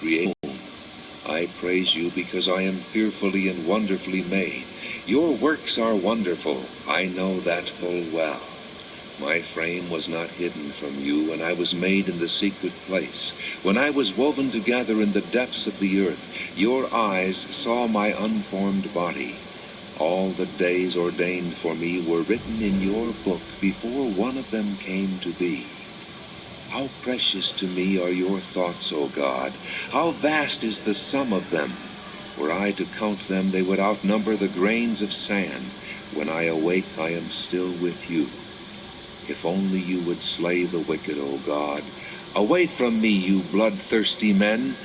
Creator. I praise you because I am fearfully and wonderfully made. Your works are wonderful. I know that full well. My frame was not hidden from you when I was made in the secret place. When I was woven together in the depths of the earth, your eyes saw my unformed body. All the days ordained for me were written in your book before one of them came to be. How precious to me are your thoughts, O God! How vast is the sum of them! Were I to count them, they would outnumber the grains of sand. When I awake, I am still with you. If only you would slay the wicked, O God. Away from me, you bloodthirsty men.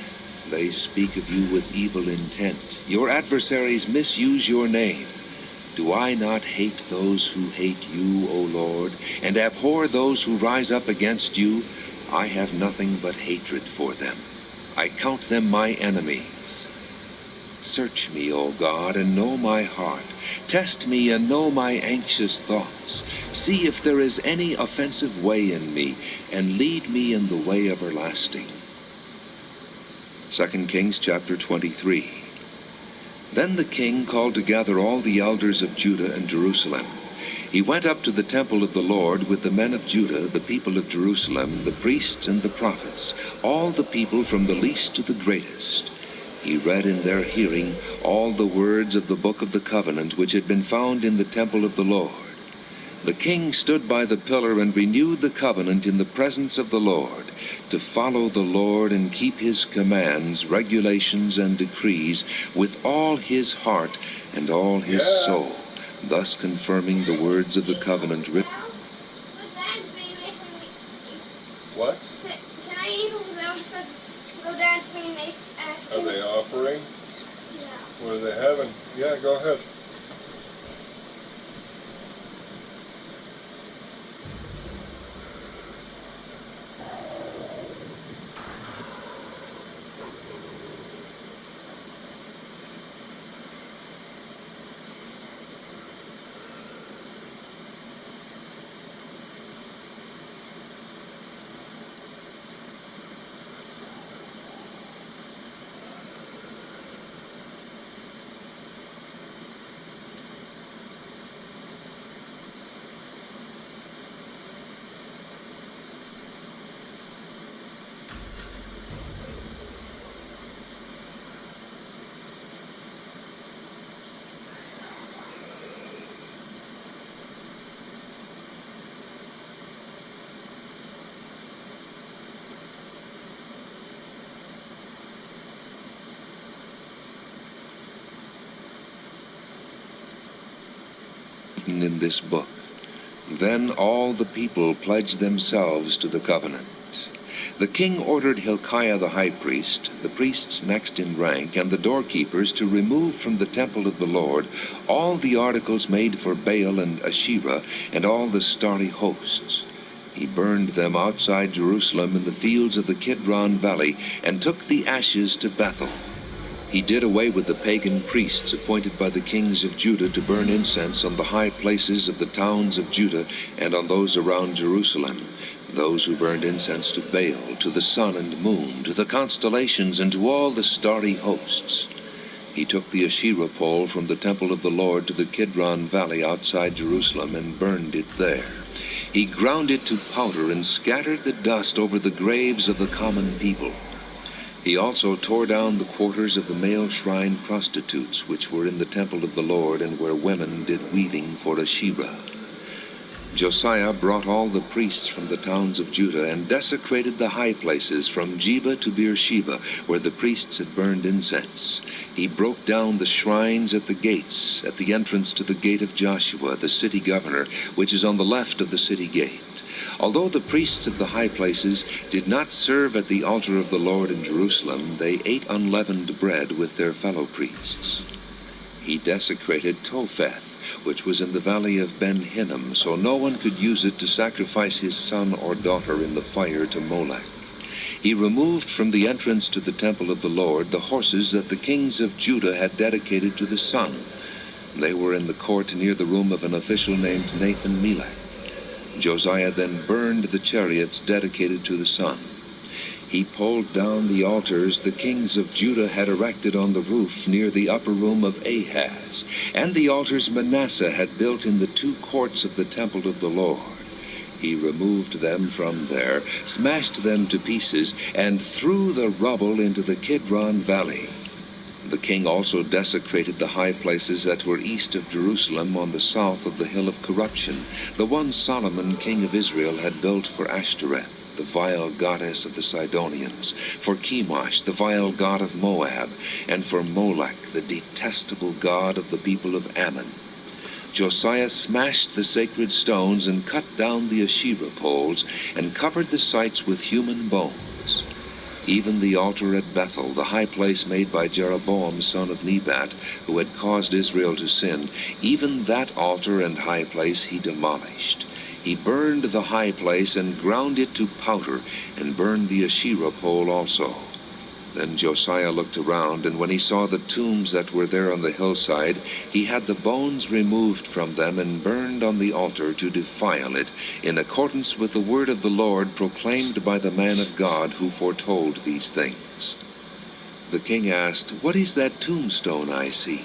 They speak of you with evil intent. Your adversaries misuse your name. Do I not hate those who hate you, O Lord, and abhor those who rise up against you? I have nothing but hatred for them. I count them my enemies. Search me, O God, and know my heart. Test me and know my anxious thoughts. See if there is any offensive way in me, and lead me in the way everlasting. 2 Kings chapter 23. Then the king called together all the elders of Judah and Jerusalem. He went up to the temple of the Lord with the men of Judah, the people of Jerusalem, the priests and the prophets, all the people from the least to the greatest. He read in their hearing all the words of the book of the covenant which had been found in the temple of the Lord. The king stood by the pillar and renewed the covenant in the presence of the Lord, to follow the Lord and keep his commands, regulations, and decrees with all his heart and all his soul, thus confirming the words of the covenant written. What? Can I eat all those go down to me and Are they offering? Yeah. What are they having? Yeah, go ahead. In this book. Then all the people pledged themselves to the covenant. The king ordered Hilkiah the high priest, the priests next in rank, and the doorkeepers to remove from the temple of the Lord all the articles made for Baal and Asherah and all the starry hosts. He burned them outside Jerusalem in the fields of the Kidron Valley and took the ashes to Bethel. He did away with the pagan priests appointed by the kings of Judah to burn incense on the high places of the towns of Judah and on those around Jerusalem, those who burned incense to Baal, to the sun and moon, to the constellations, and to all the starry hosts. He took the Asherah pole from the temple of the Lord to the Kidron Valley outside Jerusalem and burned it there. He ground it to powder and scattered the dust over the graves of the common people. He also tore down the quarters of the male shrine prostitutes which were in the temple of the Lord and where women did weaving for Asherah. Josiah brought all the priests from the towns of Judah and desecrated the high places from Jeba to Beersheba, where the priests had burned incense. He broke down the shrines at the gates, at the entrance to the gate of Joshua, the city governor, which is on the left of the city gate. Although the priests of the high places did not serve at the altar of the Lord in Jerusalem, they ate unleavened bread with their fellow priests. He desecrated Topheth, which was in the valley of Ben-Hinnom, so no one could use it to sacrifice his son or daughter in the fire to Molech. He removed from the entrance to the temple of the Lord the horses that the kings of Judah had dedicated to the sun. They were in the court near the room of an official named Nathan-Melech. Josiah then burned the chariots dedicated to the sun. He He pulled down the altars the kings of Judah had erected on the roof near the upper room of Ahaz, and the altars Manasseh had built in the 2 courts of the temple of the Lord. He removed them from there, smashed them to pieces, and threw the rubble into the Kidron Valley. The king also desecrated the high places that were east of Jerusalem on the south of the Hill of Corruption, the one Solomon, king of Israel, had built for Ashtoreth, the vile goddess of the Sidonians, for Chemosh, the vile god of Moab, and for Molech, the detestable god of the people of Ammon. Josiah smashed the sacred stones and cut down the Asherah poles and covered the sites with human bones. Even the altar at Bethel, the high place made by Jeroboam son of Nebat, who had caused Israel to sin, even that altar and high place he demolished. He burned the high place and ground it to powder, and burned the Asherah pole also. Then Josiah looked around, and when he saw the tombs that were there on the hillside, he had the bones removed from them and burned on the altar to defile it, in accordance with the word of the Lord proclaimed by the man of God who foretold these things. The king asked, "What is that tombstone I see?"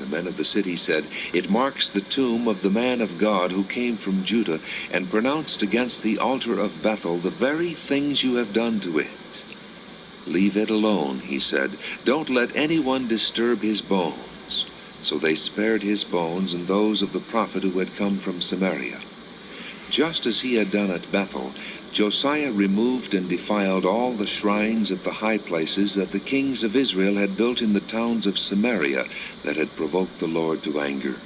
The men of the city said, "It marks the tomb of the man of God who came from Judah and pronounced against the altar of Bethel the very things you have done to it." "Leave it alone," he said. "Don't let anyone disturb his bones." So they spared his bones and those of the prophet who had come from Samaria. Just as he had done at Bethel, Josiah removed and defiled all the shrines at the high places that the kings of Israel had built in the towns of Samaria that had provoked the Lord to anger.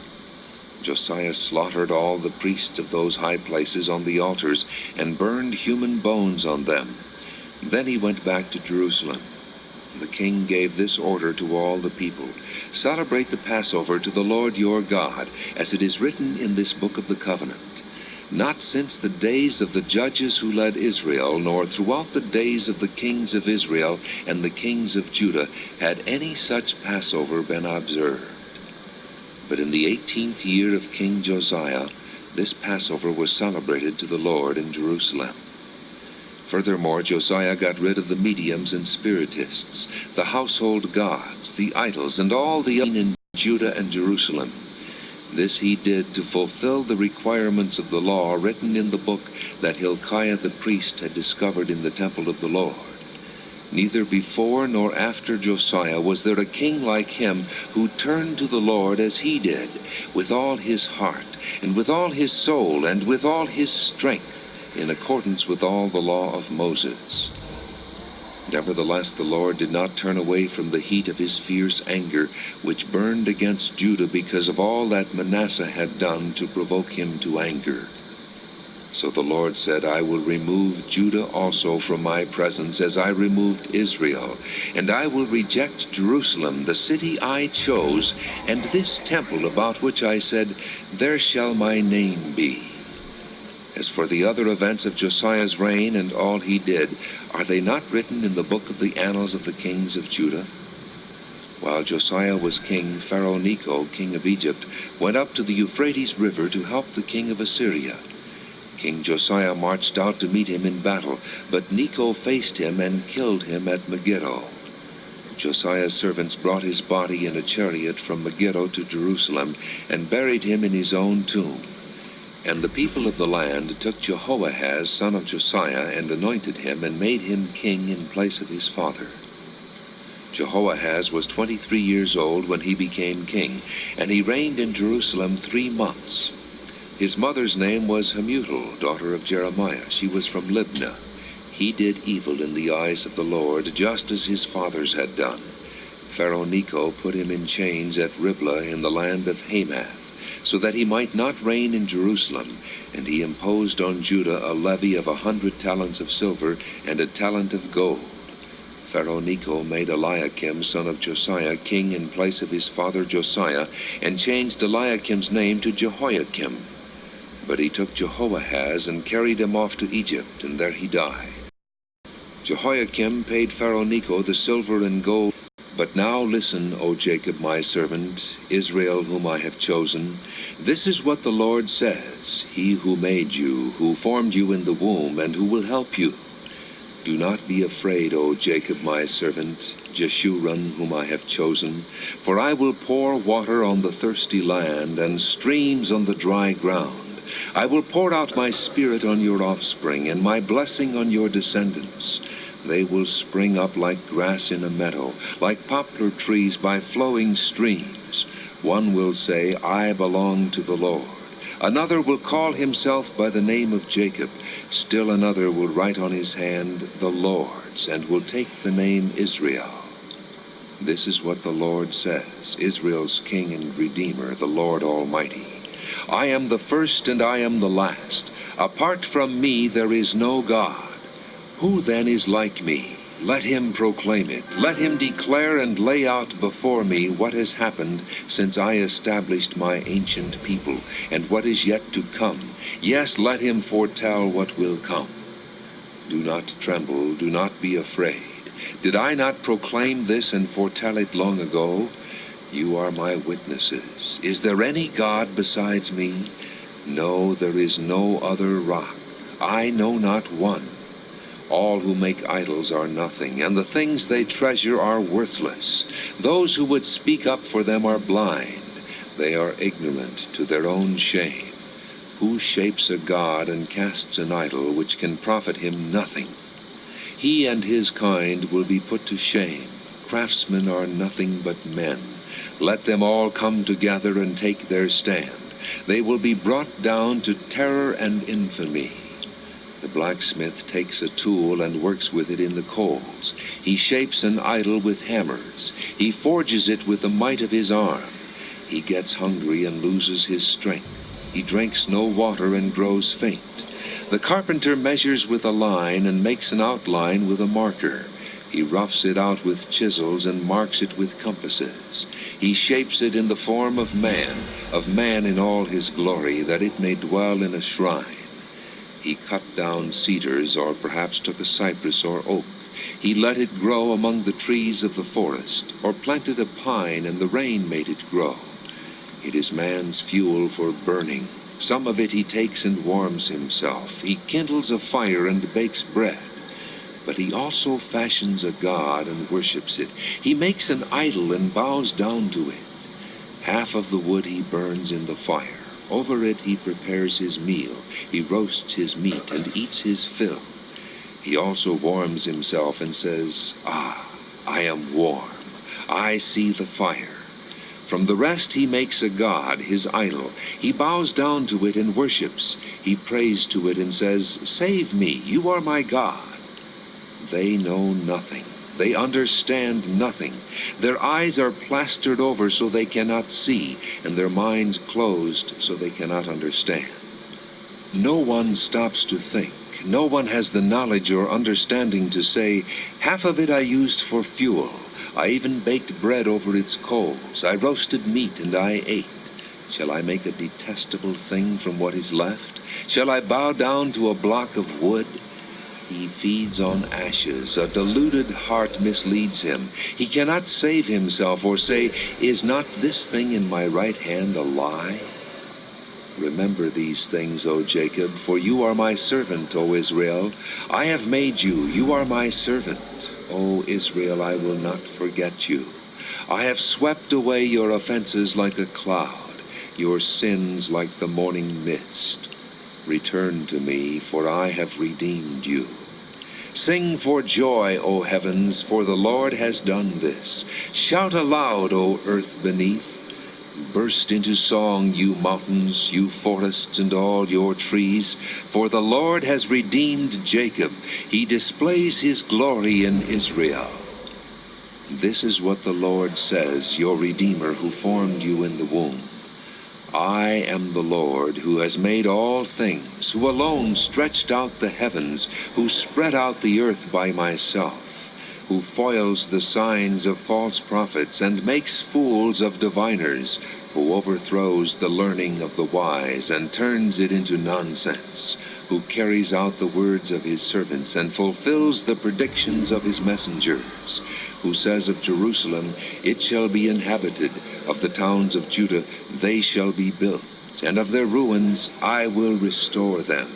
Josiah slaughtered all the priests of those high places on the altars and burned human bones on them. Then he went back to Jerusalem. The king gave this order to all the people: "Celebrate the Passover to the Lord your God, as it is written in this book of the covenant. Not since the days of the judges who led Israel, nor throughout the days of the kings of Israel and the kings of Judah, had any such Passover been observed. But in the 18th year of King Josiah, this Passover was celebrated to the Lord in Jerusalem." Furthermore, Josiah got rid of the mediums and spiritists, the household gods, the idols, and all the in Judah and Jerusalem. This he did to fulfill the requirements of the law written in the book that Hilkiah the priest had discovered in the temple of the Lord. Neither before nor after Josiah was there a king like him who turned to the Lord as he did, with all his heart, and with all his soul, and with all his strength, in accordance with all the law of Moses. Nevertheless, the Lord did not turn away from the heat of his fierce anger, which burned against Judah because of all that Manasseh had done to provoke him to anger. So the Lord said, "I will remove Judah also from my presence, as I removed Israel, and I will reject Jerusalem, the city I chose, and this temple about which I said, 'There shall my name be.'" As for the other events of Josiah's reign and all he did, are they not written in the book of the annals of the kings of Judah? While Josiah was king, Pharaoh Necho, king of Egypt, went up to the Euphrates River to help the king of Assyria. King Josiah marched out to meet him in battle, but Necho faced him and killed him at Megiddo. Josiah's servants brought his body in a chariot from Megiddo to Jerusalem and buried him in his own tomb. And the people of the land took Jehoahaz, son of Josiah, and anointed him, and made him king in place of his father. Jehoahaz was 23 years old when he became king, and he reigned in Jerusalem 3 months. His mother's name was Hamutal, daughter of Jeremiah. She was from Libnah. He did evil in the eyes of the Lord, just as his fathers had done. Pharaoh Necho put him in chains at Riblah in the land of Hamath, so that he might not reign in Jerusalem, and he imposed on Judah a levy of 100 talents of silver and a talent of gold. Pharaoh Necho made Eliakim, son of Josiah, king in place of his father Josiah, and changed Eliakim's name to Jehoiakim. But he took Jehoahaz and carried him off to Egypt, and there he died. Jehoiakim paid Pharaoh Necho the silver and gold. "But now listen, O Jacob my servant, Israel whom I have chosen. This is what the Lord says, He who made you, who formed you in the womb, and who will help you. Do not be afraid, O Jacob my servant, Jeshurun whom I have chosen, for I will pour water on the thirsty land, and streams on the dry ground. I will pour out my spirit on your offspring, and my blessing on your descendants. They will spring up like grass in a meadow, like poplar trees by flowing streams. One will say, I belong to the Lord. Another will call himself by the name of Jacob. Still another will write on his hand, the Lord's, and will take the name Israel. This is what the Lord says, Israel's King and Redeemer, the Lord Almighty. I am the first and I am the last. Apart from me there is no God. Who then is like me? Let him proclaim it. Let him declare and lay out before me what has happened since I established my ancient people, and what is yet to come. Yes, let him foretell what will come. Do not tremble, do not be afraid. Did I not proclaim this and foretell it long ago? You are my witnesses. Is there any God besides me? No, there is no other rock. I know not one. All who make idols are nothing, and the things they treasure are worthless. Those who would speak up for them are blind. They are ignorant to their own shame. Who shapes a god and casts an idol which can profit him nothing? He and his kind will be put to shame. Craftsmen are nothing but men. Let them all come together and take their stand. They will be brought down to terror and infamy. The blacksmith takes a tool and works with it in the coals. He shapes an idol with hammers. He forges it with the might of his arm. He gets hungry and loses his strength. He drinks no water and grows faint. The carpenter measures with a line and makes an outline with a marker. He roughs it out with chisels and marks it with compasses. He shapes it in the form of man in all his glory, that it may dwell in a shrine. He cut down cedars, or perhaps took a cypress or oak. He let it grow among the trees of the forest, or planted a pine, and the rain made it grow. It is man's fuel for burning. Some of it he takes and warms himself. He kindles a fire and bakes bread. But he also fashions a god and worships it. He makes an idol and bows down to it. Half of the wood he burns in the fire. Over it he prepares his meal. He roasts his meat and eats his fill. He also warms himself and says, I am warm. I see the fire. From the rest he makes a god, his idol. He bows down to it and worships. He prays to it and says, Save me, you are my God. They know nothing. They understand nothing. Their eyes are plastered over so they cannot see, and their minds closed so they cannot understand. No one stops to think. No one has the knowledge or understanding to say, half of it I used for fuel. I even baked bread over its coals. I roasted meat and I ate. Shall I make a detestable thing from what is left? Shall I bow down to a block of wood? He feeds on ashes. A deluded heart misleads him. He cannot save himself or say, Is not this thing in my right hand a lie? Remember these things, O Jacob, for you are my servant, O Israel. I have made you. You are my servant. O Israel, I will not forget you. I have swept away your offenses like a cloud, your sins like the morning mist. Return to me, for I have redeemed you. Sing for joy, O heavens, for the Lord has done this. Shout aloud, O earth beneath. Burst into song, you mountains, you forests, and all your trees, for the Lord has redeemed Jacob. He displays his glory in Israel. This is what the Lord says, your Redeemer who formed you in the womb. I am the Lord who has made all things, who alone stretched out the heavens, who spread out the earth by myself, who foils the signs of false prophets and makes fools of diviners, who overthrows the learning of the wise and turns it into nonsense, who carries out the words of his servants and fulfills the predictions of his messengers, who says of Jerusalem, It shall be inhabited, of the towns of Judah, they shall be built, and of their ruins I will restore them,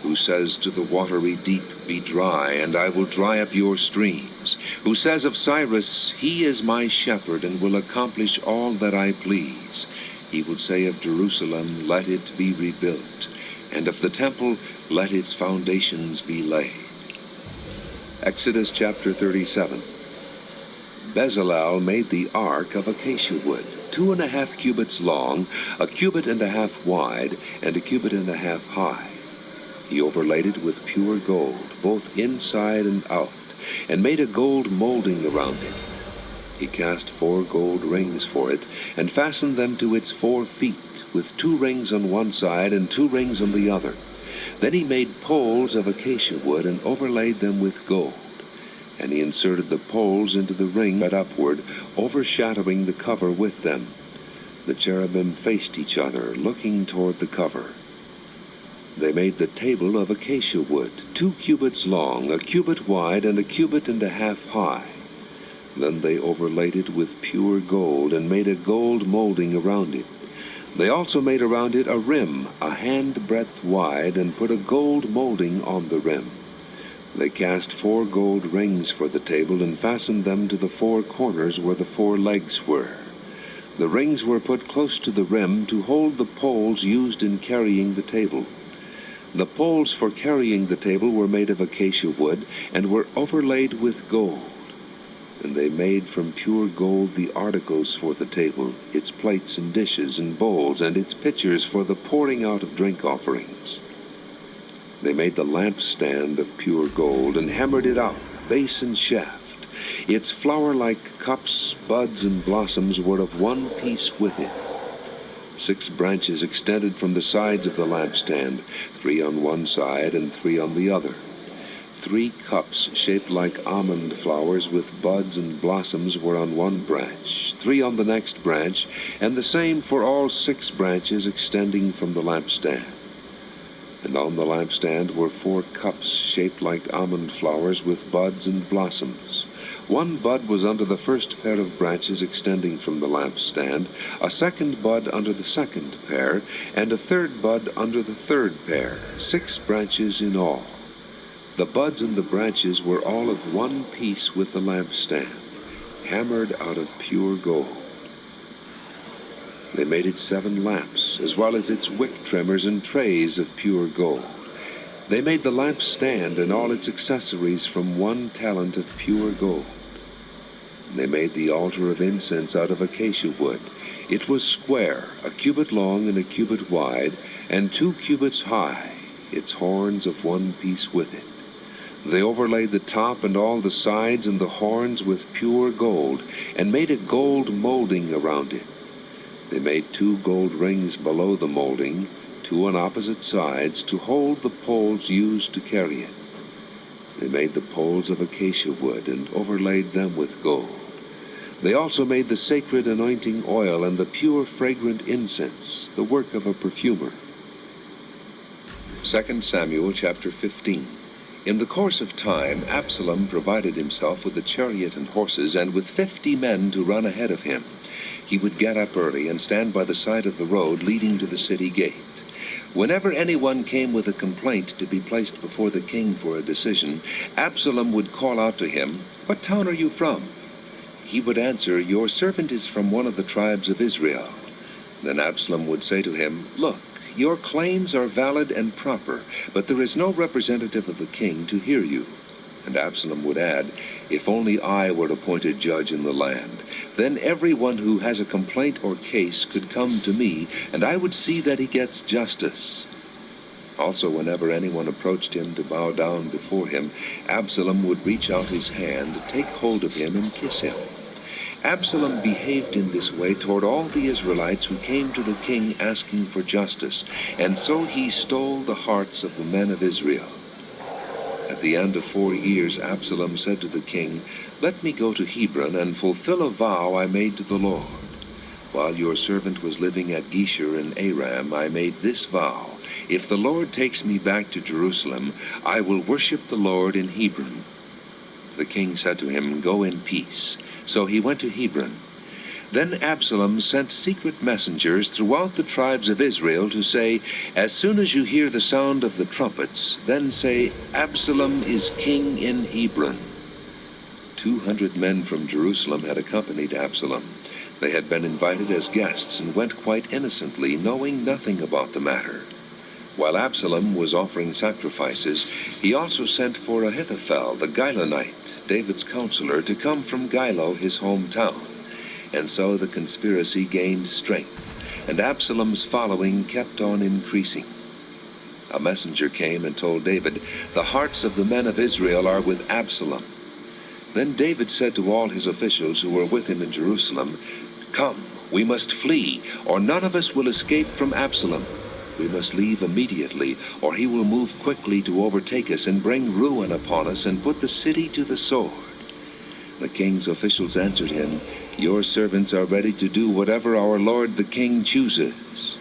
who says to the watery deep, be dry, and I will dry up your streams, who says of Cyrus, he is my shepherd and will accomplish all that I please. He would say of Jerusalem, let it be rebuilt, and of the temple, let its foundations be laid. Exodus chapter 37. Bezalel made the ark of acacia wood, 2.5 cubits long, 1.5 cubits wide, and 1.5 cubits high. He overlaid it with pure gold, both inside and out, and made a gold molding around it. He cast 4 gold rings for it, and fastened them to its 4 feet, with 2 rings on one side and 2 rings on the other. Then he made poles of acacia wood and overlaid them with gold. And he inserted the poles into the ring set upward, overshadowing the cover with them. The cherubim faced each other, looking toward the cover. They made the table of acacia wood, 2 cubits long, 1 cubit wide, and 1.5 cubits high. Then they overlaid it with pure gold, and made a gold molding around it. They also made around it a rim, a handbreadth wide, and put a gold molding on the rim. They cast 4 gold rings for the table, and fastened them to the 4 corners where the 4 legs were. The rings were put close to the rim to hold the poles used in carrying the table. The poles for carrying the table were made of acacia wood, and were overlaid with gold. And they made from pure gold the articles for the table, its plates and dishes and bowls, and its pitchers for the pouring out of drink offerings. They made the lampstand of pure gold, and hammered it out, base and shaft. Its flower-like cups, buds, and blossoms were of one piece with it. 6 branches extended from the sides of the lampstand, 3 on one side and 3 on the other. 3 cups shaped like almond flowers with buds and blossoms were on one branch, 3 on the next branch, and the same for all 6 branches extending from the lampstand. And on the lampstand were 4 cups shaped like almond flowers with buds and blossoms. 1 bud was under the first pair of branches extending from the lampstand, a 2nd bud under the 2nd pair, and a 3rd bud under the 3rd pair, 6 branches in all. The buds and the branches were all of one piece with the lampstand, hammered out of pure gold. They made it 7 lamps, as well as its wick trimmers and trays of pure gold. They made the lampstand and all its accessories from 1 talent of pure gold. They made the altar of incense out of acacia wood. It was square, 1 cubit long and 1 cubit wide, and 2 cubits high, its horns of one piece with it. They overlaid the top and all the sides and the horns with pure gold, and made a gold molding around it. They made 2 gold rings below the molding, 2 on opposite sides, to hold the poles used to carry it. They made the poles of acacia wood, and overlaid them with gold. They also made the sacred anointing oil and the pure fragrant incense, the work of a perfumer. 2 Samuel chapter 15. In the course of time, Absalom provided himself with a chariot and horses, and with 50 men to run ahead of him. He would get up early and stand by the side of the road leading to the city gate. Whenever anyone came with a complaint to be placed before the king for a decision, Absalom would call out to him, "What town are you from?" He would answer, "Your servant is from one of the tribes of Israel." Then Absalom would say to him, "Look, your claims are valid and proper, but there is no representative of the king to hear you." And Absalom would add, "If only I were appointed judge in the land, then everyone who has a complaint or case could come to me, and I would see that he gets justice." Also, whenever anyone approached him to bow down before him, Absalom would reach out his hand, take hold of him, and kiss him. Absalom behaved in this way toward all the Israelites who came to the king asking for justice, and so he stole the hearts of the men of Israel. At the end of 4 years, Absalom said to the king, "Let me go to Hebron and fulfill a vow I made to the Lord. While your servant was living at Geshur in Aram, I made this vow: if the Lord takes me back to Jerusalem, I will worship the Lord in Hebron." The king said to him, "Go in peace." So he went to Hebron. Then Absalom sent secret messengers throughout the tribes of Israel to say, "As soon as you hear the sound of the trumpets, then say, 'Absalom is king in Hebron.'" 200 men from Jerusalem had accompanied Absalom. They had been invited as guests and went quite innocently, knowing nothing about the matter. While Absalom was offering sacrifices, he also sent for Ahithophel the Gilonite, David's counselor, to come from Gilo, his hometown. And so the conspiracy gained strength, and Absalom's following kept on increasing. A messenger came and told David, "The hearts of the men of Israel are with Absalom." Then David said to all his officials who were with him in Jerusalem, "Come, we must flee, or none of us will escape from Absalom. We must leave immediately, or he will move quickly to overtake us and bring ruin upon us and put the city to the sword." The king's officials answered him, "Your servants are ready to do whatever our lord the king chooses."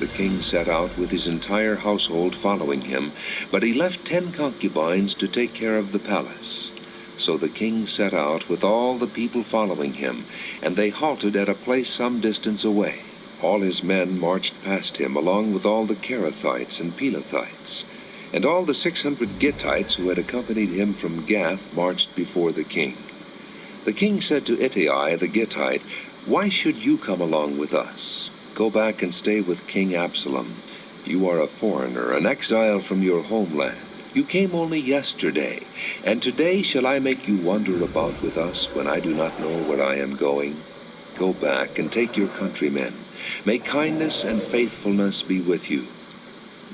The king set out with his entire household following him, but he left 10 concubines to take care of the palace. So the king set out with all the people following him, and they halted at a place some distance away. All his men marched past him, along with all the Kerethites and Pelethites. And all the 600 Gittites who had accompanied him from Gath marched before the king. The king said to Ittai the Gittite, "Why should you come along with us? Go back and stay with King Absalom. You are a foreigner, an exile from your homeland. You came only yesterday, and today shall I make you wander about with us when I do not know where I am going? Go back and take your countrymen. May kindness and faithfulness be with you."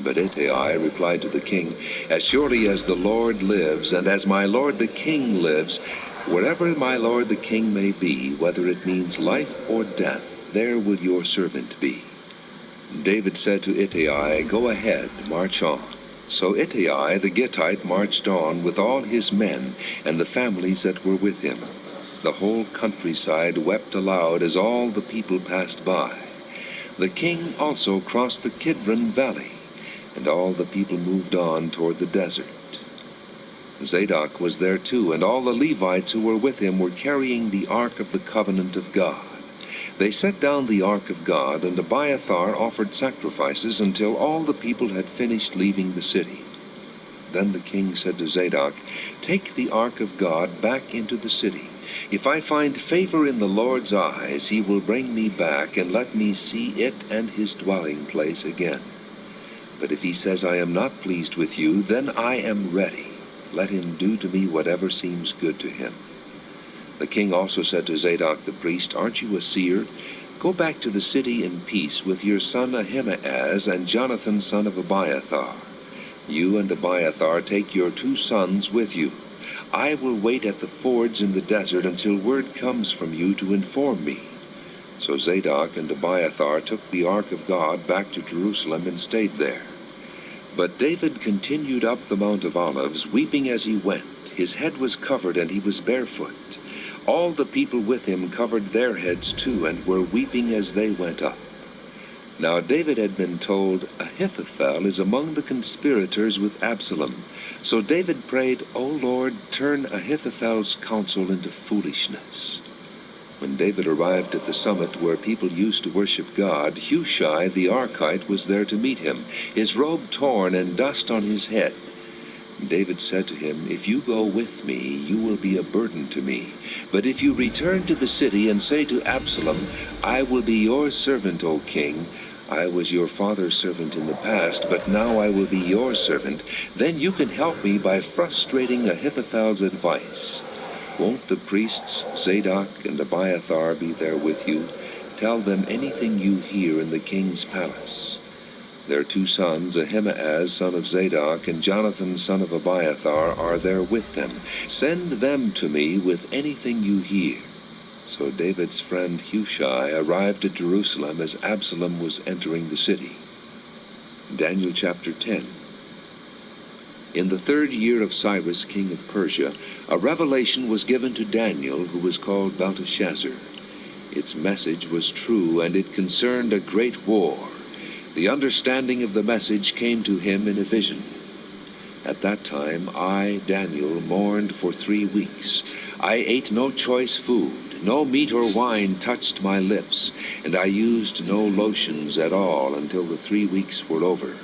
But Ittai replied to the king, "As surely as the Lord lives, and as my lord the king lives, wherever my lord the king may be, whether it means life or death, there will your servant be." David said to Ittai, "Go ahead, march on." So Ittai the Gittite marched on with all his men and the families that were with him. The whole countryside wept aloud as all the people passed by. The king also crossed the Kidron Valley, and all the people moved on toward the desert. Zadok was there too, and all the Levites who were with him were carrying the ark of the covenant of God. They set down the ark of God, and Abiathar offered sacrifices until all the people had finished leaving the city. Then the king said to Zadok, "Take the ark of God back into the city. If I find favor in the Lord's eyes, he will bring me back and let me see it and his dwelling place again. But if he says I am not pleased with you, then I am ready. Let him do to me whatever seems good to him." The king also said to Zadok the priest, "Aren't you a seer? Go back to the city in peace with your son Ahimaaz and Jonathan son of Abiathar. You and Abiathar take your 2 sons with you. I will wait at the fords in the desert until word comes from you to inform me." So Zadok and Abiathar took the ark of God back to Jerusalem and stayed there. But David continued up the Mount of Olives, weeping as he went. His head was covered, and he was barefoot. All the people with him covered their heads too, and were weeping as they went up. Now David had been told, "Ahithophel is among the conspirators with Absalom." So David prayed, "O Lord, turn Ahithophel's counsel into foolishness." When David arrived at the summit where people used to worship God, Hushai the Archite was there to meet him, his robe torn and dust on his head. David said to him, "If you go with me, you will be a burden to me. But if you return to the city and say to Absalom, 'I will be your servant, O king. I was your father's servant in the past, but now I will be your servant,' then you can help me by frustrating Ahithophel's advice. Won't the priests Zadok and Abiathar be there with you? Tell them anything you hear in the king's palace." Their 2 sons, Ahimaaz son of Zadok and Jonathan son of Abiathar, are there with them. Send them to me with anything you hear. So David's friend Hushai arrived at Jerusalem as Absalom was entering the city. Daniel chapter 10. In the 3rd year of Cyrus, king of Persia, a revelation was given to Daniel, who was called Belteshazzar. Its message was true, and it concerned a great war. The understanding of the message came to him in a vision. At that time I, Daniel, mourned for 3 weeks. I ate no choice food, No meat or wine touched my lips, and I used no lotions at all until the 3 weeks were over.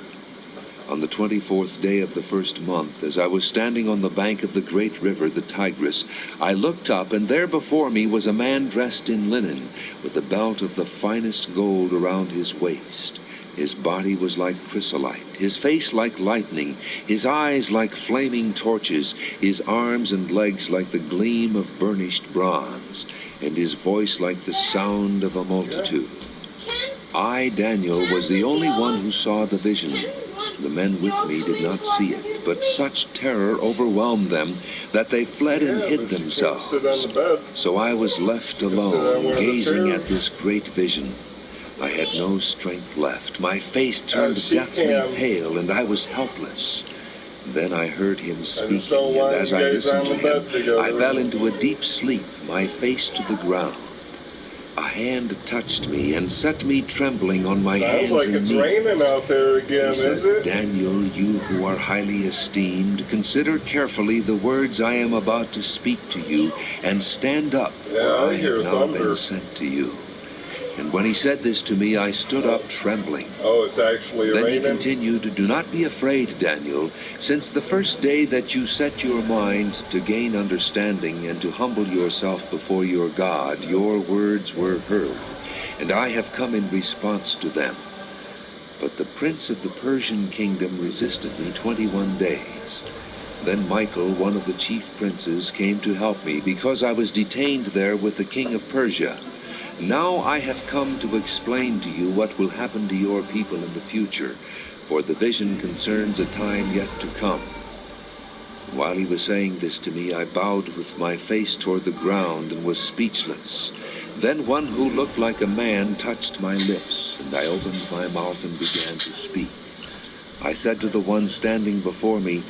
On the 24th day of the first month, as I was standing on the bank of the great river, the Tigris, I looked up, and there before me was a man dressed in linen, with a belt of the finest gold around his waist. His body was like chrysolite, his face like lightning, his eyes like flaming torches, his arms and legs like the gleam of burnished bronze, and his voice like the sound of a multitude. I, Daniel, was the only one who saw the vision. The men with me did not see it, but such terror overwhelmed them that they fled and hid themselves. Sit on the bed. So I was left alone, gazing at this great vision. I had no strength left. My face turned deathly pale, and I was helpless. Then I heard him speaking, and as I listened to him, I fell into a deep sleep, my face to the ground. A hand touched me and set me trembling on my hands and knees. Sounds like it's raining out there again, is it? Daniel, you who are highly esteemed, consider carefully the words I am about to speak to you, and stand up, for I have now been sent to you. And when he said this to me, I stood up trembling. Oh, it's actually raining? Then he continued, "Do not be afraid, Daniel, since the first day that you set your mind to gain understanding and to humble yourself before your God, your words were heard, and I have come in response to them. But the prince of the Persian kingdom resisted me 21 days. Then Michael, one of the chief princes, came to help me, because I was detained there with the king of Persia. Now I have come to explain to you what will happen to your people in the future, for the vision concerns a time yet to come." While he was saying this to me, I bowed with my face toward the ground and was speechless. Then one who looked like a man touched my lips, and I opened my mouth and began to speak. I said to the one standing before me,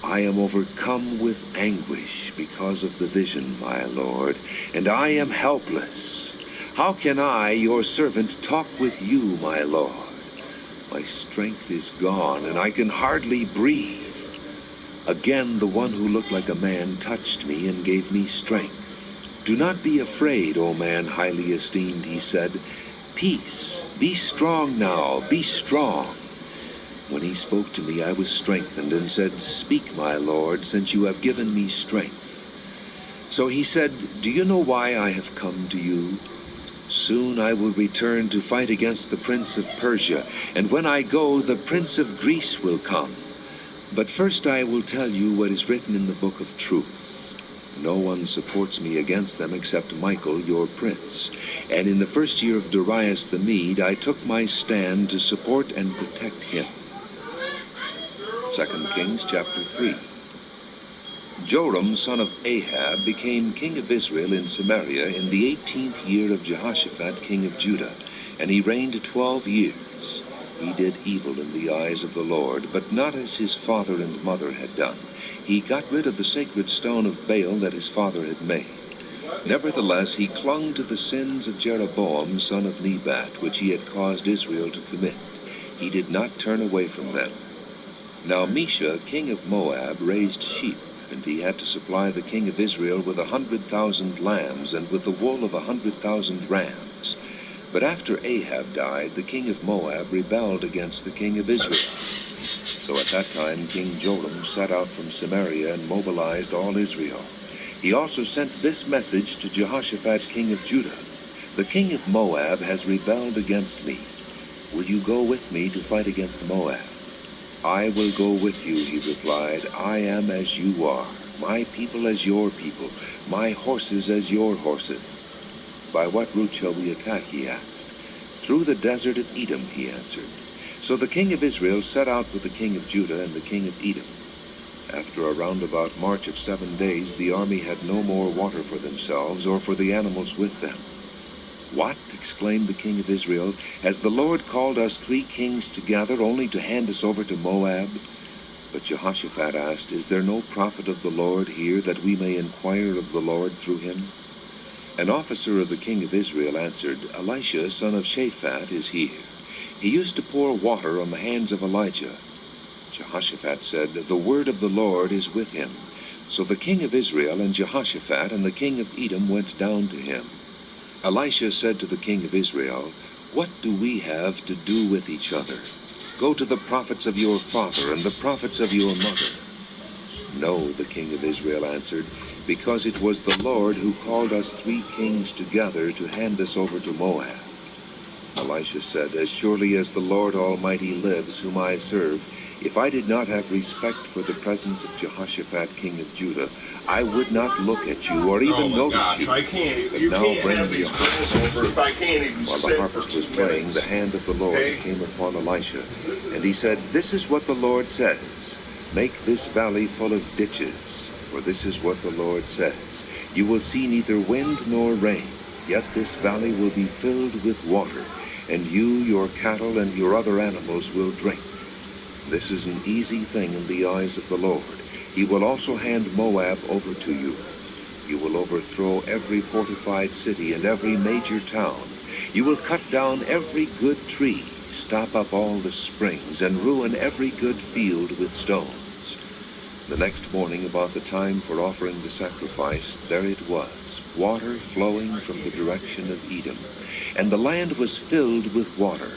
"I am overcome with anguish because of the vision, my Lord, and I am helpless. How can I, your servant, talk with you, my Lord? My strength is gone, and I can hardly breathe." Again the one who looked like a man touched me and gave me strength. "Do not be afraid, O man highly esteemed," he said. "Peace, be strong now, be strong." When he spoke to me, I was strengthened and said, "Speak, my Lord, since you have given me strength." So he said, "Do you know why I have come to you? Soon I will return to fight against the prince of Persia, and when I go, the prince of Greece will come. But first I will tell you what is written in the book of truth. No one supports me against them except Michael, your prince. And in the first year of Darius the Mede, I took my stand to support and protect him." 2 Kings chapter 3. Joram, son of Ahab, became king of Israel in Samaria in the 18th year of Jehoshaphat, king of Judah, and he reigned 12 years. He did evil in the eyes of the Lord, but not as his father and mother had done. He got rid of the sacred stone of Baal that his father had made. Nevertheless, he clung to the sins of Jeroboam, son of Nebat, which he had caused Israel to commit. He did not turn away from them. Now Mesha, king of Moab, raised sheep, and he had to supply the king of Israel with 100,000 lambs and with the wool of 100,000 rams. But after Ahab died, the king of Moab rebelled against the king of Israel. So at that time King Joram set out from Samaria and mobilized all Israel. He also sent this message to Jehoshaphat, king of Judah: "The king of Moab has rebelled against me. Will you go with me to fight against Moab?" "I will go with you," he replied. "I am as you are, my people as your people, my horses as your horses." "By what route shall we attack?" he asked. "Through the desert of Edom," he answered. So the king of Israel set out with the king of Judah and the king of Edom. After a roundabout march of 7 days, the army had no more water for themselves or for the animals with them. "What?" exclaimed the king of Israel. "Has the Lord called us 3 kings together only to hand us over to Moab?" But Jehoshaphat asked, "Is there no prophet of the Lord here, that we may inquire of the Lord through him?" An officer of the king of Israel answered, "Elisha, son of Shaphat, is here. He used to pour water on the hands of Elijah." Jehoshaphat said, "The word of the Lord is with him." So the king of Israel and Jehoshaphat and the king of Edom went down to him. Elisha said to the king of Israel, "What do we have to do with each other? Go to the prophets of your father and the prophets of your mother." "No," the king of Israel answered, "because it was the Lord who called us 3 kings together to hand us over to Moab." Elisha said, "As surely as the Lord Almighty lives, whom I serve, if I did not have respect for the presence of Jehoshaphat, king of Judah, I would not look at you or even notice you. I can't. But You now can't bring have me a these harp." girls over if I can't even While the sit for harpist 2 was playing, minutes. the hand of the Lord Okay. came upon Elisha, and he said, "This is what the Lord says, make this valley full of ditches, for this is what the Lord says, you will see neither wind nor rain, yet this valley will be filled with water, and you, your cattle, and your other animals will drink. This is an easy thing in the eyes of the Lord. He will also hand Moab over to you. You will overthrow every fortified city and every major town. You will cut down every good tree, stop up all the springs, and ruin every good field with stones." The next morning, about the time for offering the sacrifice, there it was, water flowing from the direction of Edom, and the land was filled with water.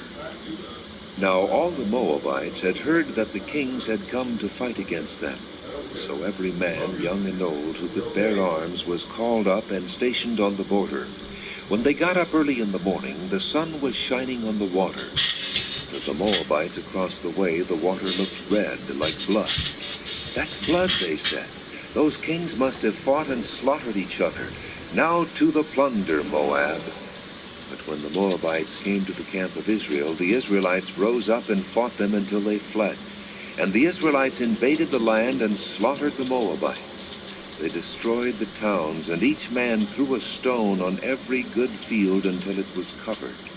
Now all the Moabites had heard that the kings had come to fight against them. So every man, young and old, who could bear arms was called up and stationed on the border. When they got up early in the morning, the sun was shining on the water. To the Moabites across the way, the water looked red, like blood. "That's blood," they said. "Those kings must have fought and slaughtered each other. Now to the plunder, Moab." But when the Moabites came to the camp of Israel, the Israelites rose up and fought them until they fled. And the Israelites invaded the land and slaughtered the Moabites. They destroyed the towns, and each man threw a stone on every good field until it was covered.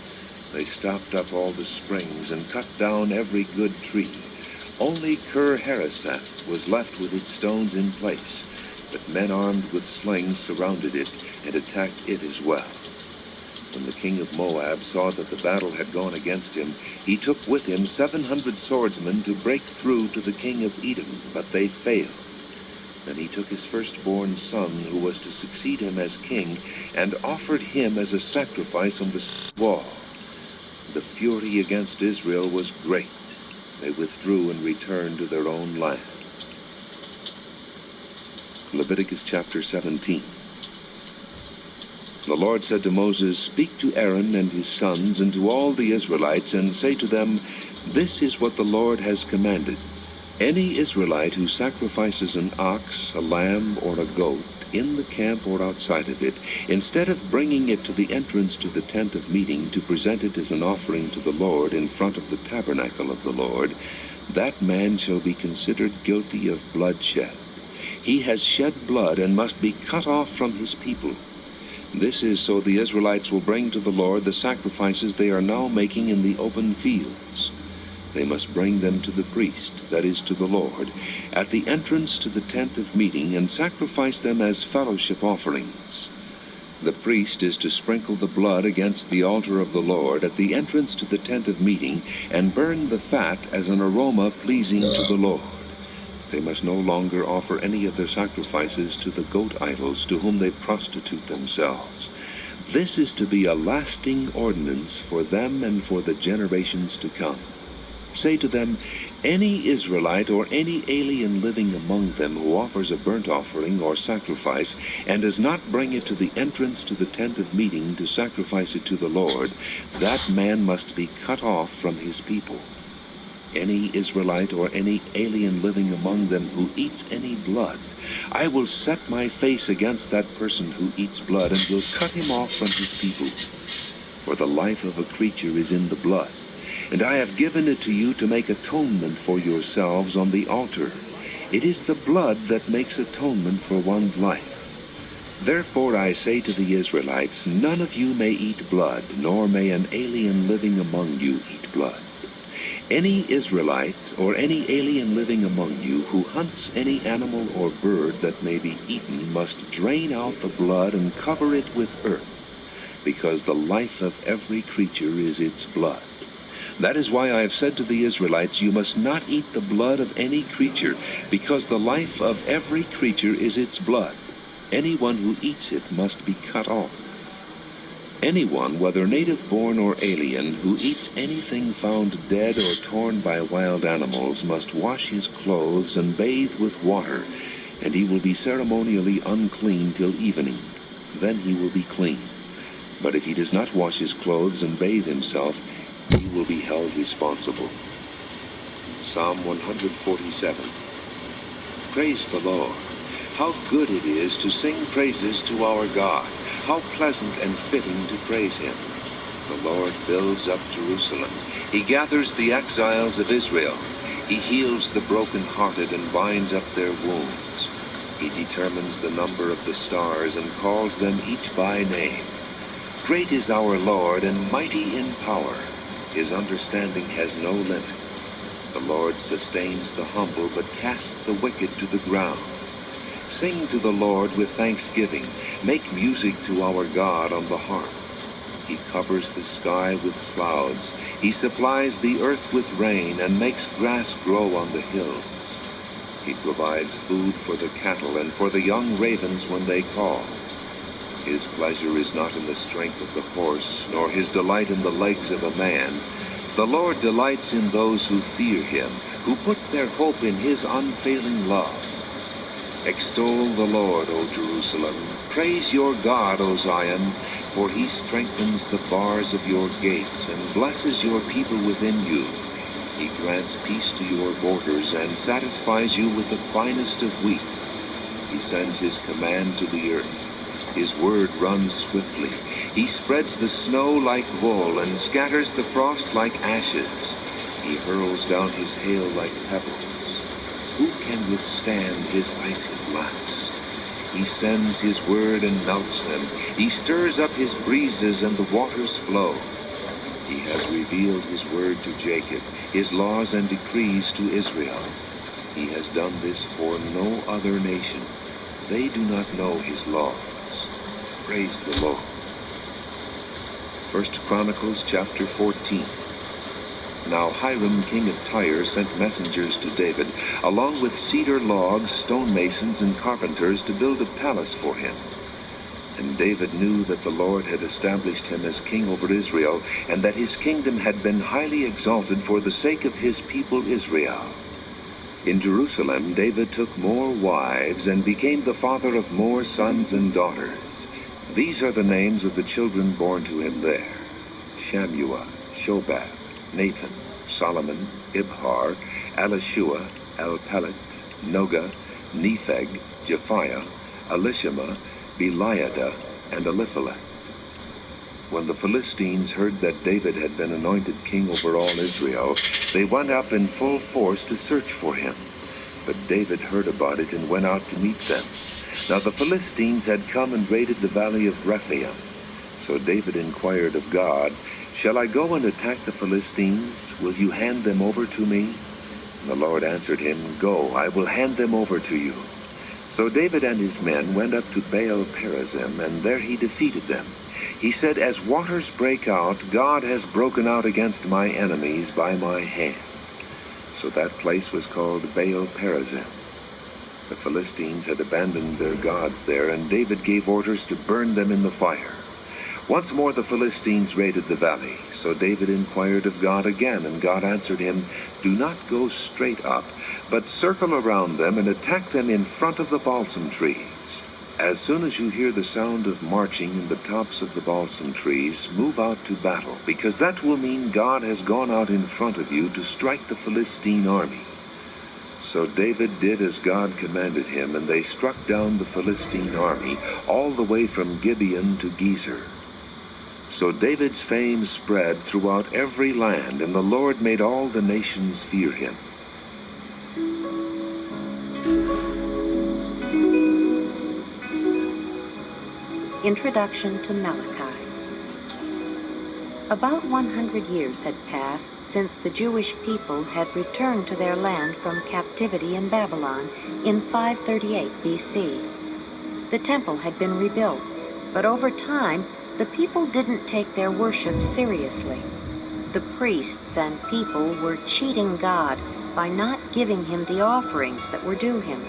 They stopped up all the springs and cut down every good tree. Only Ker-Hareseth was left with its stones in place, but men armed with slings surrounded it and attacked it as well. When the king of Moab saw that the battle had gone against him, he took with him 700 swordsmen to break through to the king of Edom, but they failed. Then he took his firstborn son, who was to succeed him as king, and offered him as a sacrifice on the wall. The fury against Israel was great. They withdrew and returned to their own land. Leviticus chapter 17. The Lord said to Moses, "Speak to Aaron and his sons and to all the Israelites, and say to them, this is what the Lord has commanded. Any Israelite who sacrifices an ox, a lamb, or a goat, in the camp or outside of it, instead of bringing it to the entrance to the tent of meeting to present it as an offering to the Lord in front of the tabernacle of the Lord, that man shall be considered guilty of bloodshed. He has shed blood and must be cut off from his people. This is so the Israelites will bring to the Lord the sacrifices they are now making in the open fields. They must bring them to the priest, that is, to the Lord, at the entrance to the tent of meeting, and sacrifice them as fellowship offerings. The priest is to sprinkle the blood against the altar of the Lord at the entrance to the tent of meeting, and burn the fat as an aroma pleasing to the Lord. They must no longer offer any of their sacrifices to the goat idols to whom they prostitute themselves. This is to be a lasting ordinance for them and for the generations to come. Say to them, any Israelite or any alien living among them who offers a burnt offering or sacrifice and does not bring it to the entrance to the tent of meeting to sacrifice it to the Lord, that man must be cut off from his people. Any Israelite or any alien living among them who eats any blood, I will set my face against that person who eats blood and will cut him off from his people. For the life of a creature is in the blood, and I have given it to you to make atonement for yourselves on the altar. It is the blood that makes atonement for one's life. Therefore I say to the Israelites, none of you may eat blood, nor may an alien living among you eat blood. Any Israelite or any alien living among you who hunts any animal or bird that may be eaten must drain out the blood and cover it with earth, because the life of every creature is its blood. That is why I have said to the Israelites, you must not eat the blood of any creature, because the life of every creature is its blood. Anyone who eats it must be cut off. Anyone, whether native-born or alien, who eats anything found dead or torn by wild animals must wash his clothes and bathe with water, and he will be ceremonially unclean till evening. Then he will be clean. But if he does not wash his clothes and bathe himself, he will be held responsible. Psalm 147. Praise the Lord. How good it is to sing praises to our God. How pleasant and fitting to praise him. The Lord builds up Jerusalem. He gathers the exiles of Israel. He heals the broken-hearted and binds up their wounds. He determines the number of the stars and calls them each by name. Great is our Lord and mighty in power. His understanding has no limit. The Lord sustains the humble but casts the wicked to the ground. Sing to the Lord with thanksgiving. Make music to our God on the harp. He covers the sky with clouds. He supplies the earth with rain and makes grass grow on the hills. He provides food for the cattle and for the young ravens when they call. His pleasure is not in the strength of the horse, nor his delight in the legs of a man. The Lord delights in those who fear him, who put their hope in his unfailing love. Extol the Lord, O Jerusalem. Praise your God, O Zion, for he strengthens the bars of your gates and blesses your people within you. He grants peace to your borders and satisfies you with the finest of wheat. He sends his command to the earth. His word runs swiftly. He spreads the snow like wool and scatters the frost like ashes. He hurls down his hail like pebbles. Who can withstand his icy blasts? He sends his word and melts them. He stirs up his breezes and the waters flow. He has revealed his word to Jacob, his laws and decrees to Israel. He has done this for no other nation. They do not know his laws. Praise the Lord. 1 Chronicles chapter 14. Now Hiram, king of Tyre, sent messengers to David, along with cedar logs, stonemasons, and carpenters, to build a palace for him. And David knew that the Lord had established him as king over Israel, and that his kingdom had been highly exalted for the sake of his people Israel. In Jerusalem, David took more wives and became the father of more sons and daughters. These are the names of the children born to him there: Shammua, Shobab, Nathan, Solomon, Ibhar, Elishua, Elpelet, Noga, Nepheg, Japhiah, Elishama, Beliada, and Eliphalet. When the Philistines heard that David had been anointed king over all Israel, they went up in full force to search for him. But David heard about it and went out to meet them. Now the Philistines had come and raided the valley of Rephaim. So David inquired of God, "Shall I go and attack the Philistines? Will you hand them over to me?" And the Lord answered him, "Go, I will hand them over to you." So David and his men went up to Baal-perazim, and there he defeated them. He said, "As waters break out, God has broken out against my enemies by my hand." So that place was called Baal-perazim. The Philistines had abandoned their gods there, and David gave orders to burn them in the fire. Once more the Philistines raided the valley. So David inquired of God again, and God answered him, "Do not go straight up, but circle around them and attack them in front of the balsam trees. As soon as you hear the sound of marching in the tops of the balsam trees, move out to battle, because that will mean God has gone out in front of you to strike the Philistine army." So David did as God commanded him, and they struck down the Philistine army all the way from Gibeon to Gezer. So David's fame spread throughout every land, and the Lord made all the nations fear him. Introduction to Malachi. About 100 years had passed since the Jewish people had returned to their land from captivity in Babylon in 538 BC. The temple had been rebuilt, but over time, the people didn't take their worship seriously. The priests and people were cheating God by not giving him the offerings that were due him.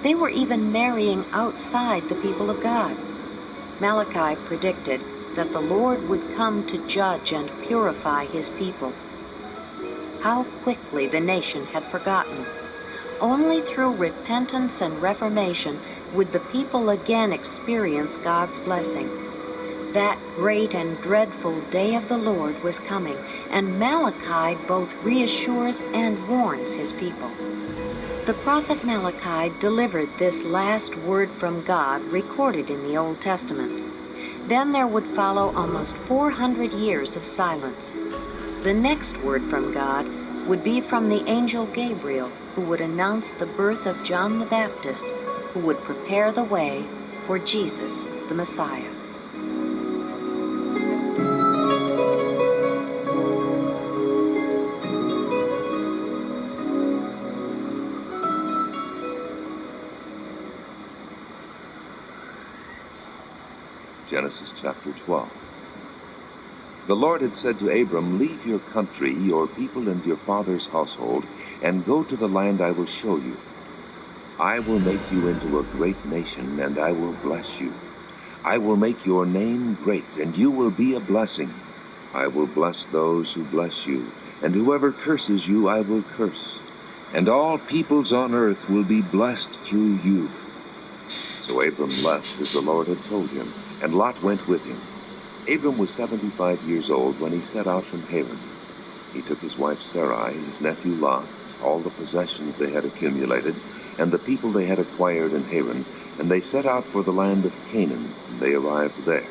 They were even marrying outside the people of God. Malachi predicted that the Lord would come to judge and purify his people. How quickly the nation had forgotten. Only through repentance and reformation would the people again experience God's blessing. That great and dreadful day of the Lord was coming, and Malachi both reassures and warns his people. The prophet Malachi delivered this last word from God recorded in the Old Testament. Then there would follow almost 400 years of silence. The next word from God would be from the angel Gabriel, who would announce the birth of John the Baptist, who would prepare the way for Jesus, the Messiah. Genesis chapter 12. The Lord had said to Abram, "Leave your country, your people, and your father's household, and go to the land I will show you. I will make you into a great nation, and I will bless you. I will make your name great, and you will be a blessing. I will bless those who bless you, and whoever curses you I will curse. And all peoples on earth will be blessed through you." So Abram left as the Lord had told him, and Lot went with him. Abram was 75 years old when he set out from Haran. He took his wife Sarai, his nephew Lot, all the possessions they had accumulated, and the people they had acquired in Haran, and they set out for the land of Canaan, and they arrived there.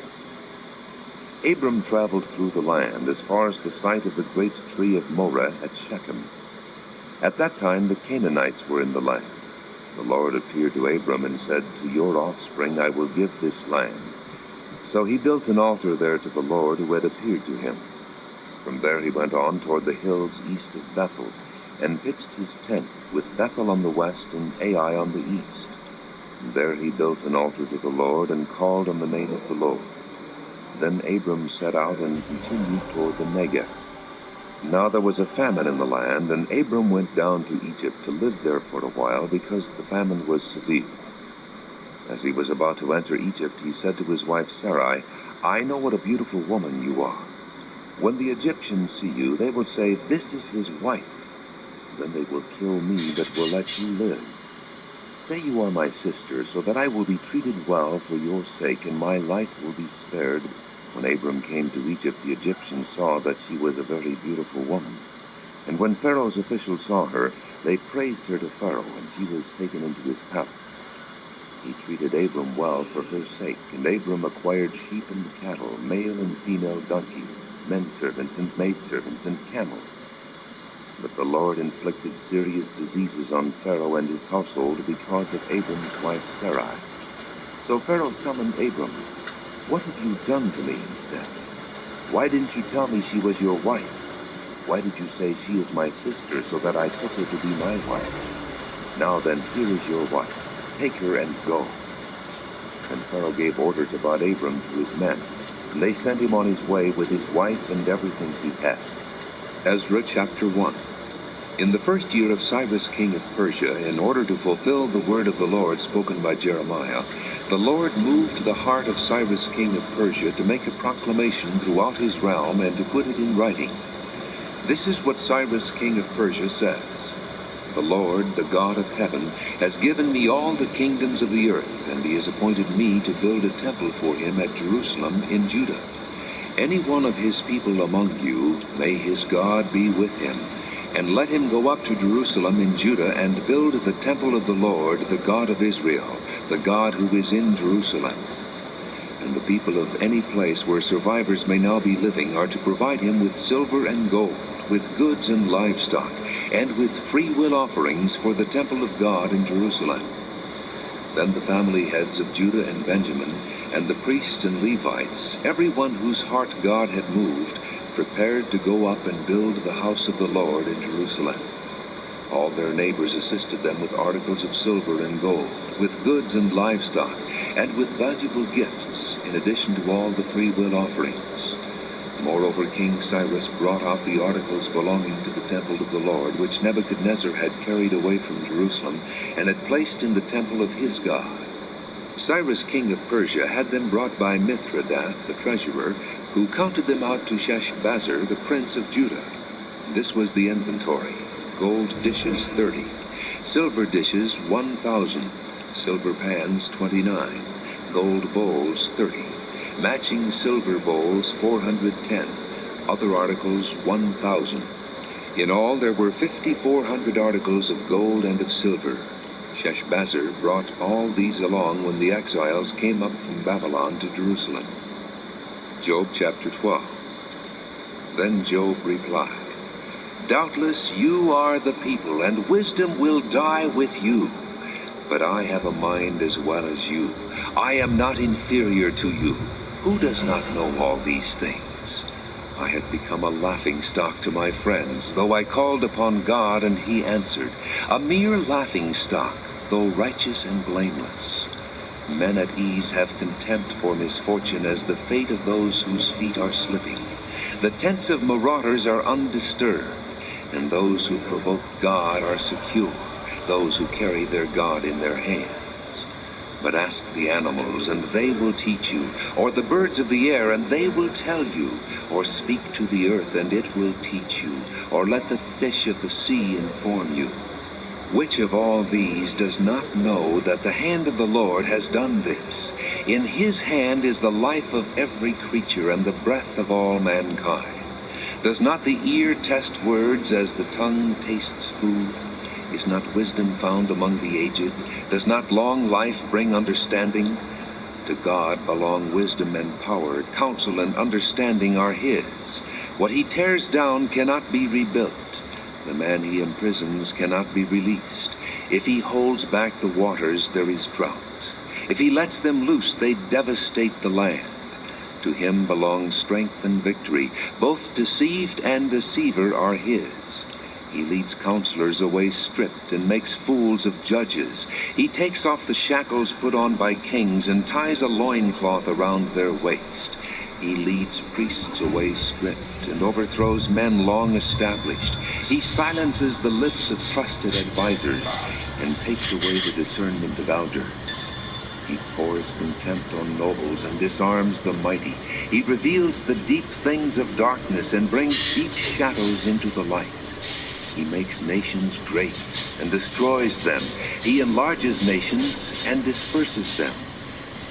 Abram traveled through the land as far as the site of the great tree of Moreh at Shechem. At that time the Canaanites were in the land. The Lord appeared to Abram and said, "To your offspring I will give this land." So he built an altar there to the Lord who had appeared to him. From there he went on toward the hills east of Bethel, and pitched his tent, with Bethel on the west and Ai on the east. And there he built an altar to the Lord, and called on the name of the Lord. Then Abram set out and continued toward the Negev. Now there was a famine in the land, and Abram went down to Egypt to live there for a while, because the famine was severe. As he was about to enter Egypt, he said to his wife Sarai, "I know what a beautiful woman you are. When the Egyptians see you, they will say, 'This is his wife.' Then they will kill me, but will let you live. Say you are my sister, so that I will be treated well for your sake, and my life will be spared." When Abram came to Egypt, the Egyptians saw that she was a very beautiful woman. And when Pharaoh's officials saw her, they praised her to Pharaoh, and she was taken into his palace. He treated Abram well for her sake, and Abram acquired sheep and cattle, male and female donkeys, menservants and maidservants, and camels. But the Lord inflicted serious diseases on Pharaoh and his household because of Abram's wife Sarai. So Pharaoh summoned Abram. "What have you done to me?" he said. "Why didn't you tell me she was your wife? Why did you say she is my sister, so that I took her to be my wife? Now then, here is your wife. Take her and go." And Pharaoh gave orders about Abram to his men, and they sent him on his way with his wife and everything he had. Ezra chapter 1. In the first year of Cyrus king of Persia, in order to fulfill the word of the Lord spoken by Jeremiah, the Lord moved the heart of Cyrus king of Persia to make a proclamation throughout his realm and to put it in writing. This is what Cyrus king of Persia says: "The Lord, the God of heaven, has given me all the kingdoms of the earth, and he has appointed me to build a temple for him at Jerusalem in Judah. Any one of his people among you, may his God be with him, and let him go up to Jerusalem in Judah and build the temple of the Lord, the God of Israel, the God who is in Jerusalem. And the people of any place where survivors may now be living are to provide him with silver and gold, with goods and livestock, and with free will offerings for the temple of God in Jerusalem." Then the family heads of Judah and Benjamin, and the priests and Levites, everyone whose heart God had moved, prepared to go up and build the house of the Lord in Jerusalem. All their neighbors assisted them with articles of silver and gold, with goods and livestock, and with valuable gifts, in addition to all the free will offerings. Moreover, King Cyrus brought out the articles belonging to the temple of the Lord, which Nebuchadnezzar had carried away from Jerusalem, and had placed in the temple of his God. Cyrus, king of Persia, had them brought by Mithridath, the treasurer, who counted them out to Sheshbazzar, the prince of Judah. This was the inventory: gold dishes 30, silver dishes 1,000, silver pans 29, gold bowls 30, matching silver bowls 410, other articles 1,000. In all there were 5,400 articles of gold and of silver. Sheshbazzar brought all these along when the exiles came up from Babylon to Jerusalem. Job chapter 12. Then Job replied, "Doubtless you are the people, and wisdom will die with you. But I have a mind as well as you. I am not inferior to you. Who does not know all these things? I have become a laughingstock to my friends, though I called upon God and he answered. A mere laughingstock, though righteous and blameless. Men at ease have contempt for misfortune as the fate of those whose feet are slipping. The tents of marauders are undisturbed, and those who provoke God are secure, those who carry their God in their hands. But ask the animals, and they will teach you, or the birds of the air, and they will tell you, or speak to the earth, and it will teach you, or let the fish of the sea inform you. Which of all these does not know that the hand of the Lord has done this? In his hand is the life of every creature, and the breath of all mankind. Does not the ear test words as the tongue tastes food? Is not wisdom found among the aged? Does not long life bring understanding? To God belong wisdom and power. Counsel and understanding are his. What he tears down cannot be rebuilt. The man he imprisons cannot be released. If he holds back the waters, there is drought. If he lets them loose, they devastate the land. To him belongs strength and victory. Both deceived and deceiver are his. He leads counselors away stripped and makes fools of judges. He takes off the shackles put on by kings and ties a loincloth around their waist. He leads priests away stripped and overthrows men long established. He silences the lips of trusted advisers and takes away the discernment of elders. He pours contempt on nobles and disarms the mighty. He reveals the deep things of darkness and brings deep shadows into the light. He makes nations great and destroys them. He enlarges nations and disperses them.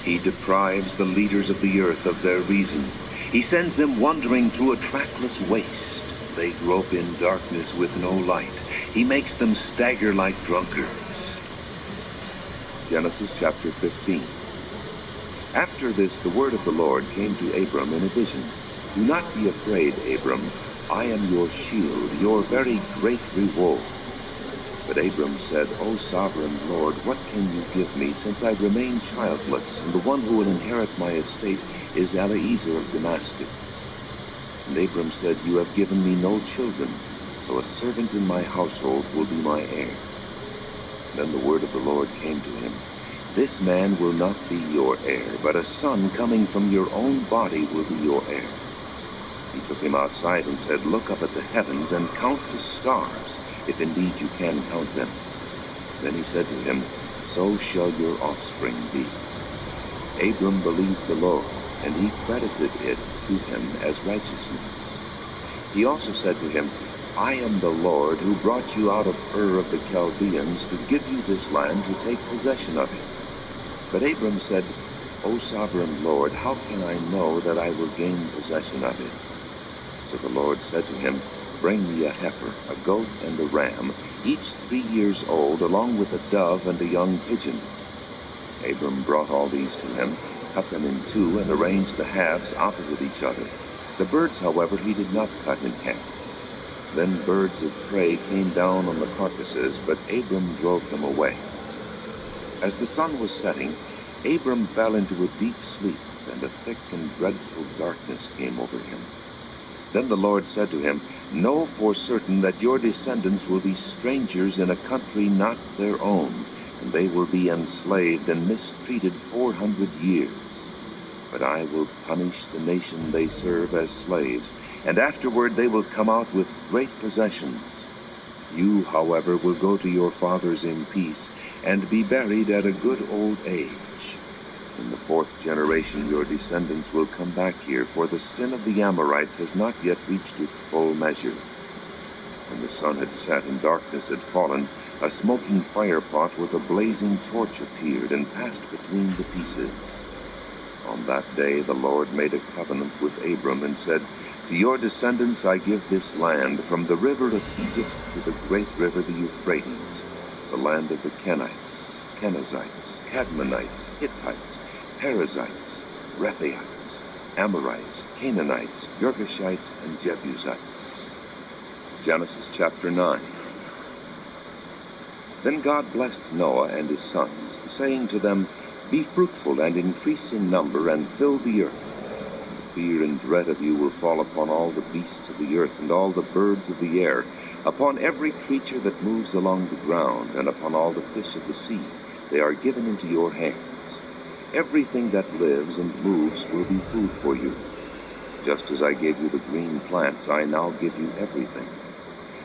He deprives the leaders of the earth of their reason. He sends them wandering through a trackless waste. They grope in darkness with no light. He makes them stagger like drunkards. Genesis chapter 15. After this, the word of the Lord came to Abram in a vision. Do not be afraid, Abram. I am your shield, your very great reward. But Abram said, O sovereign Lord, what can you give me, since I remain childless, and the one who will inherit my estate is Eliezer of Damascus? And Abram said, You have given me no children, so a servant in my household will be my heir. Then the word of the Lord came to him, This man will not be your heir, but a son coming from your own body will be your heir. He took him outside and said, Look up at the heavens and count the stars, if indeed you can count them. Then he said to him, So shall your offspring be. Abram believed the Lord, and he credited it to him as righteousness. He also said to him, I am the Lord who brought you out of Ur of the Chaldeans to give you this land to take possession of it. But Abram said, O sovereign Lord, how can I know that I will gain possession of it? So the Lord said to him, Bring me a heifer, a goat, and a ram, each 3 years old, along with a dove and a young pigeon. Abram brought all these to him, cut them in two, and arranged the halves opposite each other. The birds, however, he did not cut in half. Then birds of prey came down on the carcasses, but Abram drove them away. As the sun was setting, Abram fell into a deep sleep, and a thick and dreadful darkness came over him. Then the Lord said to him, Know for certain that your descendants will be strangers in a country not their own, and they will be enslaved and mistreated 400 years. But I will punish the nation they serve as slaves, and afterward they will come out with great possessions. You, however, will go to your fathers in peace, and be buried at a good old age. In the 4th generation your descendants will come back here, for the sin of the Amorites has not yet reached its full measure. When the sun had set and darkness had fallen, a smoking firepot with a blazing torch appeared and passed between the pieces. On that day the Lord made a covenant with Abram and said, "To your descendants I give this land, from the river of Egypt to the great river the Euphrates, the land of the Kenites, Kenizzites, Cadmonites, Hittites, Perizzites, Rephaites, Amorites, Canaanites, Girgashites, and Jebusites." Genesis chapter 9. Then God blessed Noah and his sons, saying to them, "Be fruitful and increase in number, and fill the earth. Fear and dread of you will fall upon all the beasts of the earth and all the birds of the air, upon every creature that moves along the ground, and upon all the fish of the sea. They are given into your hands. Everything that lives and moves will be food for you. Just as I gave you the green plants, I now give you everything.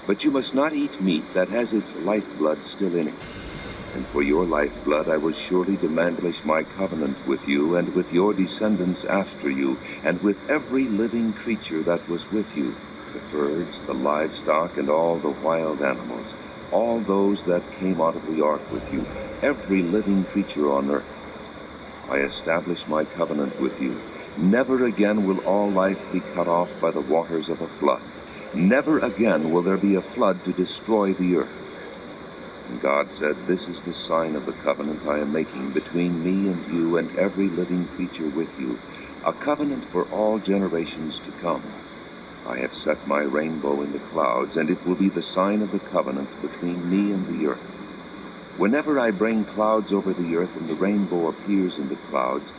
But you must not eat meat that has its lifeblood still in it. And for your lifeblood I will surely demolish my covenant with you and with your descendants after you, and with every living creature that was with you, the birds, the livestock, and all the wild animals, all those that came out of the ark with you, every living creature on earth. I establish my covenant with you. Never again will all life be cut off by the waters of a flood. Never again will there be a flood to destroy the earth." And God said, "This is the sign of the covenant I am making between me and you and every living creature with you, a covenant for all generations to come. I have set my rainbow in the clouds, and it will be the sign of the covenant between me and the earth. Whenever I bring clouds over the earth and the rainbow appears in the clouds,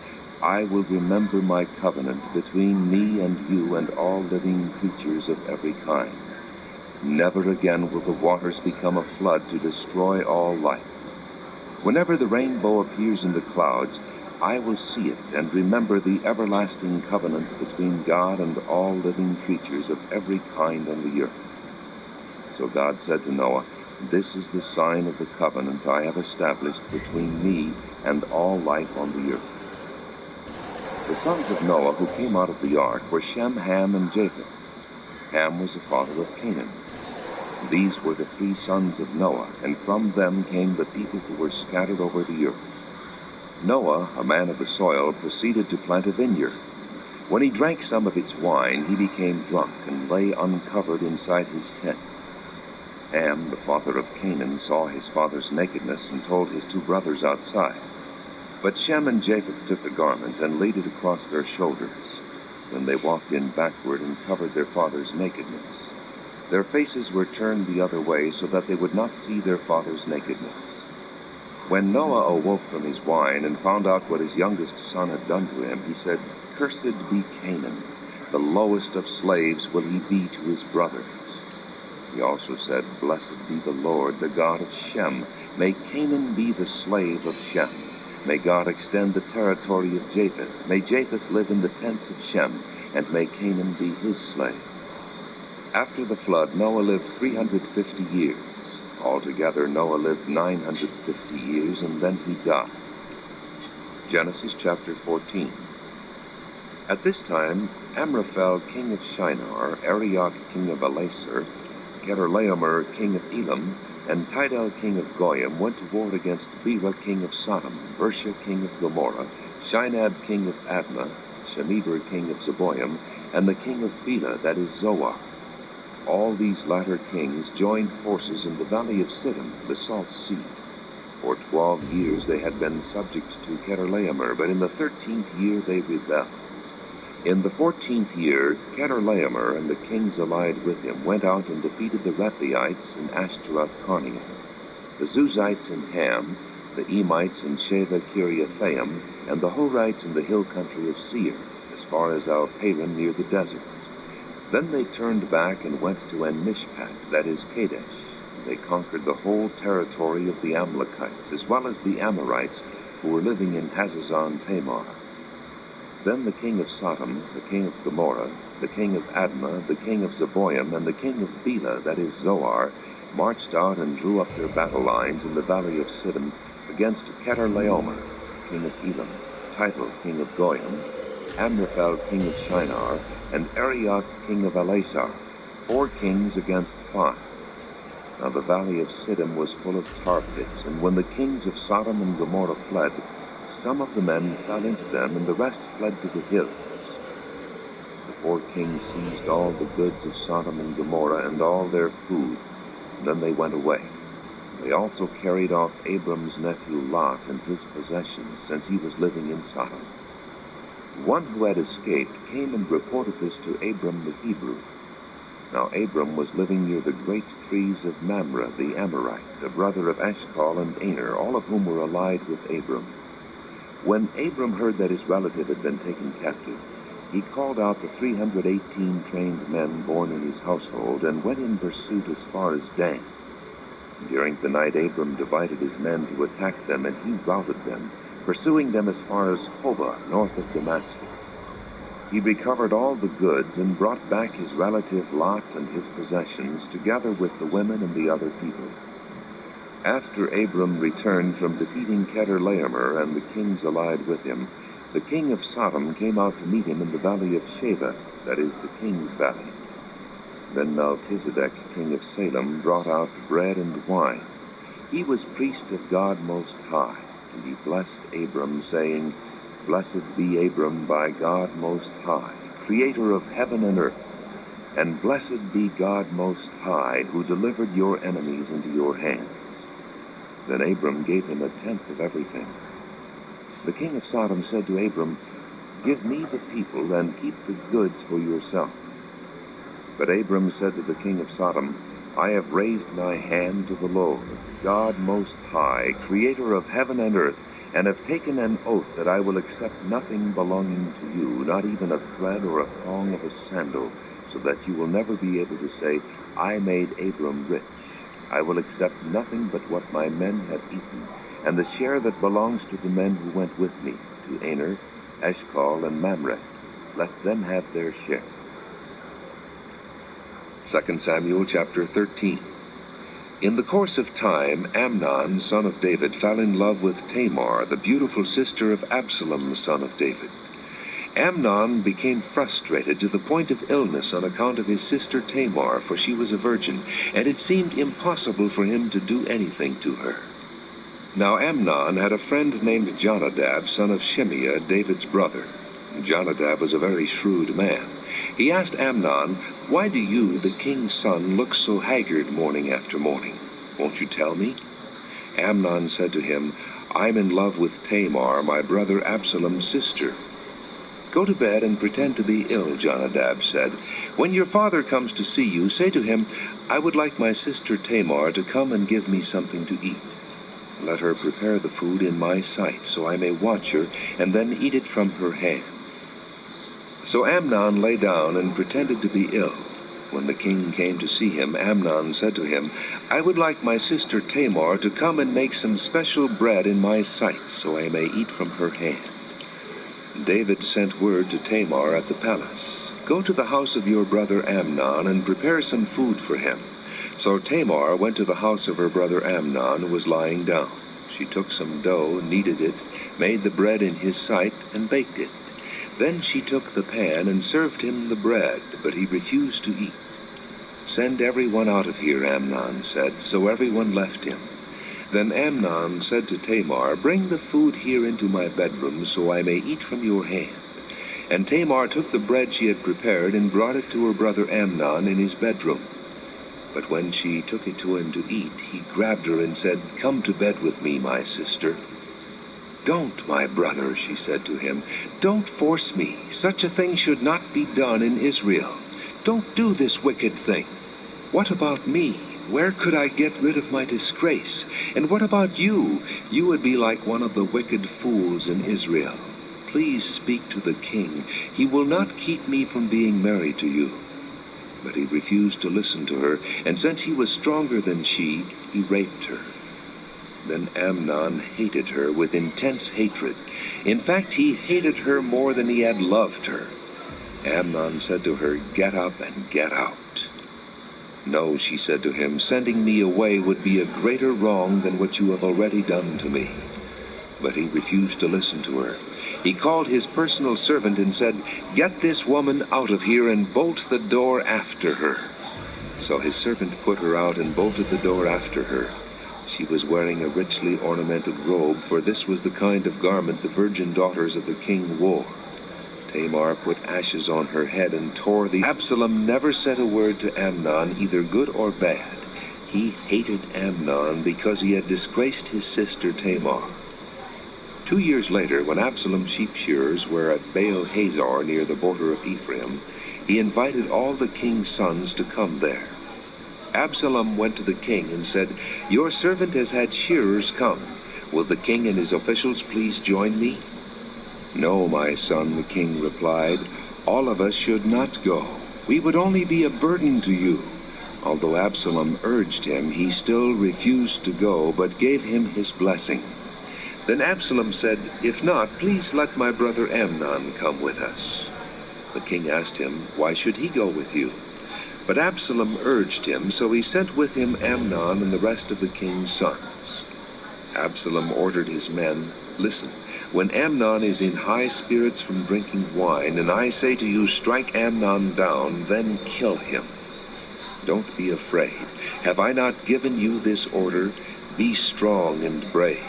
I will remember my covenant between me and you and all living creatures of every kind. Never again will the waters become a flood to destroy all life. Whenever the rainbow appears in the clouds, I will see it and remember the everlasting covenant between God and all living creatures of every kind on the earth." So God said to Noah, "This is the sign of the covenant I have established between me and all life on the earth." The sons of Noah who came out of the ark were Shem, Ham, and Japheth. Ham was the father of Canaan. These were the 3 sons of Noah, and from them came the people who were scattered over the earth. Noah, a man of the soil, proceeded to plant a vineyard. When he drank some of its wine, he became drunk and lay uncovered inside his tent. Ham, the father of Canaan, saw his father's nakedness and told his 2 brothers outside. But Shem and Japheth took a garment and laid it across their shoulders. Then they walked in backward and covered their father's nakedness. Their faces were turned the other way so that they would not see their father's nakedness. When Noah awoke from his wine and found out what his youngest son had done to him, he said, "Cursed be Canaan. The lowest of slaves will he be to his brothers." He also said, "Blessed be the Lord, the God of Shem. May Canaan be the slave of Shem. May God extend the territory of Japheth. May Japheth live in the tents of Shem, and may Canaan be his slave." After the flood, Noah lived 350 years. Altogether, Noah lived 950 years, and then he died. Genesis chapter 14. At this time, Amraphel, king of Shinar, Arioch, king of Elasar, Chedorlaomer, king of Elam, and Tidal, king of Goyim, went to war against Bera, king of Sodom, Bersha, king of Gomorrah, Shinab, king of Admah, Shemeber, king of Zeboim, and the king of Bela, that is Zoar. All these latter kings joined forces in the valley of Siddim, the Salt Sea. For 12 years they had been subject to Chedorlaomer, but in the 13th year they rebelled. In the 14th year, Chedorlaomer and the kings allied with him went out and defeated the Rephaites in Ashtaroth-Carnium, the Zuzites in Ham, the Emites in Sheva Kiriathaim, and the Horites in the hill country of Seir, as far as Al-Paran near the desert. Then they turned back and went to En-Mishpat, that is Kadesh. They conquered the whole territory of the Amalekites, as well as the Amorites, who were living in Hazazon Tamar. Then the king of Sodom, the king of Gomorrah, the king of Admah, the king of Zeboim, and the king of Bela, that is Zoar, marched out and drew up their battle lines in the valley of Siddim against Kedorlaomer, king of Elam, Title, king of Goyim, Amraphel, king of Shinar, and Arioch, king of Elasar, 4 kings against 5. Now the valley of Siddim was full of tar pits, and when the kings of Sodom and Gomorrah fled, some of the men fell into them, and the rest fled to the hills. The 4 kings seized all the goods of Sodom and Gomorrah and all their food, and then they went away. They also carried off Abram's nephew Lot and his possessions, since he was living in Sodom. One who had escaped came and reported this to Abram the Hebrew. Now Abram was living near the great trees of Mamre the Amorite, the brother of Eshcol and Aner, all of whom were allied with Abram. When Abram heard that his relative had been taken captive, he called out the 318 trained men born in his household and went in pursuit as far as Dan. During the night Abram divided his men to attack them, and he routed them, pursuing them as far as Hobah, north of Damascus. He recovered all the goods and brought back his relative Lot and his possessions, together with the women and the other people. After Abram returned from defeating Kedorlaomer and the kings allied with him, the king of Sodom came out to meet him in the valley of Sheba, that is, the king's valley. Then Melchizedek, king of Salem, brought out bread and wine. He was priest of God Most High, and he blessed Abram, saying, Blessed be Abram by God Most High, creator of heaven and earth, and blessed be God Most High, who delivered your enemies into your hands. Then Abram gave him 1/10 of everything. The king of Sodom said to Abram, Give me the people, and keep the goods for yourself. But Abram said to the king of Sodom, I have raised my hand to the Lord, God Most High, creator of heaven and earth, and have taken an oath that I will accept nothing belonging to you, not even a thread or a thong of a sandal, so that you will never be able to say, I made Abram rich. I will accept nothing but what my men have eaten, and the share that belongs to the men who went with me, to Aner, Eshcol, and Mamre. Let them have their share. 2 Samuel chapter 13. In the course of time, Amnon, son of David, fell in love with Tamar, the beautiful sister of Absalom, son of David. Amnon became frustrated to the point of illness on account of his sister Tamar, for she was a virgin, and it seemed impossible for him to do anything to her. Now Amnon had a friend named Jonadab, son of Shimeah, David's brother. Jonadab was a very shrewd man. He asked Amnon, Why do you, the king's son, look so haggard morning after morning? Won't you tell me? Amnon said to him, I'm in love with Tamar, my brother Absalom's sister. Go to bed and pretend to be ill, Jonadab said. When your father comes to see you, say to him, I would like my sister Tamar to come and give me something to eat. Let her prepare the food in my sight, so I may watch her, and then eat it from her hand. So Amnon lay down and pretended to be ill. When the king came to see him, Amnon said to him, I would like my sister Tamar to come and make some special bread in my sight, so I may eat from her hand. David sent word to Tamar at the palace, Go to the house of your brother Amnon and prepare some food for him. So Tamar went to the house of her brother Amnon, who was lying down. She took some dough, kneaded it, made the bread in his sight, and baked it. Then she took the pan and served him the bread, but he refused to eat. Send everyone out of here, Amnon said, so everyone left him. Then Amnon said to Tamar, Bring the food here into my bedroom, so I may eat from your hand. And Tamar took the bread she had prepared and brought it to her brother Amnon in his bedroom. But when she took it to him to eat, he grabbed her and said, Come to bed with me, my sister. Don't, my brother, she said to him. Don't force me. Such a thing should not be done in Israel. Don't do this wicked thing. What about me? Where could I get rid of my disgrace? And what about you? You would be like one of the wicked fools in Israel. Please speak to the king. He will not keep me from being married to you. But he refused to listen to her, and since he was stronger than she, he raped her. Then Amnon hated her with intense hatred, In fact, he hated her more than he had loved her. Amnon said to her, "Get up and get out." "No," she said to him, "sending me away would be a greater wrong than what you have already done to me." But he refused to listen to her. He called his personal servant and said, "Get this woman out of here and bolt the door after her." So his servant put her out and bolted the door after her. She was wearing a richly ornamented robe, for this was the kind of garment the virgin daughters of the king wore. Tamar put ashes on her head and tore the... Absalom never said a word to Amnon, either good or bad. He hated Amnon because he had disgraced his sister Tamar. 2 years later, when Absalom's sheep shearers were at Baal Hazor near the border of Ephraim, he invited all the king's sons to come there. Absalom went to the king and said, "Your servant has had shearers come. Will the king and his officials please join me?" "No, my son," the king replied. "All of us should not go. We would only be a burden to you." Although Absalom urged him, he still refused to go, but gave him his blessing. Then Absalom said, "If not, please let my brother Amnon come with us." The king asked him, "Why should he go with you?" But Absalom urged him, so he sent with him Amnon and the rest of the king's sons. Absalom ordered his men, "Listen, when Amnon is in high spirits from drinking wine, and I say to you, 'Strike Amnon down,' then kill him. Don't be afraid. Have I not given you this order? Be strong and brave."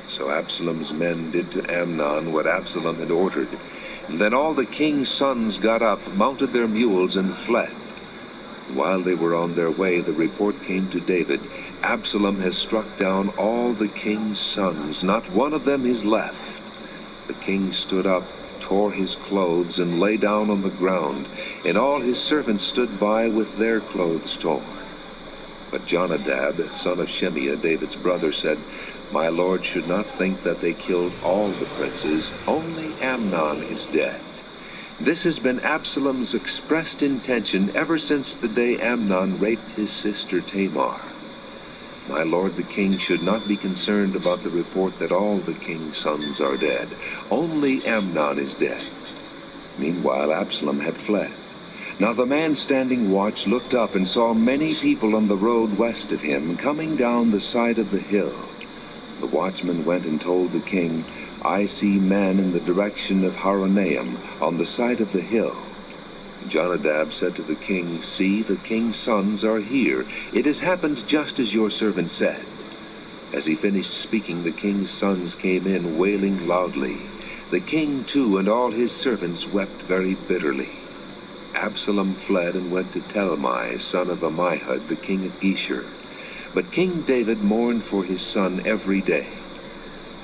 So Absalom's men did to Amnon what Absalom had ordered. And then all the king's sons got up, mounted their mules, and fled. While they were on their way, the report came to David, "Absalom has struck down all the king's sons. Not one of them is left." The king stood up, tore his clothes, and lay down on the ground, and all his servants stood by with their clothes torn. But Jonadab, son of Shimeah, David's brother, said, "My lord should not think that they killed all the princes. Only Amnon is dead." This has been Absalom's expressed intention ever since the day Amnon raped his sister Tamar. My lord the king should not be concerned about the report that all the king's sons are dead. Only Amnon is dead. Meanwhile, Absalom had fled. Now the man standing watch looked up and saw many people on the road west of him, coming down the side of the hill. The watchman went and told the king, "I see men in the direction of Horonaim, on the side of the hill." Jonadab said to the king, "See, the king's sons are here. It has happened just as your servant said." As he finished speaking, the king's sons came in, wailing loudly. The king, too, and all his servants wept very bitterly. Absalom fled and went to Talmai, son of Ammihud, the king of Geshur. But King David mourned for his son every day.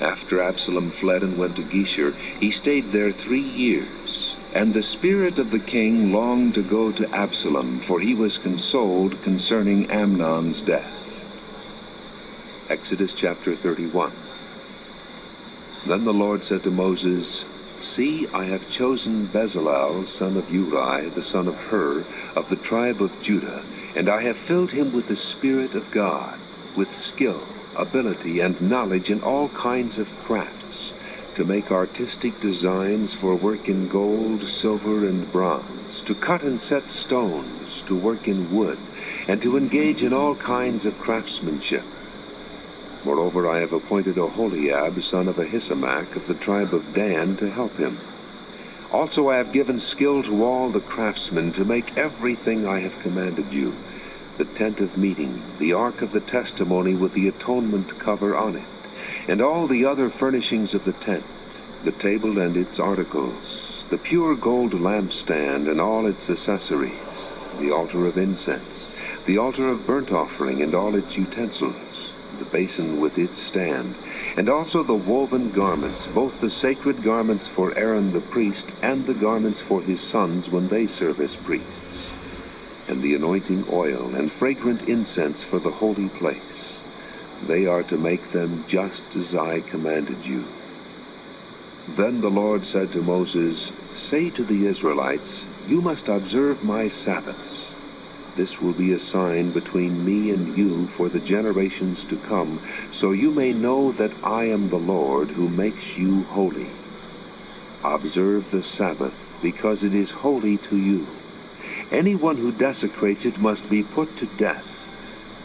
After Absalom fled and went to Geshur, he stayed there 3 years. And the spirit of the king longed to go to Absalom, for he was consoled concerning Amnon's death. Exodus chapter 31. Then the Lord said to Moses, "See, I have chosen Bezalel, son of Uri, the son of Hur, of the tribe of Judah, and I have filled him with the Spirit of God, with skill, ability, and knowledge in all kinds of crafts, to make artistic designs for work in gold, silver, and bronze, to cut and set stones, to work in wood, and to engage in all kinds of craftsmanship. Moreover, I have appointed Oholiab, son of Ahisamach, of the tribe of Dan, to help him. Also I have given skill to all the craftsmen to make everything I have commanded you, the tent of meeting, the ark of the testimony with the atonement cover on it, and all the other furnishings of the tent, the table and its articles, the pure gold lampstand and all its accessories, the altar of incense, the altar of burnt offering and all its utensils, the basin with its stand, and also the woven garments, both the sacred garments for Aaron the priest and the garments for his sons when they serve as priests, and the anointing oil and fragrant incense for the holy place. They are to make them just as I commanded you." Then the Lord said to Moses, "Say to the Israelites, 'You must observe my Sabbaths. This will be a sign between me and you for the generations to come, so you may know that I am the Lord who makes you holy. Observe the Sabbath, because it is holy to you. Anyone who desecrates it must be put to death.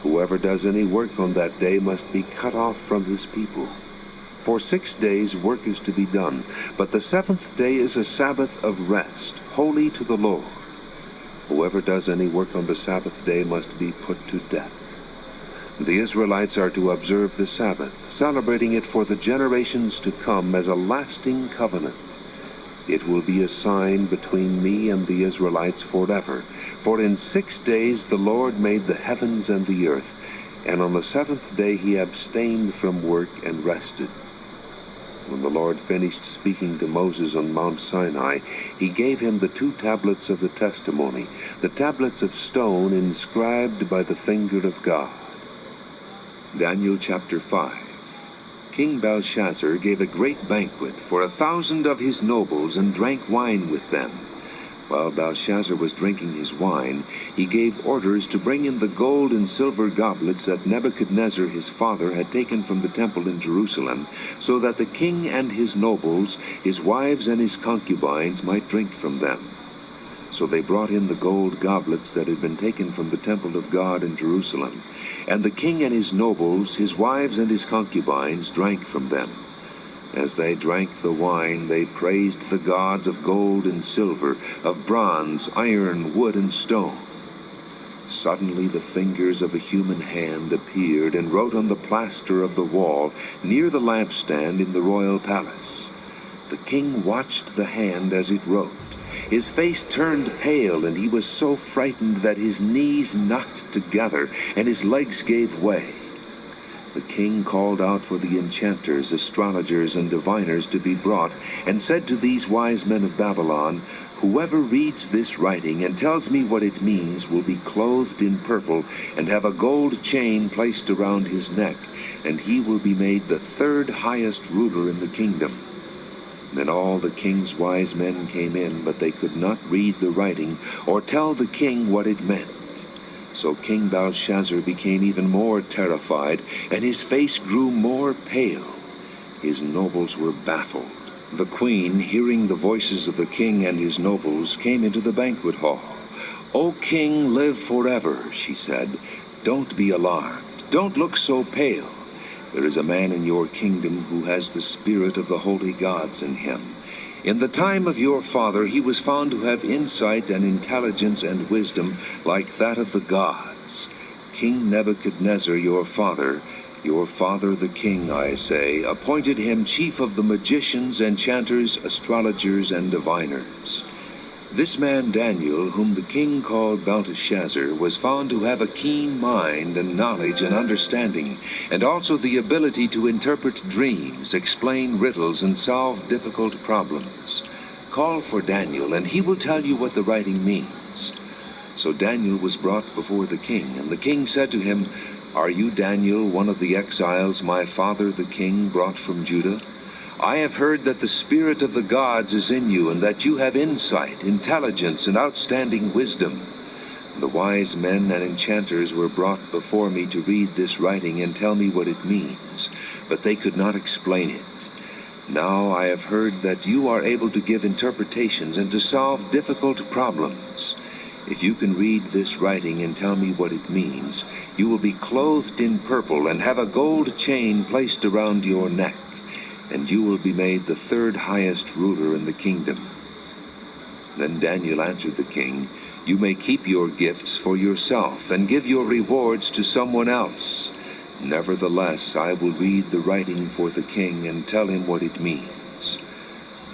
Whoever does any work on that day must be cut off from his people. For 6 days work is to be done, but the seventh day is a Sabbath of rest, holy to the Lord. Whoever does any work on the Sabbath day must be put to death. The Israelites are to observe the Sabbath, celebrating it for the generations to come as a lasting covenant. It will be a sign between me and the Israelites forever. For in 6 days the Lord made the heavens and the earth, and on the seventh day he abstained from work and rested. When the Lord finished speaking to Moses on Mount Sinai, he gave him the 2 tablets of the testimony, the tablets of stone inscribed by the finger of God. Daniel chapter 5. King Belshazzar gave a great banquet for 1,000 of his nobles and drank wine with them. While Belshazzar was drinking his wine, he gave orders to bring in the gold and silver goblets that Nebuchadnezzar his father had taken from the temple in Jerusalem, so that the king and his nobles, his wives and his concubines might drink from them. So they brought in the gold goblets that had been taken from the temple of God in Jerusalem, and the king and his nobles, his wives and his concubines, drank from them. As they drank the wine, they praised the gods of gold and silver, of bronze, iron, wood, and stone. Suddenly the fingers of a human hand appeared and wrote on the plaster of the wall near the lampstand in the royal palace. The king watched the hand as it wrote. His face turned pale, and he was so frightened that his knees knocked together and his legs gave way. The king called out for the enchanters, astrologers, and diviners to be brought, and said to these wise men of Babylon, "Whoever reads this writing and tells me what it means will be clothed in purple and have a gold chain placed around his neck, and he will be made the 3rd highest ruler in the kingdom." Then all the king's wise men came in, but they could not read the writing or tell the king what it meant. So King Belshazzar became even more terrified, and his face grew more pale. His nobles were baffled. The queen, hearing the voices of the king and his nobles, came into the banquet hall. "O king, live forever," she said. "Don't be alarmed. Don't look so pale. There is a man in your kingdom who has the spirit of the holy gods in him. In the time of your father, he was found to have insight and intelligence and wisdom like that of the gods. King Nebuchadnezzar, your father the king, I say, appointed him chief of the magicians, enchanters, astrologers, and diviners. This man Daniel, whom the king called Belteshazzar, was found to have a keen mind and knowledge and understanding, and also the ability to interpret dreams, explain riddles, and solve difficult problems. Call for Daniel, and he will tell you what the writing means." So Daniel was brought before the king, and the king said to him, "Are you Daniel, one of the exiles my father the king brought from Judah? I have heard that the spirit of the gods is in you, and that you have insight, intelligence, and outstanding wisdom." The wise men and enchanters were brought before me to read this writing and tell me what it means, but they could not explain it. Now I have heard that you are able to give interpretations and to solve difficult problems. If you can read this writing and tell me what it means, you will be clothed in purple and have a gold chain placed around your neck, and you will be made the 3rd highest ruler in the kingdom." Then Daniel answered the king, "You may keep your gifts for yourself and give your rewards to someone else. Nevertheless, I will read the writing for the king and tell him what it means.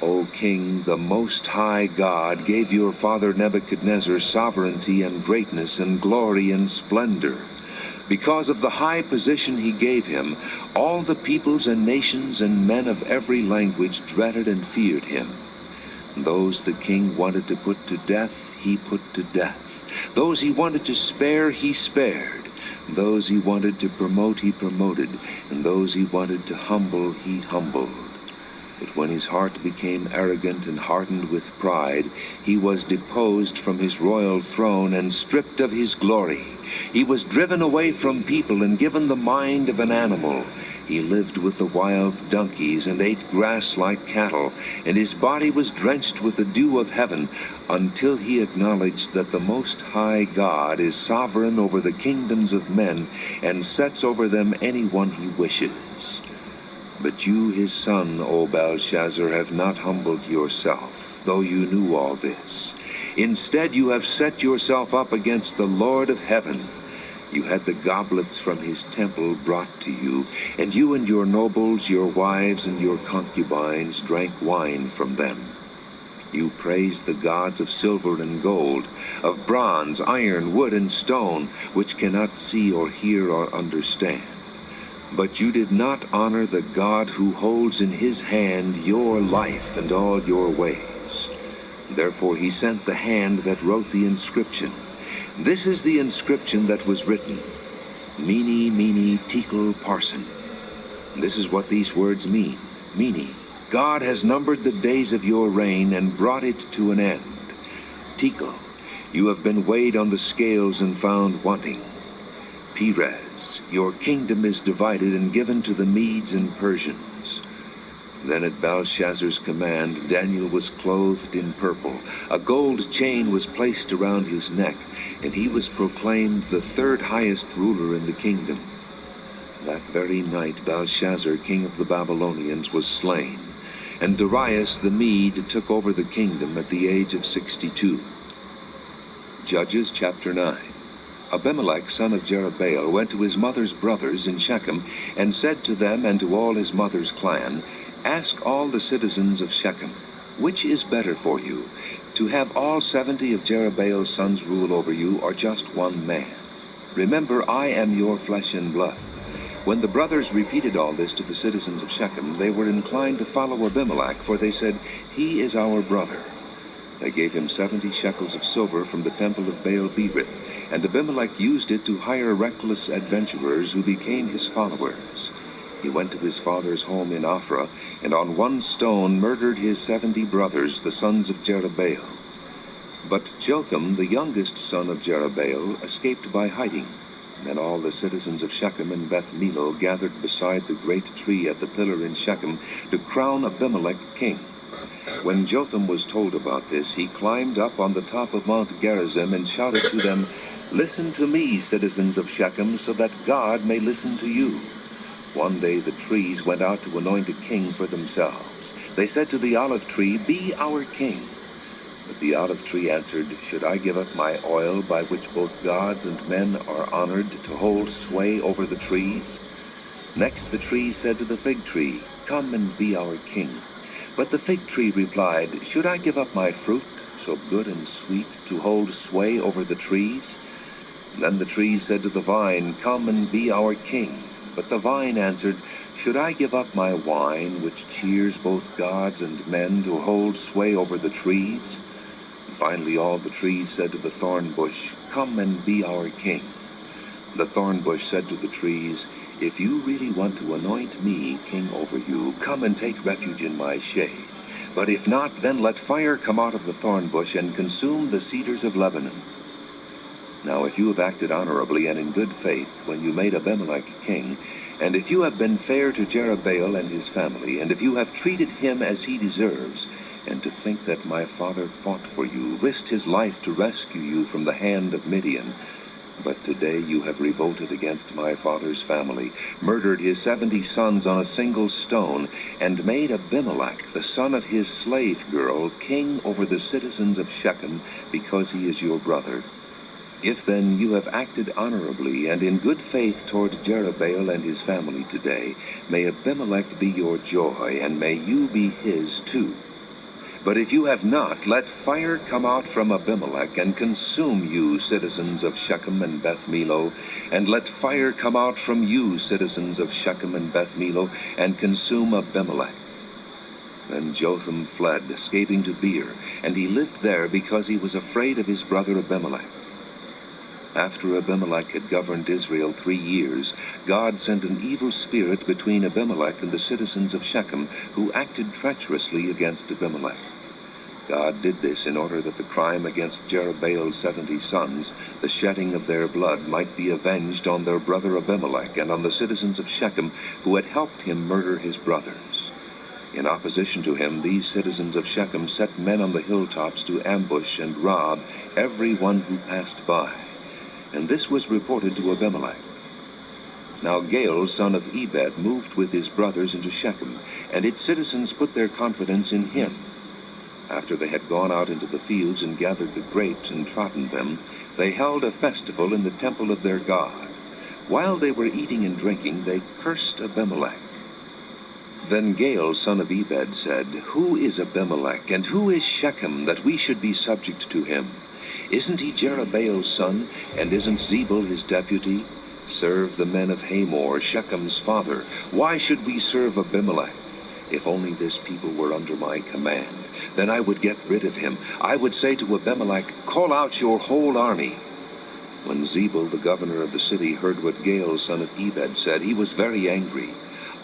O king, the Most High God gave your father Nebuchadnezzar sovereignty and greatness and glory and splendor. Because of the high position he gave him, all the peoples and nations and men of every language dreaded and feared him. Those the king wanted to put to death, he put to death. Those he wanted to spare, he spared. Those he wanted to promote, he promoted. And those he wanted to humble, he humbled. But when his heart became arrogant and hardened with pride, he was deposed from his royal throne and stripped of his glory. He was driven away from people and given the mind of an animal. He lived with the wild donkeys and ate grass like cattle, and his body was drenched with the dew of heaven, until he acknowledged that the Most High God is sovereign over the kingdoms of men and sets over them anyone he wishes. But you, his son, O Belshazzar, have not humbled yourself, though you knew all this. Instead, you have set yourself up against the Lord of heaven. You had the goblets from his temple brought to you, and you and your nobles, your wives, and your concubines drank wine from them. You praised the gods of silver and gold, of bronze, iron, wood, and stone, which cannot see or hear or understand. But you did not honor the God who holds in his hand your life and all your ways. Therefore he sent the hand that wrote the inscription. This is the inscription that was written: Mene, Mene, Tekel, Parsin. This is what these words mean. Mene, God has numbered the days of your reign and brought it to an end. Tekel, you have been weighed on the scales and found wanting. Perez, your kingdom is divided and given to the Medes and Persians. Then at Belshazzar's command, Daniel was clothed in purple. A gold chain was placed around his neck, and he was proclaimed the third highest ruler in the kingdom. That very night Belshazzar, king of the Babylonians, was slain, and Darius the Mede took over the kingdom at the age of 62. Judges chapter 9. Abimelech, son of Jerubbaal, went to his mother's brothers in Shechem, and said to them and to all his mother's clan, Ask all the citizens of Shechem, which is better for you, to have all 70 of Jerubbaal's sons rule over you, or just one man? Remember, I am your flesh and blood. When the brothers repeated all this to the citizens of Shechem, they were inclined to follow Abimelech, for they said, He is our brother. They gave him 70 shekels of silver from the temple of Baal-berith, and Abimelech used it to hire reckless adventurers who became his followers. He went to his father's home in Ophrah, and on one stone murdered his 70 brothers, the sons of Jerubbaal. But Jotham, the youngest son of Jerubbaal, escaped by hiding. Then all the citizens of Shechem and Beth Millo gathered beside the great tree at the pillar in Shechem to crown Abimelech king. When Jotham was told about this, he climbed up on the top of Mount Gerizim and shouted to them, Listen to me, citizens of Shechem, so that God may listen to you. One day the trees went out to anoint a king for themselves. They said to the olive tree, Be our king. But the olive tree answered, Should I give up my oil by which both gods and men are honored to hold sway over the trees? Next the tree said to the fig tree, Come and be our king. But the fig tree replied, Should I give up my fruit, so good and sweet, to hold sway over the trees? Then the tree said to the vine, Come and be our king. But the vine answered, Should I give up my wine, which cheers both gods and men, to hold sway over the trees? And finally all the trees said to the thorn bush, Come and be our king. The thorn bush said to the trees, If you really want to anoint me king over you, come and take refuge in my shade. But if not, then let fire come out of the thorn bush and consume the cedars of Lebanon. Now if you have acted honorably and in good faith when you made Abimelech king, and if you have been fair to Jerubbaal and his family, and if you have treated him as he deserves, and to think that my father fought for you, risked his life to rescue you from the hand of Midian, but today you have revolted against my father's family, murdered his 70 sons on a single stone, and made Abimelech, the son of his slave girl, king over the citizens of Shechem, because he is your brother. If then you have acted honorably and in good faith toward Jerubbaal and his family today, may Abimelech be your joy, and may you be his too. But if you have not, let fire come out from Abimelech and consume you, citizens of Shechem and Beth Millo, and let fire come out from you, citizens of Shechem and Beth Millo, and consume Abimelech. Then Jotham fled, escaping to Beer, and he lived there because he was afraid of his brother Abimelech. After Abimelech had governed Israel 3 years, God sent an evil spirit between Abimelech and the citizens of Shechem, who acted treacherously against Abimelech. God did this in order that the crime against Jerubbaal's 70 sons, the shedding of their blood, might be avenged on their brother Abimelech and on the citizens of Shechem who had helped him murder his brothers. In opposition to him, these citizens of Shechem set men on the hilltops to ambush and rob every one who passed by. And this was reported to Abimelech. Now Gaal, son of Ebed, moved with his brothers into Shechem, and its citizens put their confidence in him. After they had gone out into the fields and gathered the grapes and trodden them, they held a festival in the temple of their God. While they were eating and drinking, they cursed Abimelech. Then Gaal, son of Ebed, said, "Who is Abimelech, and who is Shechem, that we should be subject to him? Isn't he Jerubbaal's son, and isn't Zebul his deputy? Serve the men of Hamor, Shechem's father. Why should we serve Abimelech? If only this people were under my command, then I would get rid of him. I would say to Abimelech, 'Call out your whole army.'" When Zebul, the governor of the city, heard what Gaal, son of Ebed, said, he was very angry.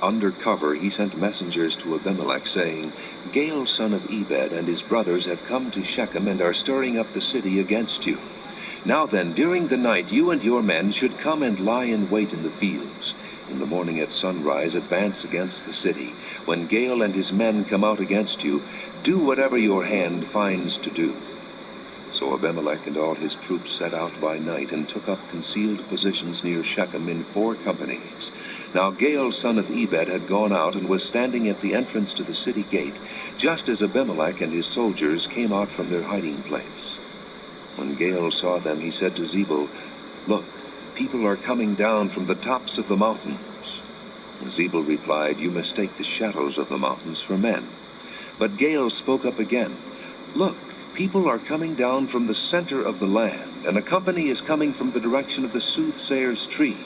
Under cover, he sent messengers to Abimelech, saying, "Gaal, son of Ebed, and his brothers have come to Shechem and are stirring up the city against you. Now then, during the night, you and your men should come and lie in wait in the fields. In the morning at sunrise, advance against the city. When Gaal and his men come out against you, do whatever your hand finds to do." So Abimelech and all his troops set out by night and took up concealed positions near Shechem in 4 companies. Now Gaal, son of Ebed, had gone out and was standing at the entrance to the city gate, just as Abimelech and his soldiers came out from their hiding place. When Gaal saw them, he said to Zebul, "Look, people are coming down from the tops of the mountains." And Zebul replied, "You mistake the shadows of the mountains for men." But Gaal spoke up again, "Look, people are coming down from the center of the land, and a company is coming from the direction of the soothsayer's tree."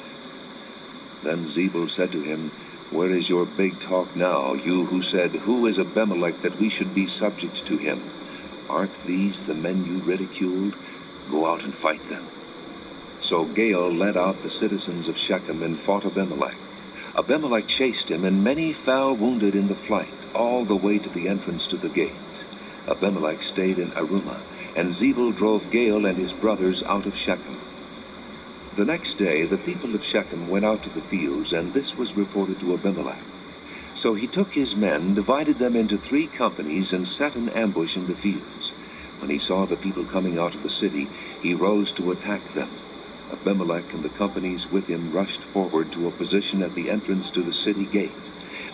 Then Zebul said to him, "Where is your big talk now, you who said, 'Who is Abimelech that we should be subject to him?' Aren't these the men you ridiculed? Go out and fight them." So Gaal led out the citizens of Shechem and fought Abimelech. Abimelech chased him, and many fell wounded in the flight, all the way to the entrance to the gate. Abimelech stayed in Arumah, and Zebul drove Gaal and his brothers out of Shechem. The next day the people of Shechem went out to the fields, and this was reported to Abimelech. So he took his men, divided them into 3 companies, and set an ambush in the fields. When he saw the people coming out of the city, he rose to attack them. Abimelech and the companies with him rushed forward to a position at the entrance to the city gate.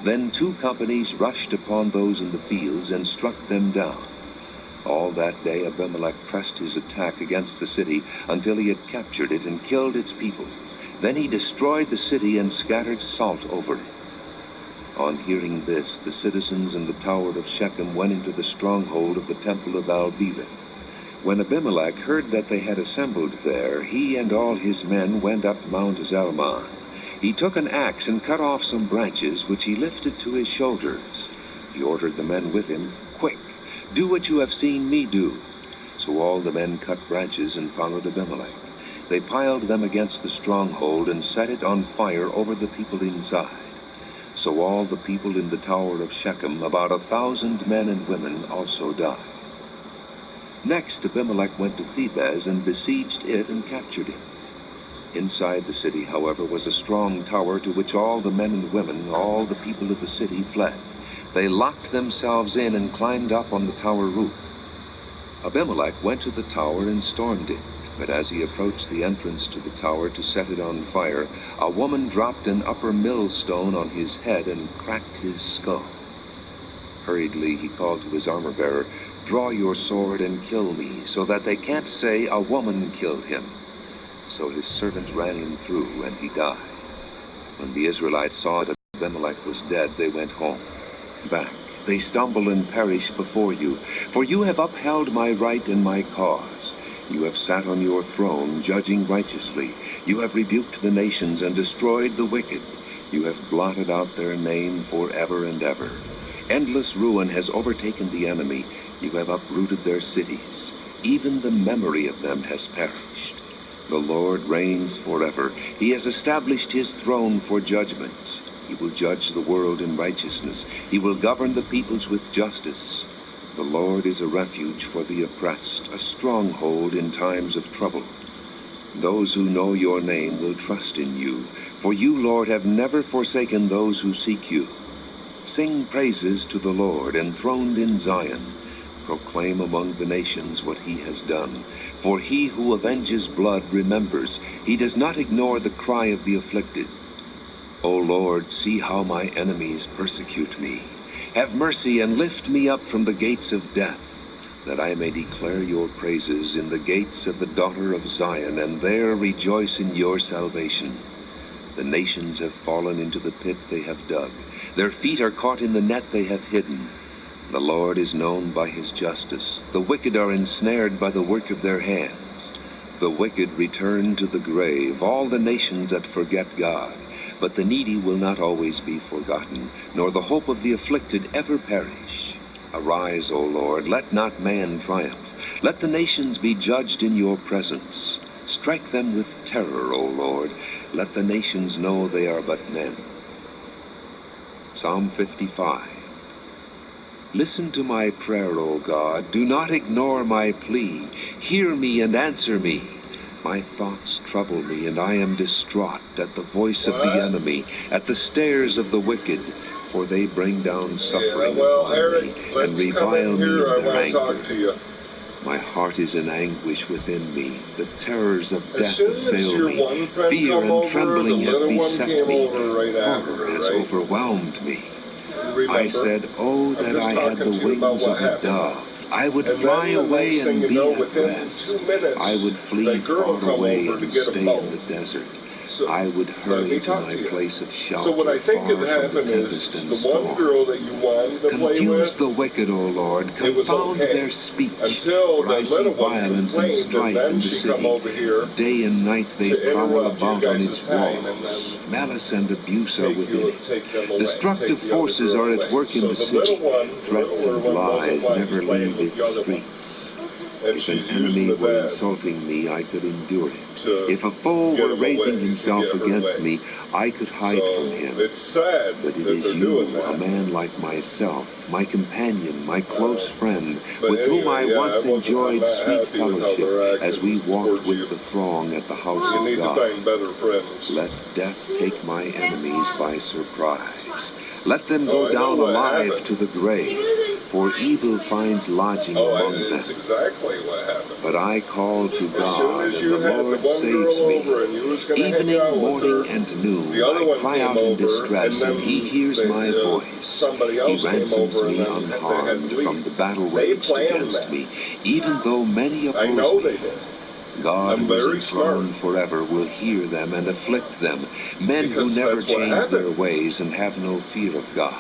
Then 2 companies rushed upon those in the fields and struck them down. All that day Abimelech pressed his attack against the city until he had captured it and killed its people. Then he destroyed the city and scattered salt over it. On hearing this, the citizens in the tower of Shechem went into the stronghold of the temple of Baal-Bethel. When Abimelech heard that they had assembled there, he and all his men went up Mount Zalmon. He took an axe and cut off some branches, which he lifted to his shoulders. He ordered the men with him, "Quick, do what you have seen me do." So all the men cut branches and followed Abimelech. They piled them against the stronghold and set it on fire over the people inside. So all the people in the tower of Shechem, about 1,000 men and women, also died. Next Abimelech went to Thebez and besieged it and captured it. Inside the city, however, was a strong tower to which all the men and women, all the people of the city, fled. They locked themselves in and climbed up on the tower roof. Abimelech went to the tower and stormed it, but as he approached the entrance to the tower to set it on fire, a woman dropped an upper millstone on his head and cracked his skull. Hurriedly he called to his armor-bearer, "Draw your sword and kill me, so that they can't say a woman killed him." So his servant ran him through, and he died. When the Israelites saw that Abimelech was dead, they went home. Back, they stumble and perish before you, for you have upheld my right and my cause. You have sat on your throne, judging righteously. You have rebuked the nations and destroyed the wicked. You have blotted out their name forever and ever. Endless ruin has overtaken the enemy. You have uprooted their cities. Even the memory of them has perished. The Lord reigns forever. He has established his throne for judgment. He will judge the world in righteousness. He will govern the peoples with justice. The Lord is a refuge for the oppressed, a stronghold in times of trouble. Those who know your name will trust in you, for you, Lord, have never forsaken those who seek you. Sing praises to the Lord, enthroned in Zion. Proclaim among the nations what he has done. For he who avenges blood remembers. He does not ignore the cry of the afflicted. O Lord, see how my enemies persecute me. Have mercy and lift me up from the gates of death, that I may declare your praises in the gates of the daughter of Zion, and there rejoice in your salvation. The nations have fallen into the pit they have dug. Their feet are caught in the net they have hidden. The Lord is known by his justice. The wicked are ensnared by the work of their hands. The wicked return to the grave, all the nations that forget God. But the needy will not always be forgotten, nor the hope of the afflicted ever perish. Arise, O Lord, let not man triumph. Let the nations be judged in your presence. Strike them with terror, O Lord. Let the nations know they are but men. Psalm 55. Listen to my prayer, O God. Do not ignore my plea. Hear me and answer me. My thoughts trouble me, and I am distraught at the voice of the enemy, at the stares of the wicked, for they bring down suffering upon Eric, me, and let's come revile in me here. I in their want to anger. talk to you. My heart is in anguish within me. The terrors of As death soon have as failed your me. one friend Fear come and over, the trembling have little one beset came me. over right after, Horror has right? overwhelmed me. Remember? I said, oh, I'm that just I had talking the to you about wings what of a happened. dove. I would And fly then the away next thing and you be know, at within rest. 2 minutes, I would flee that girl far come away over to and get a stay boat. in the desert. So, I would let hurry me to talk my to you. place of shelter, So what I think far had from the happened tempest is and the storm. one girl that you wanted to play Confuse with, the wicked, O Lord. it was Confound okay. their speech. Until For the I see little one violence and complained, and strife then in the she come city. over here Day and night they to prowl interrupt you about on guys' its time, and walls. then Malice and abuse are within it. take them away. Destructive Take the other forces girl are away. at work in So the the city. Threats littler and one wasn't lies like never playing leave with the its other one. streets. And If an she's using enemy the were dad insulting me, I could endure it. to If a foe get were him raising away, to himself get her against away. me, I could hide So from him. it's sad But it that is they're you, doing a that. man like myself, my companion, my close friend, But with whom I anyway, once I'm enjoyed not sweet happy with how fellowship they're as acting we walked towards you. with the throng at the house You of need to God. find better friends. Let death take my enemies by surprise. Let them Oh, go I know down what alive happened. to the grave, for evil finds lodging among It's them. exactly what happened. But I call to As soon God, as and you the had the Lord one girl saves me. over and you was going to hang Evening, out with morning, her, and noon, the other I one cry came out in over, distress, and and he then hears my voice. somebody He else came ransoms over, and me then they had unharmed to from leave. the battle They waged planned against that. me, even though many I oppose know me. they did. God, I'm who is very smart. enthroned forever, will hear them and afflict them, men Because who never that's what change their happened. ways and have no fear of God.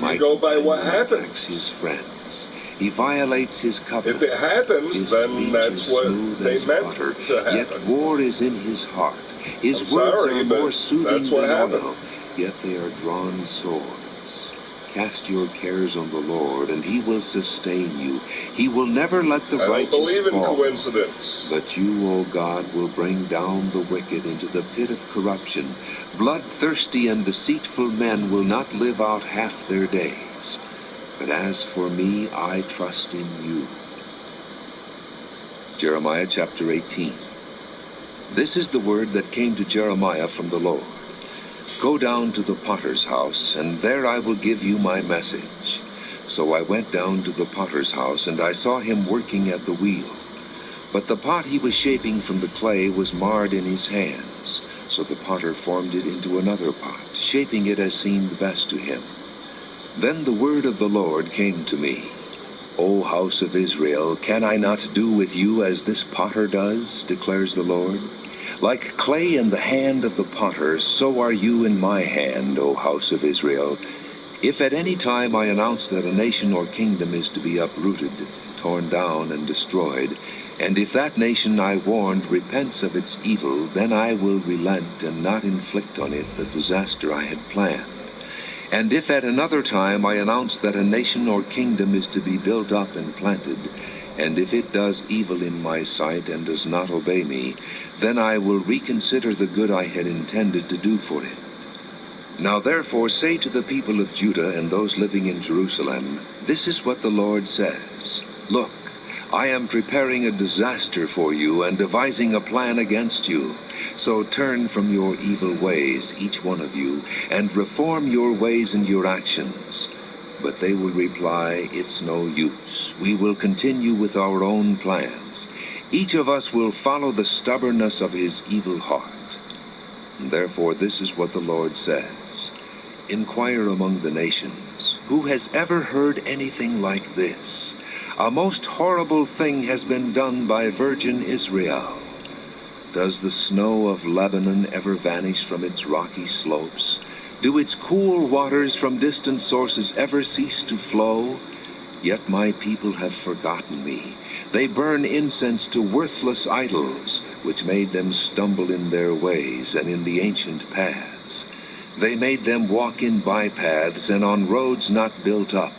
My You go by what companion happened. attacks his friends. He violates his covenant. If it happens, His then speech that's is what smooth they as meant butter, to yet happen. war is in his heart. His I'm words sorry, are but more soothing that's what than happened. oil, yet they are drawn swords. Cast your cares on the Lord, and he will sustain you. He will never let the I don't righteous believe in fall. coincidence. But you, O God, will bring down the wicked into the pit of corruption. Bloodthirsty and deceitful men will not live out half their days. But as for me, I trust in you. Jeremiah chapter 18. This is the word that came to Jeremiah from the Lord. Go down to the potter's house, and there I will give you my message. So I went down to the potter's house, and I saw him working at the wheel. But the pot he was shaping from the clay was marred in his hands. So the potter formed it into another pot, shaping it as seemed best to him. Then the word of the Lord came to me. O house of Israel, can I not do with you as this potter does, declares the Lord? Like clay in the hand of the potter, so are you in my hand, O house of Israel. If at any time I announce that a nation or kingdom is to be uprooted, torn down, and destroyed, and if that nation I warned repents of its evil, then I will relent and not inflict on it the disaster I had planned. And if at another time I announce that a nation or kingdom is to be built up and planted, And if it does evil in my sight and does not obey me, then I will reconsider the good I had intended to do for it. Now therefore say to the people of Judah and those living in Jerusalem, this is what the Lord says. Look, I am preparing a disaster for you and devising a plan against you. So turn from your evil ways, each one of you, and reform your ways and your actions. But they will reply, it's no use. We will continue with our own plans. Each of us will follow the stubbornness of his evil heart. And therefore this is what the Lord says. Inquire among the nations, who has ever heard anything like this? A most horrible thing has been done by virgin Israel. Does the snow of Lebanon ever vanish from its rocky slopes? Do its cool waters from distant sources ever cease to flow? Yet my people have forgotten me. They burn incense to worthless idols, which made them stumble in their ways and in the ancient paths. They made them walk in bypaths and on roads not built up.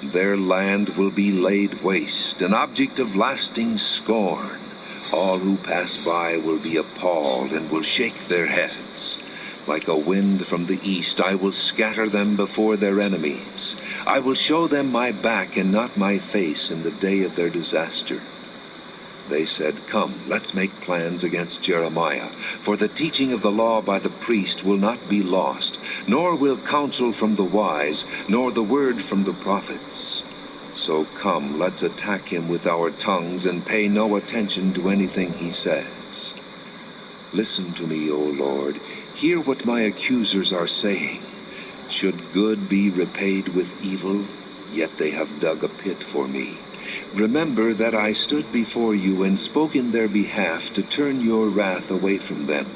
Their land will be laid waste, an object of lasting scorn. All who pass by will be appalled and will shake their heads. Like a wind from the east, I will scatter them before their enemies. I will show them my back and not my face in the day of their disaster. They said, come, let's make plans against Jeremiah, for the teaching of the law by the priest will not be lost, nor will counsel from the wise, nor the word from the prophets. So come, let's attack him with our tongues and pay no attention to anything he says. Listen to me, O Lord. Hear what my accusers are saying. Should good be repaid with evil? Yet they have dug a pit for me. Remember that I stood before you and spoke in their behalf to turn your wrath away from them.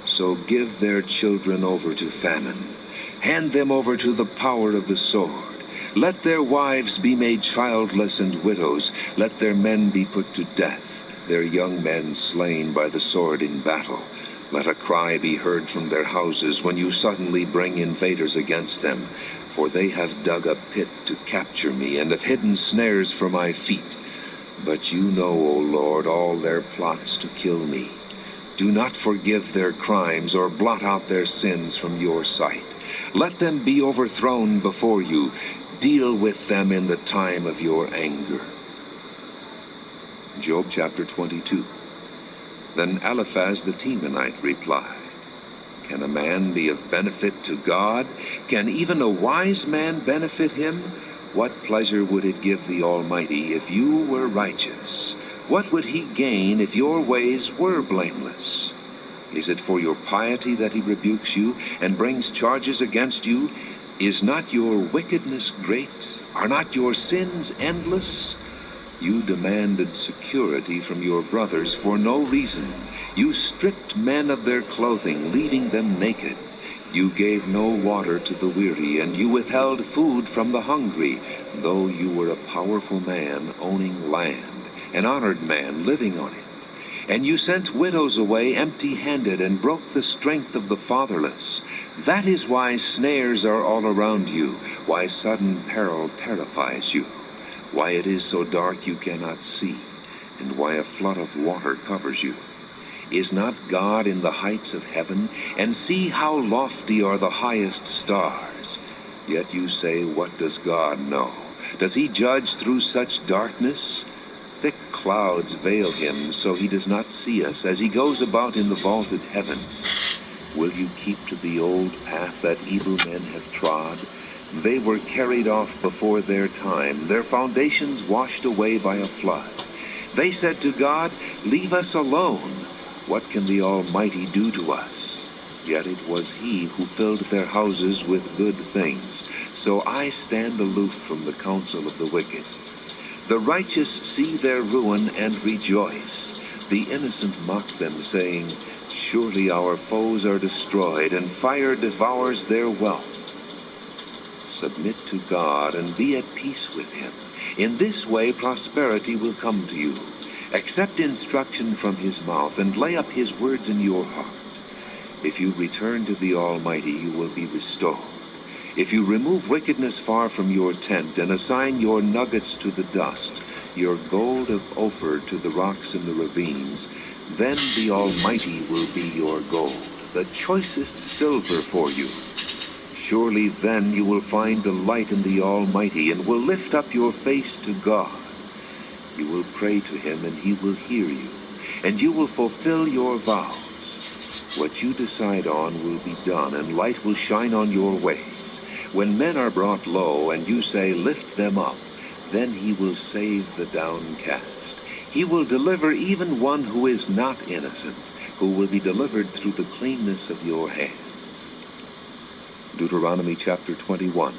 So give their children over to famine. Hand them over to the power of the sword. Let their wives be made childless and widows. Let their men be put to death, their young men slain by the sword in battle. Let a cry be heard from their houses when you suddenly bring invaders against them. For they have dug a pit to capture me and have hidden snares for my feet. But you know, O Lord, all their plots to kill me. Do not forgive their crimes or blot out their sins from your sight. Let them be overthrown before you. Deal with them in the time of your anger. Job chapter 22. Then Eliphaz the Temanite replied, can a man be of benefit to God? Can even a wise man benefit him? What pleasure would it give the Almighty if you were righteous? What would he gain if your ways were blameless? Is it for your piety that he rebukes you and brings charges against you? Is not your wickedness great? Are not your sins endless? You demanded security from your brothers for no reason. You stripped men of their clothing, leaving them naked. You gave no water to the weary, and you withheld food from the hungry, though you were a powerful man owning land, an honored man living on it. And you sent widows away empty-handed and broke the strength of the fatherless. That is why snares are all around you, why sudden peril terrifies you, why it is so dark you cannot see, and why a flood of water covers you. Is not God in the heights of heaven? And see how lofty are the highest stars. Yet you say, what does God know? Does he judge through such darkness? Thick clouds veil him, so he does not see us as he goes about in the vaulted heaven. Will you keep to the old path that evil men have trod? They were carried off before their time, their foundations washed away by a flood. They said to God, leave us alone. What can the Almighty do to us? Yet it was he who filled their houses with good things. So I stand aloof from the counsel of the wicked. The righteous see their ruin and rejoice. The innocent mock them, saying, surely our foes are destroyed, and fire devours their wealth. Submit to God and be at peace with him. In this way prosperity will come to you. Accept instruction from his mouth and lay up his words in your heart. If you return to the Almighty, you will be restored. If you remove wickedness far from your tent and assign your nuggets to the dust, your gold of Ophir to the rocks in the ravines, then the Almighty will be your gold, the choicest silver for you. Surely then you will find delight in the Almighty, and will lift up your face to God. You will pray to him, and he will hear you, and you will fulfill your vows. What you decide on will be done, and light will shine on your ways. When men are brought low, and you say, "Lift them up," then he will save the downcast. He will deliver even one who is not innocent, who will be delivered through the cleanness of your hands. Deuteronomy chapter 21.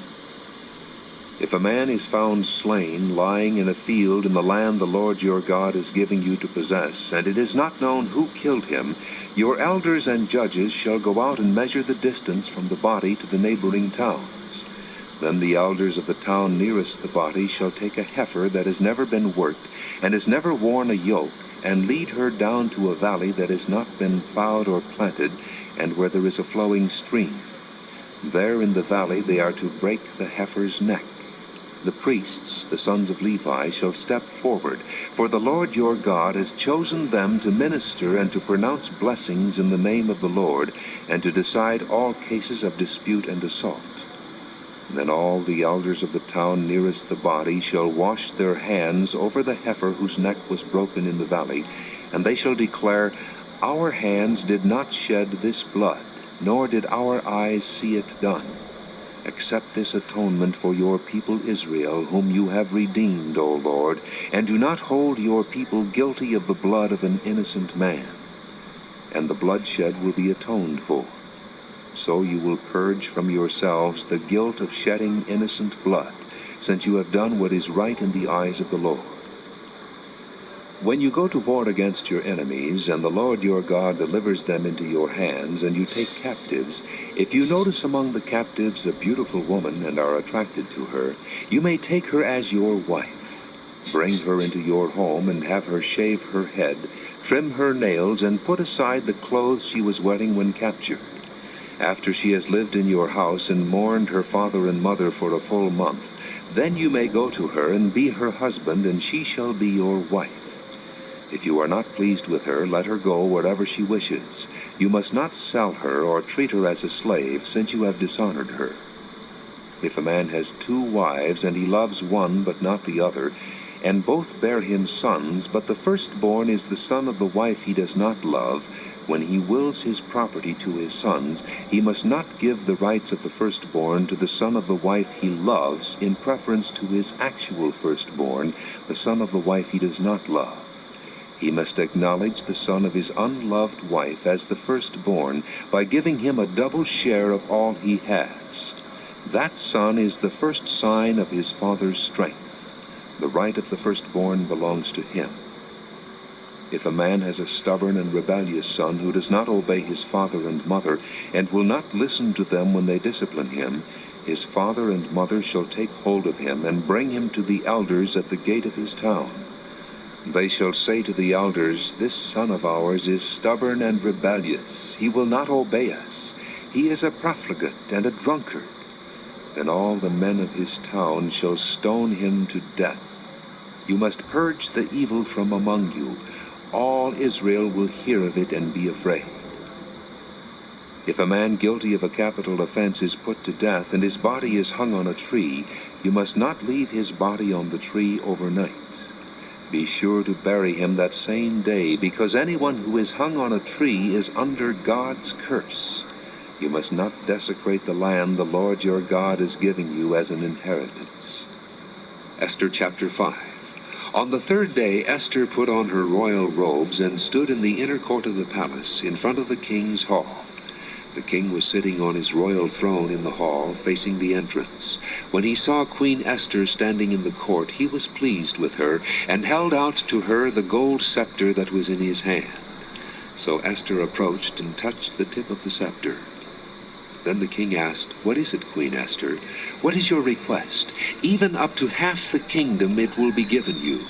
If a man is found slain, lying in a field in the land the Lord your God is giving you to possess, and it is not known who killed him, your elders and judges shall go out and measure the distance from the body to the neighboring towns. Then the elders of the town nearest the body shall take a heifer that has never been worked, and has never worn a yoke, and lead her down to a valley that has not been plowed or planted, and where there is a flowing stream. There in the valley they are to break the heifer's neck. The priests, the sons of Levi, shall step forward, for the Lord your God has chosen them to minister and to pronounce blessings in the name of the Lord, and to decide all cases of dispute and assault. Then all the elders of the town nearest the body shall wash their hands over the heifer whose neck was broken in the valley, and they shall declare, "Our hands did not shed this blood, nor did our eyes see it done. Accept this atonement for your people Israel, whom you have redeemed, O Lord, and do not hold your people guilty of the blood of an innocent man." And the bloodshed will be atoned for. So you will purge from yourselves the guilt of shedding innocent blood, since you have done what is right in the eyes of the Lord. When you go to war against your enemies, and the Lord your God delivers them into your hands, and you take captives, if you notice among the captives a beautiful woman and are attracted to her, you may take her as your wife. Bring her into your home and have her shave her head, trim her nails, and put aside the clothes she was wearing when captured. After she has lived in your house and mourned her father and mother for a full month, then you may go to her and be her husband, and she shall be your wife. If you are not pleased with her, let her go wherever she wishes. You must not sell her or treat her as a slave, since you have dishonored her. If a man has 2 wives, and he loves one but not the other, and both bear him sons, but the firstborn is the son of the wife he does not love, when he wills his property to his sons, he must not give the rights of the firstborn to the son of the wife he loves in preference to his actual firstborn, the son of the wife he does not love. He must acknowledge the son of his unloved wife as the firstborn by giving him a double share of all he has. That son is the first sign of his father's strength. The right of the firstborn belongs to him. If a man has a stubborn and rebellious son who does not obey his father and mother, and will not listen to them when they discipline him, his father and mother shall take hold of him and bring him to the elders at the gate of his town. They shall say to the elders, "This son of ours is stubborn and rebellious. He will not obey us. He is a profligate and a drunkard." Then all the men of his town shall stone him to death. You must purge the evil from among you. All Israel will hear of it and be afraid. If a man guilty of a capital offense is put to death, and his body is hung on a tree, you must not leave his body on the tree overnight. Be sure to bury him that same day, because anyone who is hung on a tree is under God's curse. You must not desecrate the land the Lord your God is giving you as an inheritance. Esther chapter 5. On the 3rd day Esther put on her royal robes and stood in the inner court of the palace, in front of the king's hall. The king was sitting on his royal throne in the hall, facing the entrance. When he saw Queen Esther standing in the court, he was pleased with her, and held out to her the gold scepter that was in his hand. So Esther approached and touched the tip of the scepter. Then the king asked, "What is it, Queen Esther? What is your request? Even up to half the kingdom it will be given you."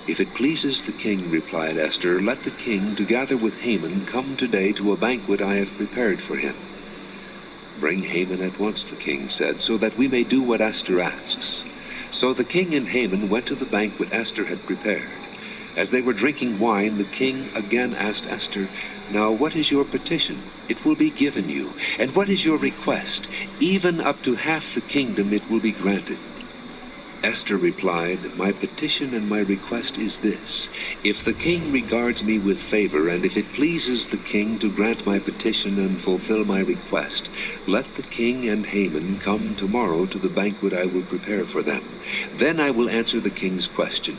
"If it pleases the king," replied Esther, "let the king, together with Haman, come today to a banquet I have prepared for him." "Bring Haman at once," the king said, "so that we may do what Esther asks." So the king and Haman went to the banquet Esther had prepared. As they were drinking wine, the king again asked Esther, "Now what is your petition? It will be given you. And what is your request? Even up to half the kingdom it will be granted." Esther replied, "My petition and my request is this. If the king regards me with favor, and if it pleases the king to grant my petition and fulfill my request, let the king and Haman come tomorrow to the banquet I will prepare for them. Then I will answer the king's question."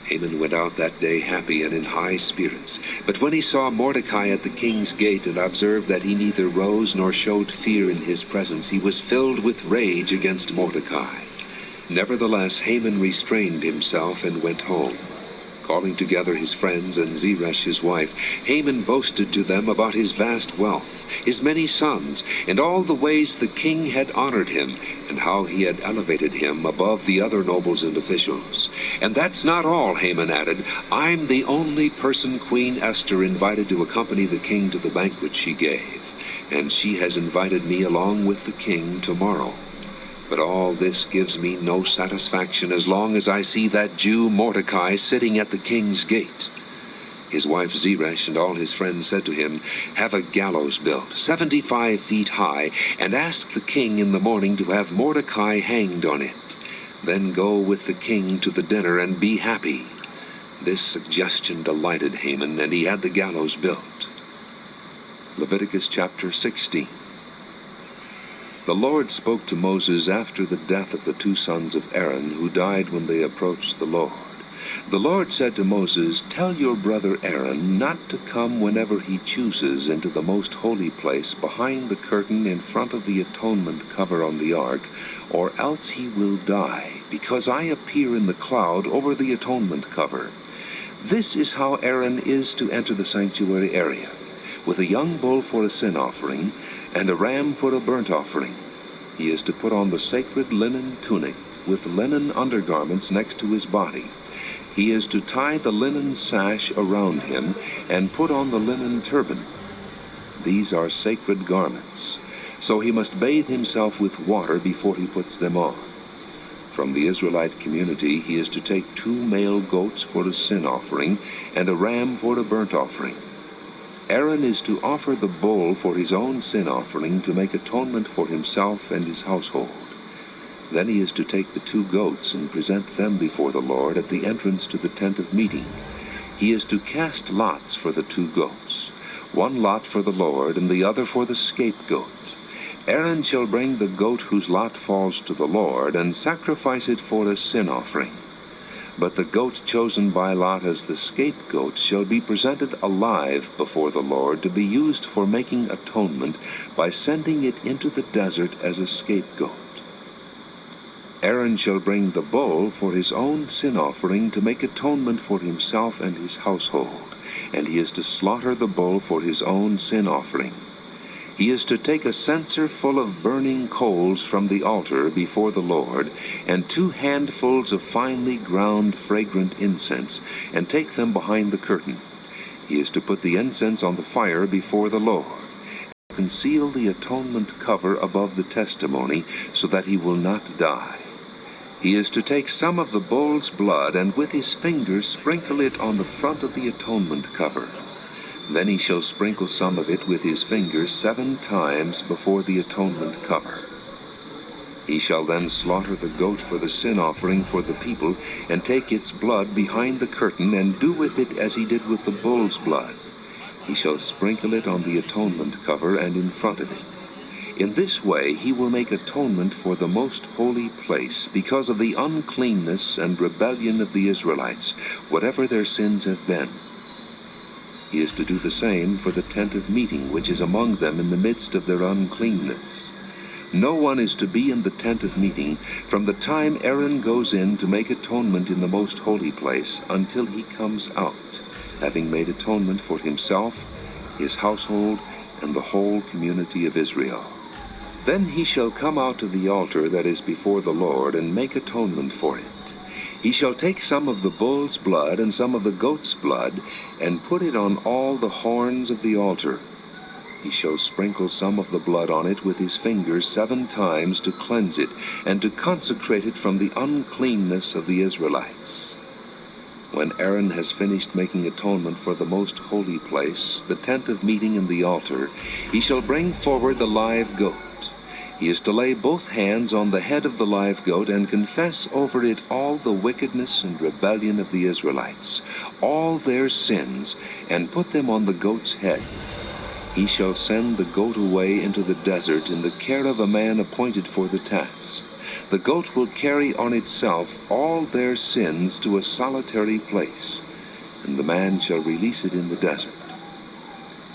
Haman went out that day happy and in high spirits. But when he saw Mordecai at the king's gate and observed that he neither rose nor showed fear in his presence, he was filled with rage against Mordecai. Nevertheless, Haman restrained himself and went home. Calling together his friends and Zeresh his wife, Haman boasted to them about his vast wealth, his many sons, and all the ways the king had honored him, and how he had elevated him above the other nobles and officials. "And that's not all," Haman added. "I'm the only person Queen Esther invited to accompany the king to the banquet she gave, and she has invited me along with the king tomorrow. But all this gives me no satisfaction as long as I see that Jew Mordecai sitting at the king's gate." His wife Zeresh and all his friends said to him, "Have a gallows built, 75 feet high, and ask the king in the morning to have Mordecai hanged on it. Then go with the king to the dinner and be happy." This suggestion delighted Haman, and he had the gallows built. Leviticus chapter 16. The Lord spoke to Moses after the death of the 2 sons of Aaron, who died when they approached the Lord. The Lord said to Moses, "Tell your brother Aaron not to come whenever he chooses into the most holy place behind the curtain in front of the atonement cover on the ark, or else he will die, because I appear in the cloud over the atonement cover. This is how Aaron is to enter the sanctuary area, with a young bull for a sin offering, and a ram for a burnt offering. He is to put on the sacred linen tunic with linen undergarments next to his body. He is to tie the linen sash around him and put on the linen turban. These are sacred garments, so he must bathe himself with water before he puts them on. From the Israelite community he is to take 2 male goats for a sin offering and a ram for a burnt offering. Aaron is to offer the bull for his own sin offering to make atonement for himself and his household. Then he is to take the 2 goats and present them before the Lord at the entrance to the tent of meeting. He is to cast lots for the 2 goats, 1 lot for the Lord and the other for the scapegoat. Aaron shall bring the goat whose lot falls to the Lord and sacrifice it for a sin offering. But the goat chosen by lot as the scapegoat shall be presented alive before the Lord to be used for making atonement by sending it into the desert as a scapegoat. Aaron shall bring the bull for his own sin offering to make atonement for himself and his household, and he is to slaughter the bull for his own sin offering. He is to take a censer full of burning coals from the altar before the Lord, and 2 handfuls of finely ground fragrant incense, and take them behind the curtain. He is to put the incense on the fire before the Lord, and conceal the atonement cover above the testimony, so that he will not die. He is to take some of the bull's blood, and with his fingers sprinkle it on the front of the atonement cover. Then he shall sprinkle some of it with his fingers 7 times before the atonement cover. He shall then slaughter the goat for the sin offering for the people, and take its blood behind the curtain, and do with it as he did with the bull's blood. He shall sprinkle it on the atonement cover and in front of it. In this way he will make atonement for the most holy place, because of the uncleanness and rebellion of the Israelites, whatever their sins have been. He is to do the same for the tent of meeting, which is among them in the midst of their uncleanness. No one is to be in the tent of meeting from the time Aaron goes in to make atonement in the most holy place until he comes out, having made atonement for himself, his household, and the whole community of Israel. Then he shall come out to the altar that is before the Lord and make atonement for it. He shall take some of the bull's blood and some of the goat's blood, and put it on all the horns of the altar. He shall sprinkle some of the blood on it with his fingers 7 times to cleanse it, and to consecrate it from the uncleanness of the Israelites. When Aaron has finished making atonement for the most holy place, the tent of meeting and the altar, he shall bring forward the live goat. He is to lay both hands on the head of the live goat and confess over it all the wickedness and rebellion of the Israelites, all their sins, and put them on the goat's head. He shall send the goat away into the desert in the care of a man appointed for the task. The goat will carry on itself all their sins to a solitary place, and the man shall release it in the desert.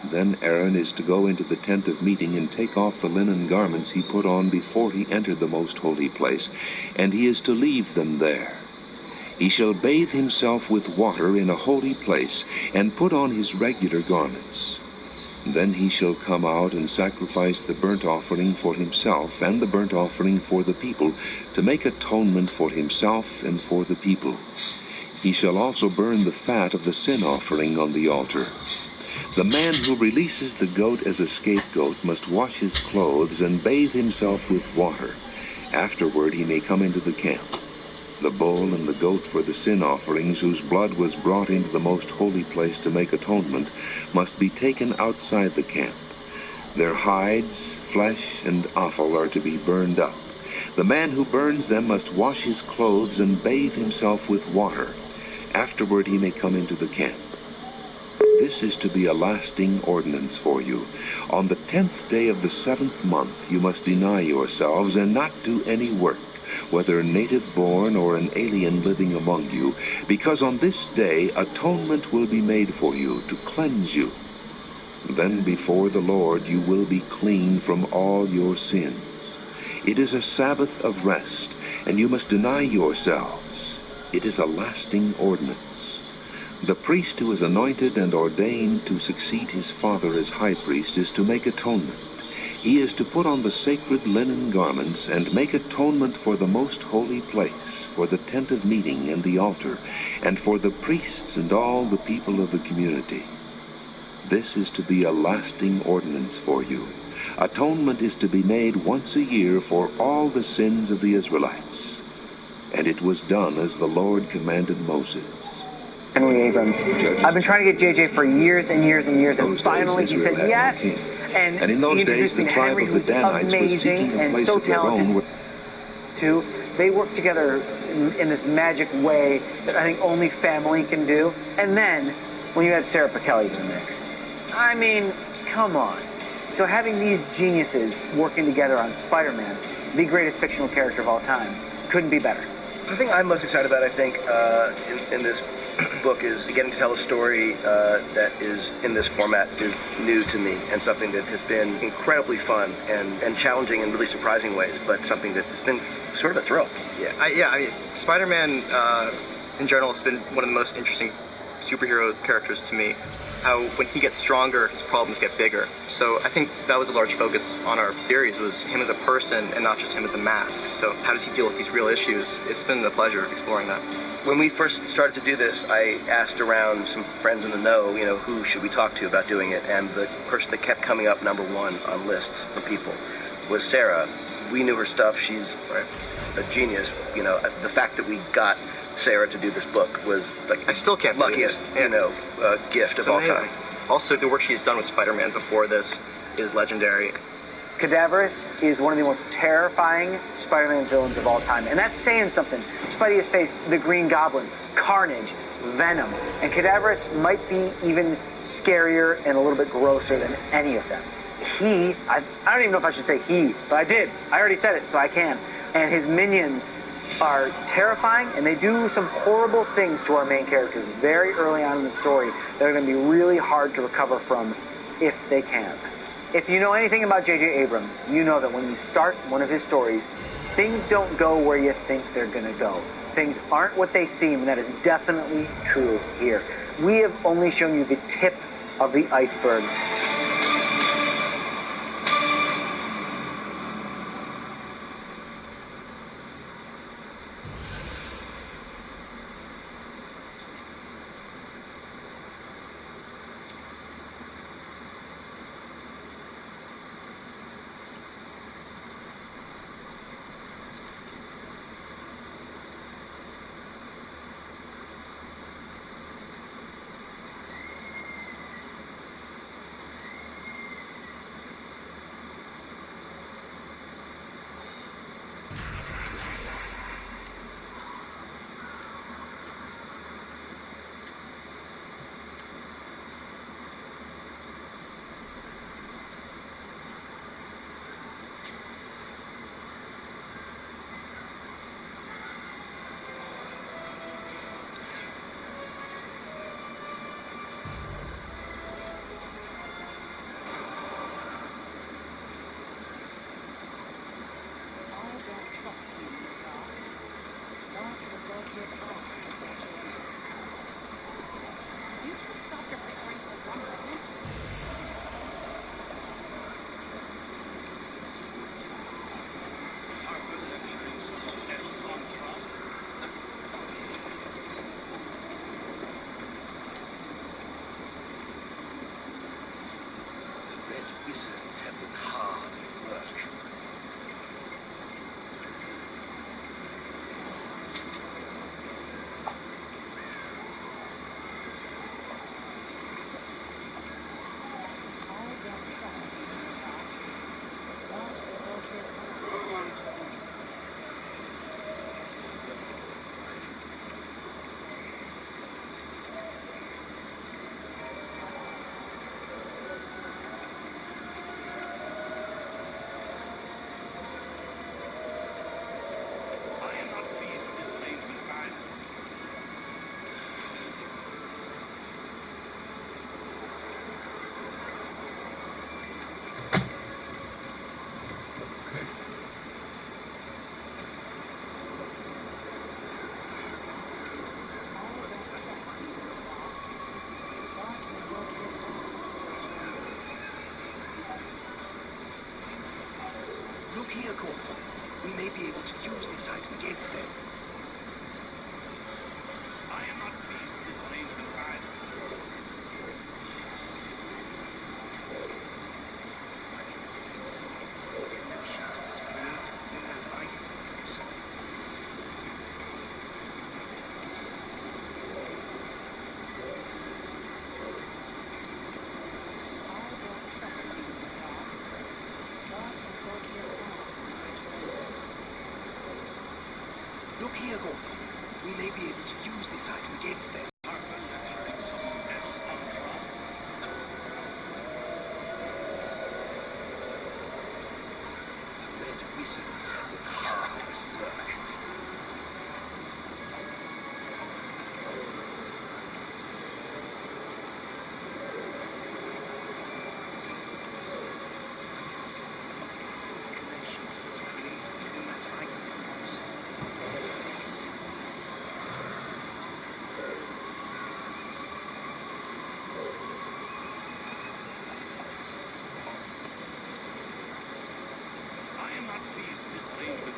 Then Aaron is to go into the tent of meeting and take off the linen garments he put on before he entered the most holy place, and he is to leave them there. He shall bathe himself with water in a holy place, and put on his regular garments. Then he shall come out and sacrifice the burnt offering for himself and the burnt offering for the people, to make atonement for himself and for the people. He shall also burn the fat of the sin offering on the altar. The man who releases the goat as a scapegoat must wash his clothes and bathe himself with water. Afterward he may come into the camp. The bull and the goat for the sin offerings, whose blood was brought into the most holy place to make atonement, must be taken outside the camp. Their hides, flesh, and offal are to be burned up. The man who burns them must wash his clothes and bathe himself with water. Afterward he may come into the camp. This is to be a lasting ordinance for you. On the 10th day of the 7th month you must deny yourselves and not do any work, whether native-born or an alien living among you, because on this day atonement will be made for you, to cleanse you. Then before the Lord you will be clean from all your sins. It is a Sabbath of rest, and you must deny yourselves. It is a lasting ordinance. The priest who is anointed and ordained to succeed his father as high priest is to make atonement. He is to put on the sacred linen garments and make atonement for the most holy place, for the tent of meeting and the altar, and for the priests and all the people of the community. This is to be a lasting ordinance for you. Atonement is to be made once a year for all the sins of the Israelites. And it was done as the Lord commanded Moses. Henry Abrams. I've been trying to get JJ for years and years and years, and finally he said yes. And in those days, the tribe of the Danites was seeking a place of their own. Too. They work together in this magic way that I think only family can do. And then, when you add Sarah Pichelli to the mix, I mean, come on. So having these geniuses working together on Spider-Man, the greatest fictional character of all time, couldn't be better. The thing I'm most excited about, I think, in this book is getting to tell a story that is in this format is new to me, and something that has been incredibly fun and challenging in really surprising ways, but something that has been sort of a thrill. I mean, Spider-Man in general has been one of the most interesting superhero characters to me. How when he gets stronger, his problems get bigger. So I think that was a large focus on our series, was him as a person and not just him as a mask. So how does he deal with these real issues? It's been a pleasure exploring that. When we first started to do this, I asked around some friends in the know, who should we talk to about doing it, and the person that kept coming up number one on lists for people was Sarah. We knew her stuff. She's a genius. The fact that we got Sarah to do this book was like I still can't luckiest, gift of all time. Also, the work she's done with Spider-Man before this is legendary. Cadaverous is one of the most terrifying Spider-Man villains of all time, and that's saying something. Spidey has faced the Green Goblin, Carnage, Venom, and Cadaverous might be even scarier and a little bit grosser than any of them. I don't even know if I should say he, but I did. I already said it, so I can. And his minions are terrifying, and they do some horrible things to our main characters very early on in the story that are going to be really hard to recover from if they can. If you know anything about J.J. Abrams, you know that when you start one of his stories, things don't go where you think they're going to go. Things aren't what they seem, and that is definitely true here. We have only shown you the tip of the iceberg. may be able to use this item against them. I am not pleased with this arrangement either. I can sense an excellent connection to this creative rare item of yours. Look here, Gotham. We may be able to use this item against them. Are conjecturing someone else on trust? The Red Wizards have the hardest work. I can sense an excellent connection to this creative rare item of yours. I am not pleased with this arrangement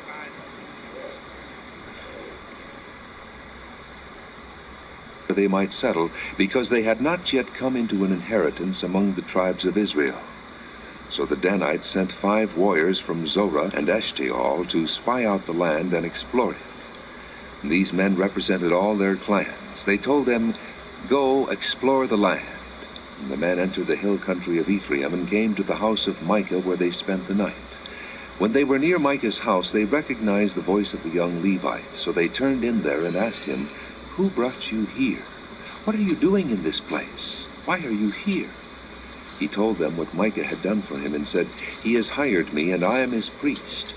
either. They might settle, because they had not yet come into an inheritance among the tribes of Israel. So the Danites sent 5 warriors from Zorah and Eshtaol to spy out the land and explore it. These men represented all their clans. They told them, "Go explore the land." And the men entered the hill country of Ephraim and came to the house of Micah, where they spent the night. When they were near Micah's house, they recognized the voice of the young Levite. So they turned in there and asked him, "Who brought you here? What are you doing in this place? Why are you here?" He told them what Micah had done for him and said, "He has hired me, and I am his priest."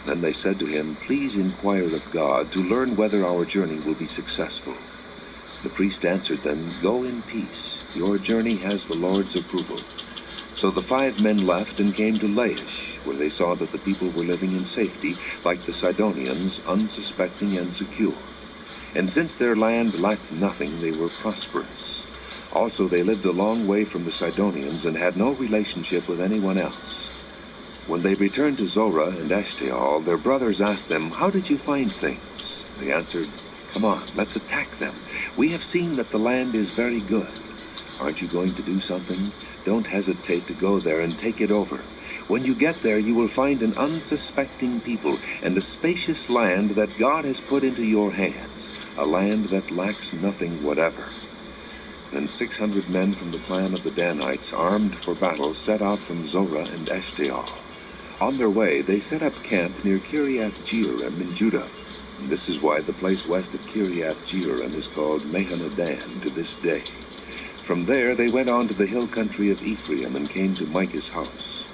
Then they said to him, "Please inquire of God to learn whether our journey will be successful." The priest answered them, "Go in peace. Your journey has the Lord's approval." So the 5 men left and came to Laish, where they saw that the people were living in safety, like the Sidonians, unsuspecting and secure. And since their land lacked nothing, they were prosperous. Also, they lived a long way from the Sidonians and had no relationship with anyone else. When they returned to Zorah and Eshtaol, their brothers asked them, "How did you find things?" They answered, "Come on, let's attack them. We have seen that the land is very good. Aren't you going to do something? Don't hesitate to go there and take it over. When you get there, you will find an unsuspecting people and a spacious land that God has put into your hands, a land that lacks nothing whatever." Then 600 men from the clan of the Danites, armed for battle, set out from Zorah and Eshtaol. On their way, they set up camp near Kiriath-Jearim in Judah. And this is why the place west of Kiriath-Jearim is called Mahanadan to this day. From there, they went on to the hill country of Ephraim and came to Micah's house.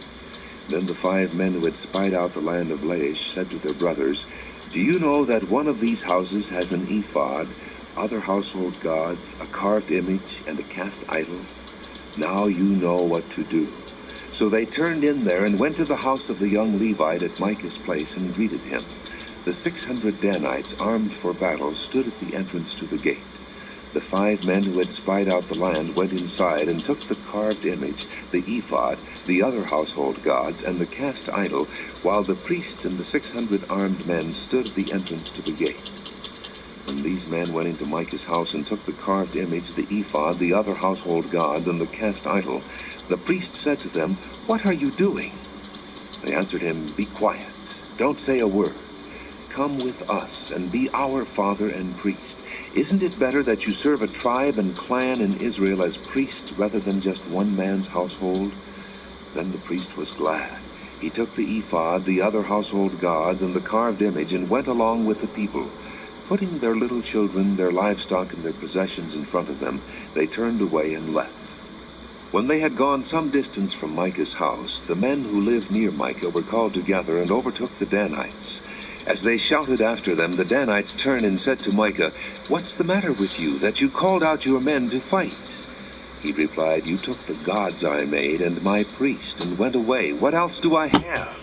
Then the 5 men who had spied out the land of Laish said to their brothers, "Do you know that one of these houses has an ephod, other household gods, a carved image, and a cast idol? Now you know what to do." So they turned in there and went to the house of the young Levite at Micah's place and greeted him. The 600 Danites, armed for battle, stood at the entrance to the gate. The 5 men who had spied out the land went inside and took the carved image, the ephod, the other household gods, and the cast idol, while the priest and the 600 armed men stood at the entrance to the gate. When these men went into Micah's house and took the carved image, the ephod, the other household gods, and the cast idol, the priest said to them, "What are you doing?" They answered him, "Be quiet. Don't say a word. Come with us and be our father and priest. Isn't it better that you serve a tribe and clan in Israel as priests rather than just one man's household?" Then the priest was glad. He took the ephod, the other household gods, and the carved image and went along with the people. Putting their little children, their livestock, and their possessions in front of them, they turned away and left. When they had gone some distance from Micah's house, the men who lived near Micah were called together and overtook the Danites. As they shouted after them, the Danites turned and said to Micah, "What's the matter with you, that you called out your men to fight?" He replied, "You took the gods I made and my priest and went away. What else do I have?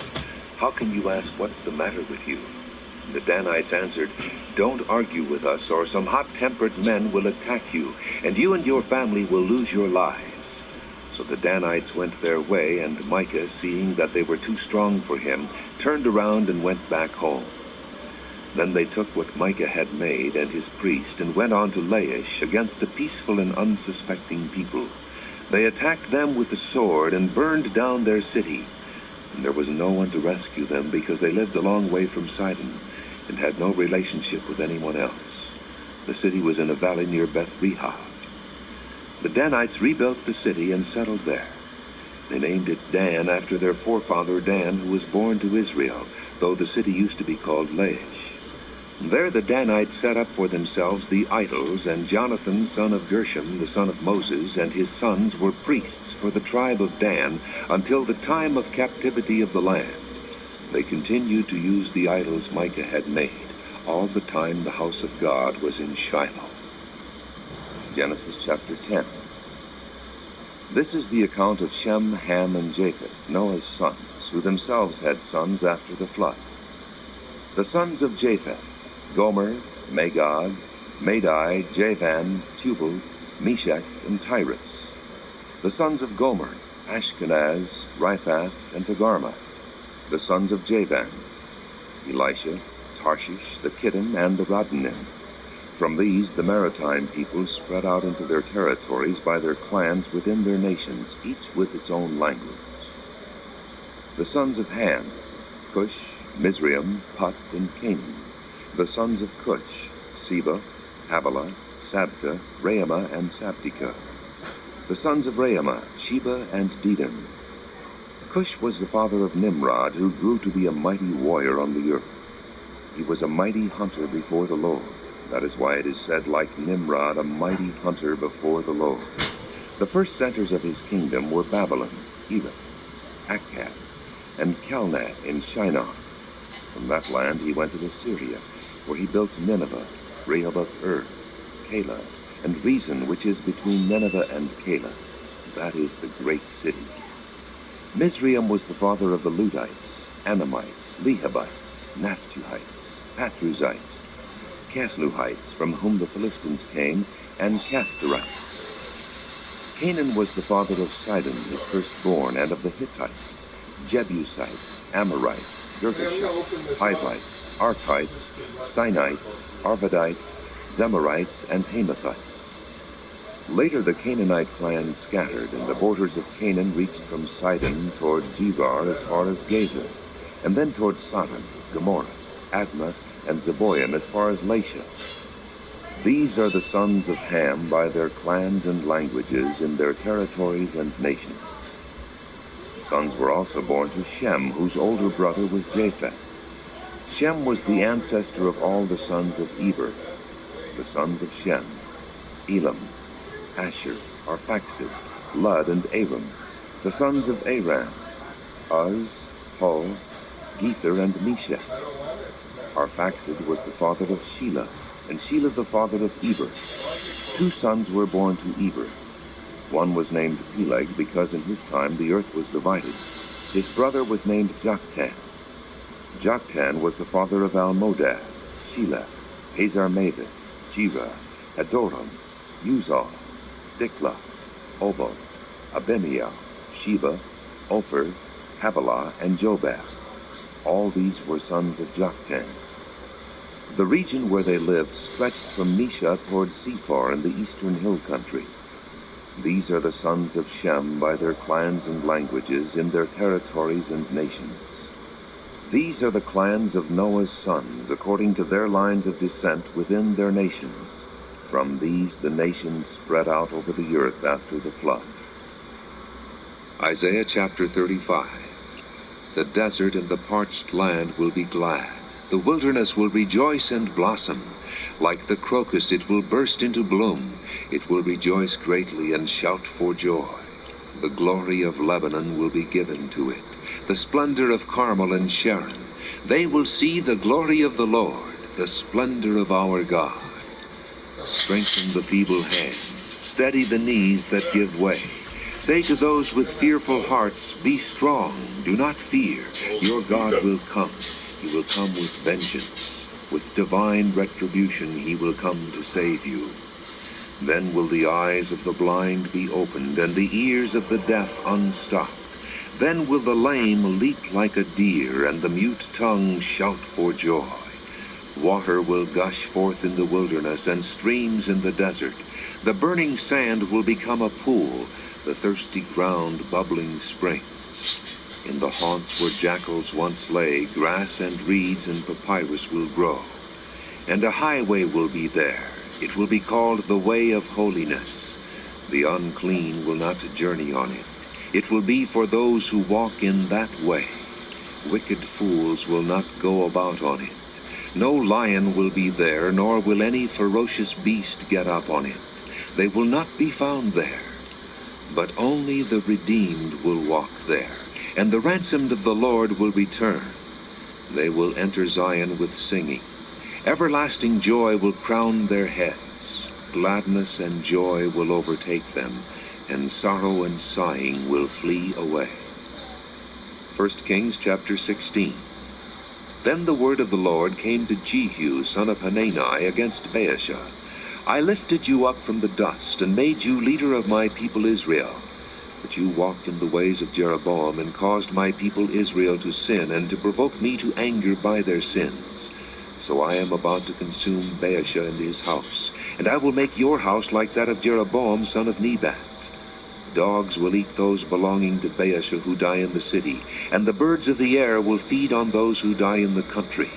How can you ask what's the matter with you?" The Danites answered, "Don't argue with us, or some hot-tempered men will attack you, and your family will lose your lives." So the Danites went their way, and Micah, seeing that they were too strong for him, turned around and went back home. Then they took what Micah had made and his priest and went on to Laish against a peaceful and unsuspecting people. They attacked them with the sword and burned down their city. And there was no one to rescue them because they lived a long way from Sidon and had no relationship with anyone else. The city was in a valley near Beth-rehob. The Danites rebuilt the city and settled there. They named it Dan after their forefather Dan, who was born to Israel, though the city used to be called Laish. There the Danites set up for themselves the idols, and Jonathan, son of Gershom, the son of Moses, and his sons were priests for the tribe of Dan until the time of captivity of the land. They continued to use the idols Micah had made, all the time the house of God was in Shiloh. Genesis chapter 10. This is the account of Shem, Ham, and Japheth, Noah's sons, who themselves had sons after the flood. The sons of Japheth: Gomer, Magog, Madai, Javan, Tubal, Meshach, and Tyrus. The sons of Gomer: Ashkenaz, Riphath, and Togarmah. The sons of Javan: Elisha, Tarshish, the Kittim, and the Rodnim. From these the maritime peoples spread out into their territories by their clans within their nations, each with its own language. The sons of Ham: Cush, Mizraim, Put, and Canaan. The sons of Cush: Seba, Havilah, Sabta, Raamah, and Sabtika. The sons of Raamah: Sheba and Dedan. Cush was the father of Nimrod, who grew to be a mighty warrior on the earth. He was a mighty hunter before the Lord. That is why it is said, like Nimrod, a mighty hunter before the Lord. The first centers of his kingdom were Babylon, Elath, Akkad, and Calneh in Shinar. From that land he went to Assyria, where he built Nineveh, Rehoboth-ir, Calah, and Rezin, which is between Nineveh and Calah. That is the great city. Mizraim was the father of the Ludites, Anamites, Lehabites, Naphtuhites, Patruzites, Casluhites, from whom the Philistines came, and Caphtorites. Canaan was the father of Sidon, his firstborn, and of the Hittites, Jebusites, Amorites, Girgashites, Hivites, Arkites, Sinites, Arvadites, Zemarites, and Hamathites. Later the Canaanite clans scattered, and the borders of Canaan reached from Sidon toward Gevar as far as Gaza, and then toward Sodom, Gomorrah, Admah, and Zeboim as far as Lasha. These are the sons of Ham by their clans and languages in their territories and nations. Sons were also born to Shem, whose older brother was Japheth. Shem was the ancestor of all the sons of Eber. The sons of Shem: Elam, Asher, Arphaxad, Lud, and Aram. The sons of Aram: Uz, Hul, Gether, and Meshach. Arphaxad was the father of Shelah, and Shelah the father of Eber. Two sons were born to Eber. One was named Peleg, because in his time the earth was divided. His brother was named Joktan. Joktan was the father of Almodad, Shelah, Hazarmaveth, Jerah, Adoram, Uzal, Diklah, Obal, Abimiel, Sheba, Ophir, Havilah, and Jobab. All these were sons of Joktan. The region where they lived stretched from Mesha toward Sephar in the eastern hill country. These are the sons of Shem by their clans and languages in their territories and nations. These are the clans of Noah's sons according to their lines of descent within their nations. From these the nations spread out over the earth after the flood. Isaiah chapter 35. The desert and the parched land will be glad. The wilderness will rejoice and blossom. Like the crocus it will burst into bloom. It will rejoice greatly and shout for joy. The glory of Lebanon will be given to it, the splendor of Carmel and Sharon. They will see the glory of the Lord, the splendor of our God. Strengthen the feeble hands, steady the knees that give way. Say to those with fearful hearts, be strong, do not fear. Your God will come. He will come with vengeance. With divine retribution he will come to save you. Then will the eyes of the blind be opened, and the ears of the deaf unstopped. Then will the lame leap like a deer, and the mute tongue shout for joy. Water will gush forth in the wilderness, and streams in the desert. The burning sand will become a pool, the thirsty ground bubbling springs. In the haunts where jackals once lay, grass and reeds and papyrus will grow. And a highway will be there. It will be called the Way of Holiness. The unclean will not journey on it. It will be for those who walk in that way. Wicked fools will not go about on it. No lion will be there, nor will any ferocious beast get up on it. They will not be found there. But only the redeemed will walk there, and the ransomed of the Lord will return. They will enter Zion with singing. Everlasting joy will crown their heads. Gladness and joy will overtake them, and sorrow and sighing will flee away. 1 Kings chapter 16. Then the word of the Lord came to Jehu, son of Hanani, against Baasha. I lifted you up from the dust, and made you leader of my people Israel. But you walked in the ways of Jeroboam, and caused my people Israel to sin, and to provoke me to anger by their sins. So I am about to consume Baasha and his house, and I will make your house like that of Jeroboam, son of Nebat. Dogs will eat those belonging to Baasha who die in the city, and the birds of the air will feed on those who die in the country.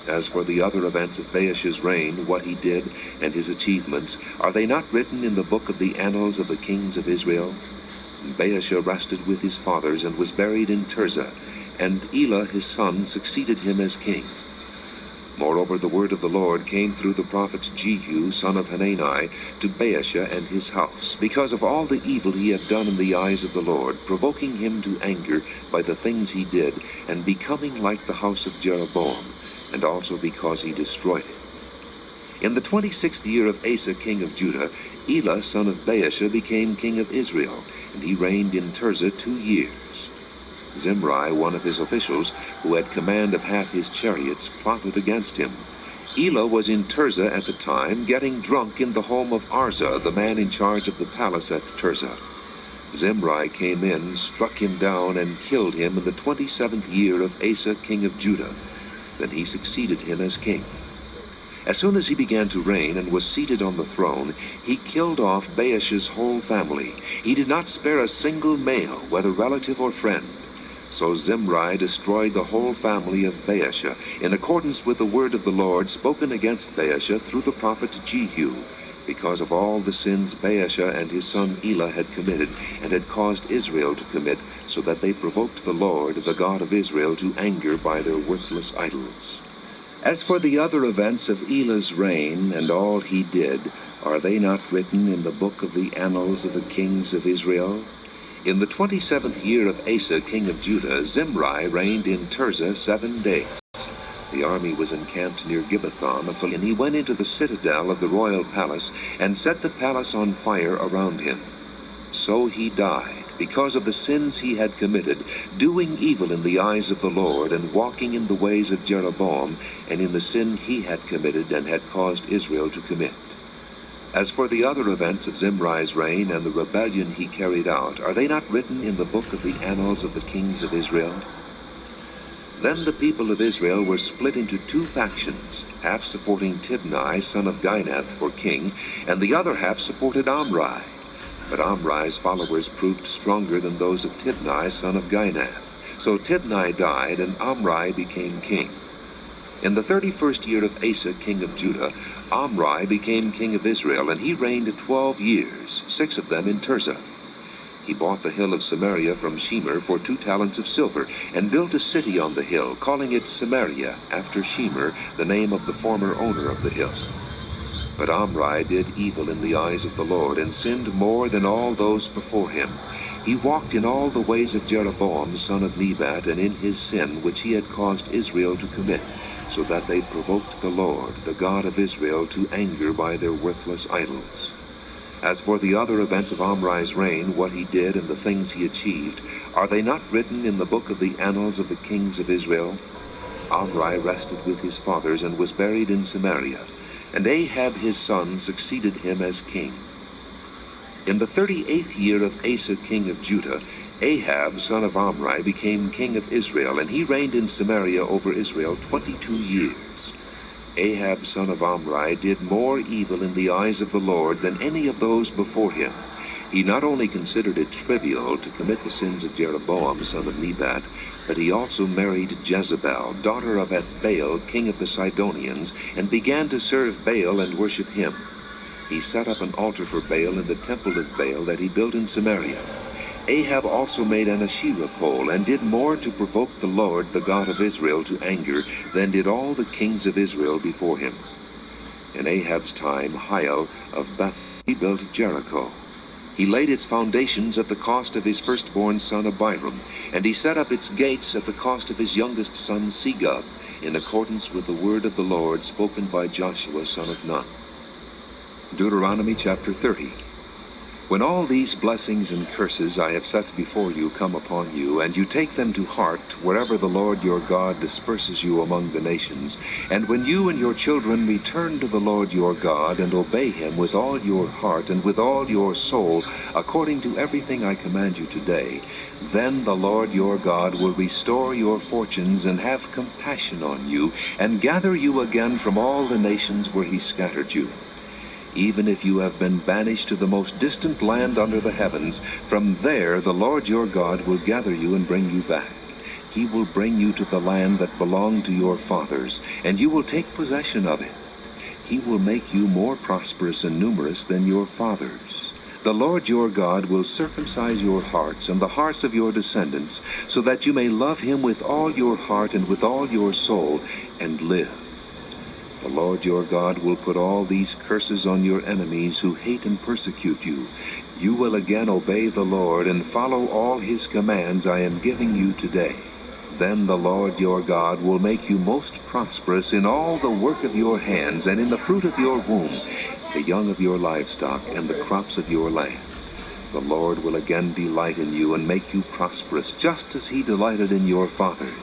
As for the other events of Baasha's reign, what he did, and his achievements, are they not written in the book of the annals of the kings of Israel? Baasha rested with his fathers, and was buried in Tirzah, and Elah his son succeeded him as king. Moreover, the word of the Lord came through the prophet Jehu, son of Hanani, to Baasha and his house, because of all the evil he had done in the eyes of the Lord, provoking him to anger by the things he did, and becoming like the house of Jeroboam, and also because he destroyed it. In the 26th year of Asa, king of Judah, Elah, son of Baasha, became king of Israel, and he reigned in Tirzah 2 years. Zimri, one of his officials, who had command of half his chariots, plotted against him. Elah was in Tirzah at the time, getting drunk in the home of Arza, the man in charge of the palace at Tirzah. Zimri came in, struck him down, and killed him in the 27th year of Asa, king of Judah. Then he succeeded him as king. As soon as he began to reign and was seated on the throne, he killed off Baasha's whole family. He did not spare a single male, whether relative or friend. So Zimri destroyed the whole family of Baasha, in accordance with the word of the Lord spoken against Baasha through the prophet Jehu, because of all the sins Baasha and his son Elah had committed, and had caused Israel to commit, so that they provoked the Lord, the God of Israel, to anger by their worthless idols. As for the other events of Elah's reign, and all he did, are they not written in the book of the annals of the kings of Israel? In the 27th year of Asa, king of Judah, Zimri reigned in Tirzah 7 days. The army was encamped near Gibbethon, and he went into the citadel of the royal palace, and set the palace on fire around him. So he died, because of the sins he had committed, doing evil in the eyes of the Lord, and walking in the ways of Jeroboam, and in the sin he had committed and had caused Israel to commit. As for the other events of Zimri's reign and the rebellion he carried out, are they not written in the book of the annals of the kings of Israel? Then the people of Israel were split into 2 factions, half supporting Tibni, son of Ginath, for king, and the other half supported Omri. But Omri's followers proved stronger than those of Tibni, son of Ginath. So Tibni died, and Omri became king. In the 31st year of Asa, king of Judah, Omri became king of Israel, and he reigned 12 years, 6 of them in Tirzah. He bought the hill of Samaria from Shemer for 2 talents of silver, and built a city on the hill, calling it Samaria, after Shemer, the name of the former owner of the hill. But Omri did evil in the eyes of the Lord, and sinned more than all those before him. He walked in all the ways of Jeroboam, son of Nebat, and in his sin which he had caused Israel to commit, so that they provoked the Lord, the God of Israel, to anger by their worthless idols. As for the other events of Omri's reign, what he did and the things he achieved, are they not written in the book of the annals of the kings of Israel? Omri rested with his fathers and was buried in Samaria. and Ahab his son succeeded him as king. In the 38th year of Asa king of Judah, Ahab son of Omri became king of Israel, and he reigned in Samaria over Israel 22 years. Ahab son of Omri did more evil in the eyes of the Lord than any of those before him. He not only considered it trivial to commit the sins of Jeroboam son of Nebat, but he also married Jezebel, daughter of Ethbaal, king of the Sidonians, and began to serve Baal and worship him. He set up an altar for Baal in the temple of Baal that he built in Samaria. Ahab also made an Asherah pole, and did more to provoke the Lord, the God of Israel, to anger than did all the kings of Israel before him. In Ahab's time, Hiel of Beth built Jericho. He laid its foundations at the cost of his firstborn son Abiram, and he set up its gates at the cost of his youngest son Segub, in accordance with the word of the Lord spoken by Joshua son of Nun. Deuteronomy chapter 30. When all these blessings and curses I have set before you come upon you, and you take them to heart wherever the Lord your God disperses you among the nations, and when you and your children return to the Lord your God, and obey him with all your heart and with all your soul, according to everything I command you today, then the Lord your God will restore your fortunes and have compassion on you, and gather you again from all the nations where he scattered you. Even if you have been banished to the most distant land under the heavens, from there the Lord your God will gather you and bring you back. He will bring you to the land that belonged to your fathers, and you will take possession of it. He will make you more prosperous and numerous than your fathers. The Lord your God will circumcise your hearts and the hearts of your descendants, so that you may love him with all your heart and with all your soul, and live. The Lord your God will put all these curses on your enemies who hate and persecute you. You will again obey the Lord and follow all his commands I am giving you today. Then the Lord your God will make you most prosperous in all the work of your hands and in the fruit of your womb, the young of your livestock and the crops of your land. The Lord will again delight in you and make you prosperous, just as he delighted in your fathers,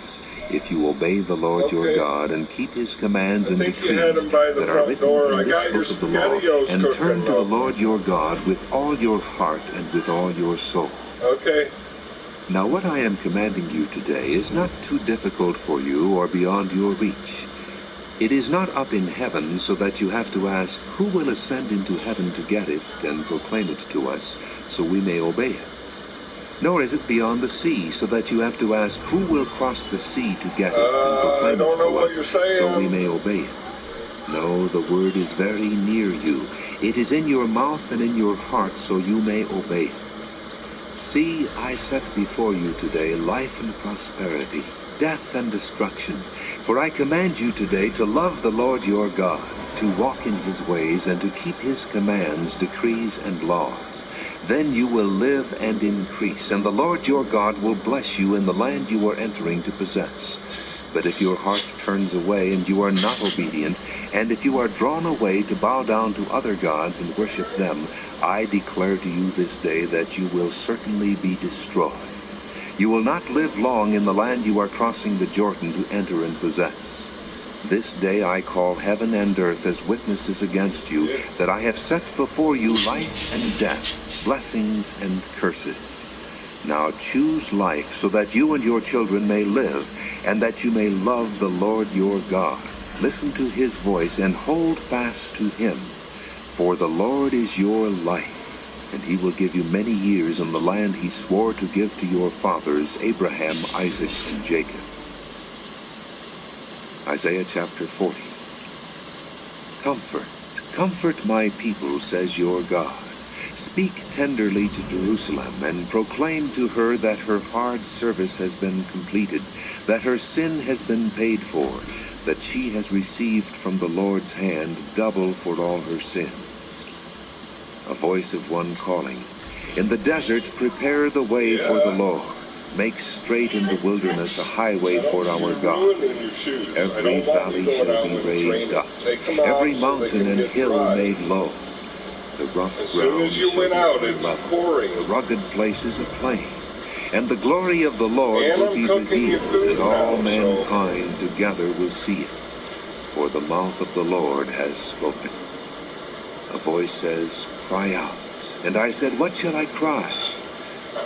if you obey the Lord your God and keep his commands and decrees that are written in this book of the law, and turn to the Lord your God with all your heart and with all your soul. Okay. Now what I am commanding you today is not too difficult for you or beyond your reach. It is not up in heaven so that you have to ask, who will ascend into heaven to get it and proclaim it to us, so we may obey it? Nor is it beyond the sea, so that you have to ask, who will cross the sea to get it and proclaim it to us, so we may obey it? No, the word is very near you. It is in your mouth and in your heart, so you may obey it. See, I set before you today life and prosperity, death and destruction. For I command you today to love the Lord your God, to walk in his ways, and to keep his commands, decrees, and laws. Then you will live and increase, and the Lord your God will bless you in the land you are entering to possess. But if your heart turns away and you are not obedient, and if you are drawn away to bow down to other gods and worship them, I declare to you this day that you will certainly be destroyed. You will not live long in the land you are crossing the Jordan to enter and possess. This day I call heaven and earth as witnesses against you, that I have set before you life and death, blessings and curses. Now choose life, so that you and your children may live, and that you may love the Lord your God. Listen to his voice and hold fast to him. For the Lord is your life, and he will give you many years in the land he swore to give to your fathers, Abraham, Isaac, and Jacob. Isaiah chapter 40. Comfort my people, says your God. Speak tenderly to Jerusalem, and proclaim to her that her hard service has been completed, that her sin has been paid for, that she has received from the Lord's hand double for all her sins. A voice of one calling, in the desert prepare the way for the Lord. Make straight in the wilderness a highway for our God. Every valley shall be raised up, every mountain and hill made low. The rough ground shall be level, the rugged places a plain. And the glory of the Lord will be revealed, and all mankind together will see it. for the mouth of the Lord has spoken. A voice says, "Cry out." And I said, "What shall I cry?"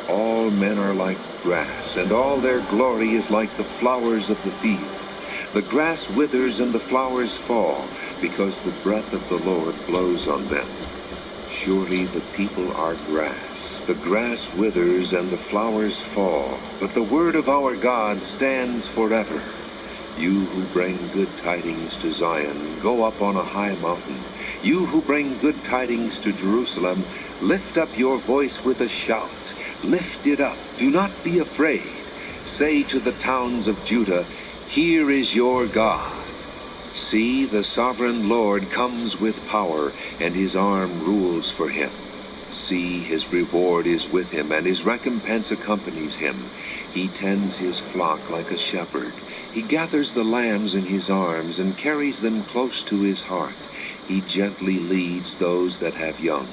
All men are like grass, and all their glory is like the flowers of the field. The grass withers and the flowers fall, because the breath of the Lord blows on them. Surely the people are grass. The grass withers and the flowers fall, but the word of our God stands forever. You who bring good tidings to Zion, go up on a high mountain. You who bring good tidings to Jerusalem, lift up your voice with a shout. Lift it up. Do not be afraid. Say to the towns of Judah, "Here is your God." See, the sovereign Lord comes with power, and his arm rules for him. See, his reward is with him, and his recompense accompanies him. He tends his flock like a shepherd. He gathers the lambs in his arms and carries them close to his heart. He gently leads those that have young.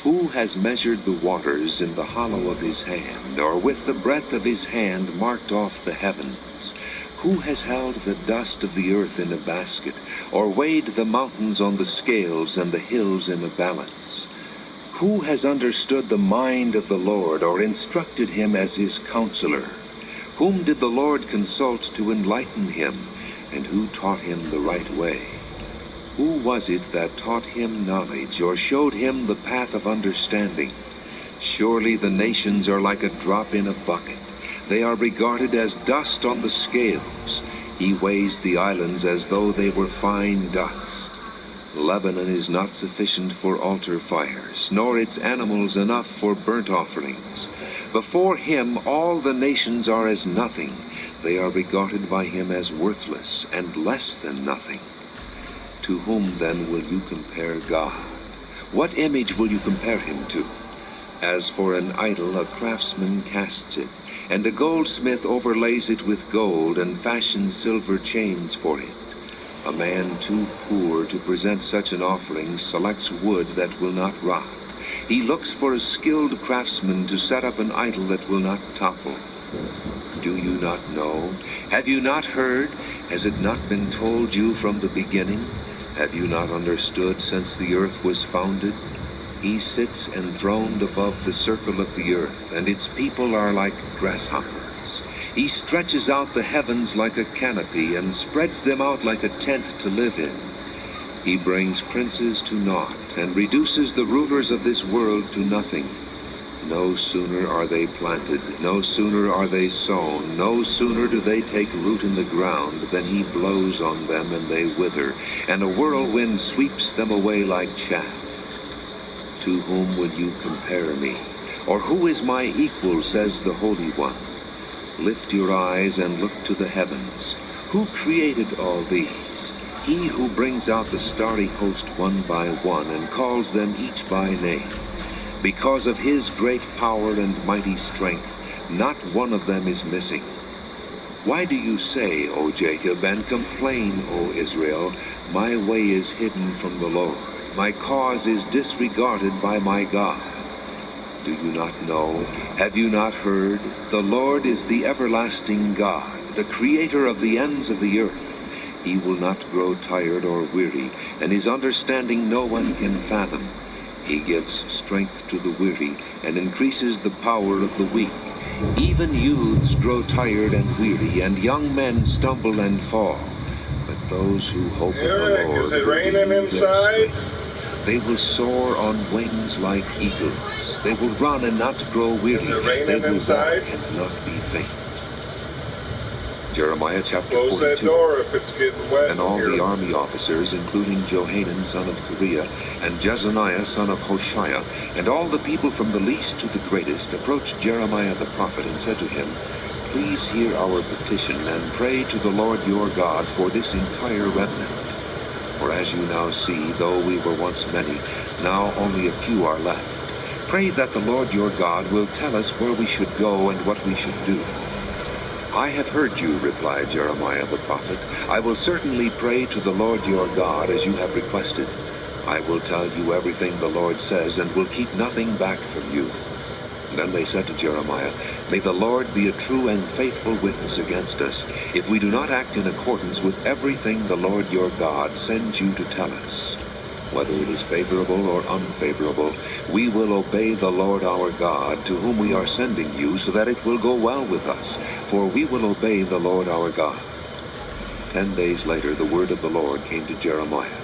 Who has measured the waters in the hollow of his hand, or with the breadth of his hand marked off the heavens? Who has held the dust of the earth in a basket, or weighed the mountains on the scales and the hills in a balance? Who has understood the mind of the Lord, or instructed him as his counselor? Whom did the Lord consult to enlighten him, and who taught him the right way? Who was it that taught him knowledge, or showed him the path of understanding? Surely the nations are like a drop in a bucket. They are regarded as dust on the scales. He weighs the islands as though they were fine dust. Lebanon is not sufficient for altar fires, nor its animals enough for burnt offerings. Before him all the nations are as nothing. They are regarded by him as worthless and less than nothing. To whom then will you compare God? What image will you compare him to? As for an idol, a craftsman casts it, and a goldsmith overlays it with gold and fashions silver chains for it. A man too poor to present such an offering selects wood that will not rot. He looks for a skilled craftsman to set up an idol that will not topple. Do you not know? Have you not heard? Has it not been told you from the beginning? Have you not understood since the earth was founded? He sits enthroned above the circle of the earth, and its people are like grasshoppers. He stretches out the heavens like a canopy, and spreads them out like a tent to live in. He brings princes to naught, and reduces the rulers of this world to nothing. No sooner are they planted, no sooner are they sown, no sooner do they take root in the ground, than he blows on them and they wither, and a whirlwind sweeps them away like chaff. To whom will you compare me? Or who is my equal, says the Holy One? Lift your eyes and look to the heavens. Who created all these? He who brings out the starry host one by one and calls them each by name. Because of his great power and mighty strength, not one of them is missing. Why do you say, O Jacob, and complain, O Israel, my way is hidden from the Lord, my cause is disregarded by my God? Do you not know? Have you not heard? The Lord is the everlasting God, the creator of the ends of the earth. He will not grow tired or weary, and his understanding no one can fathom. He gives strength to the weary, and increases the power of the weak. Even youths grow tired and weary, and young men stumble and fall. But those who hope in the Eric, Lord is it will raining renew their inside? strength. They will soar on wings like eagles. They will run and not grow weary. Is it They raining will inside? walk and not be faint. Jeremiah chapter Close 42. that door if it's getting wet And in all the here. army officers, including Johanan son of Kareah, and Jezaniah son of Hoshea, and all the people from the least to the greatest, approached Jeremiah the prophet and said to him, Please hear our petition, and pray to the Lord your God for this entire remnant. For as you now see, though we were once many, now only a few are left. Pray that the Lord your God will tell us where we should go and what we should do. I have heard you, replied Jeremiah the prophet. I will certainly pray to the Lord your God as you have requested. I will tell you everything the Lord says and will keep nothing back from you. Then they said to Jeremiah, "May the Lord be a true and faithful witness against us, if we do not act in accordance with everything the Lord your God sends you to tell us. Whether it is favorable or unfavorable, we will obey the Lord our God, to whom we are sending you, so that it will go well with us, for we will obey the Lord our God." 10 days later the word of the Lord came to Jeremiah.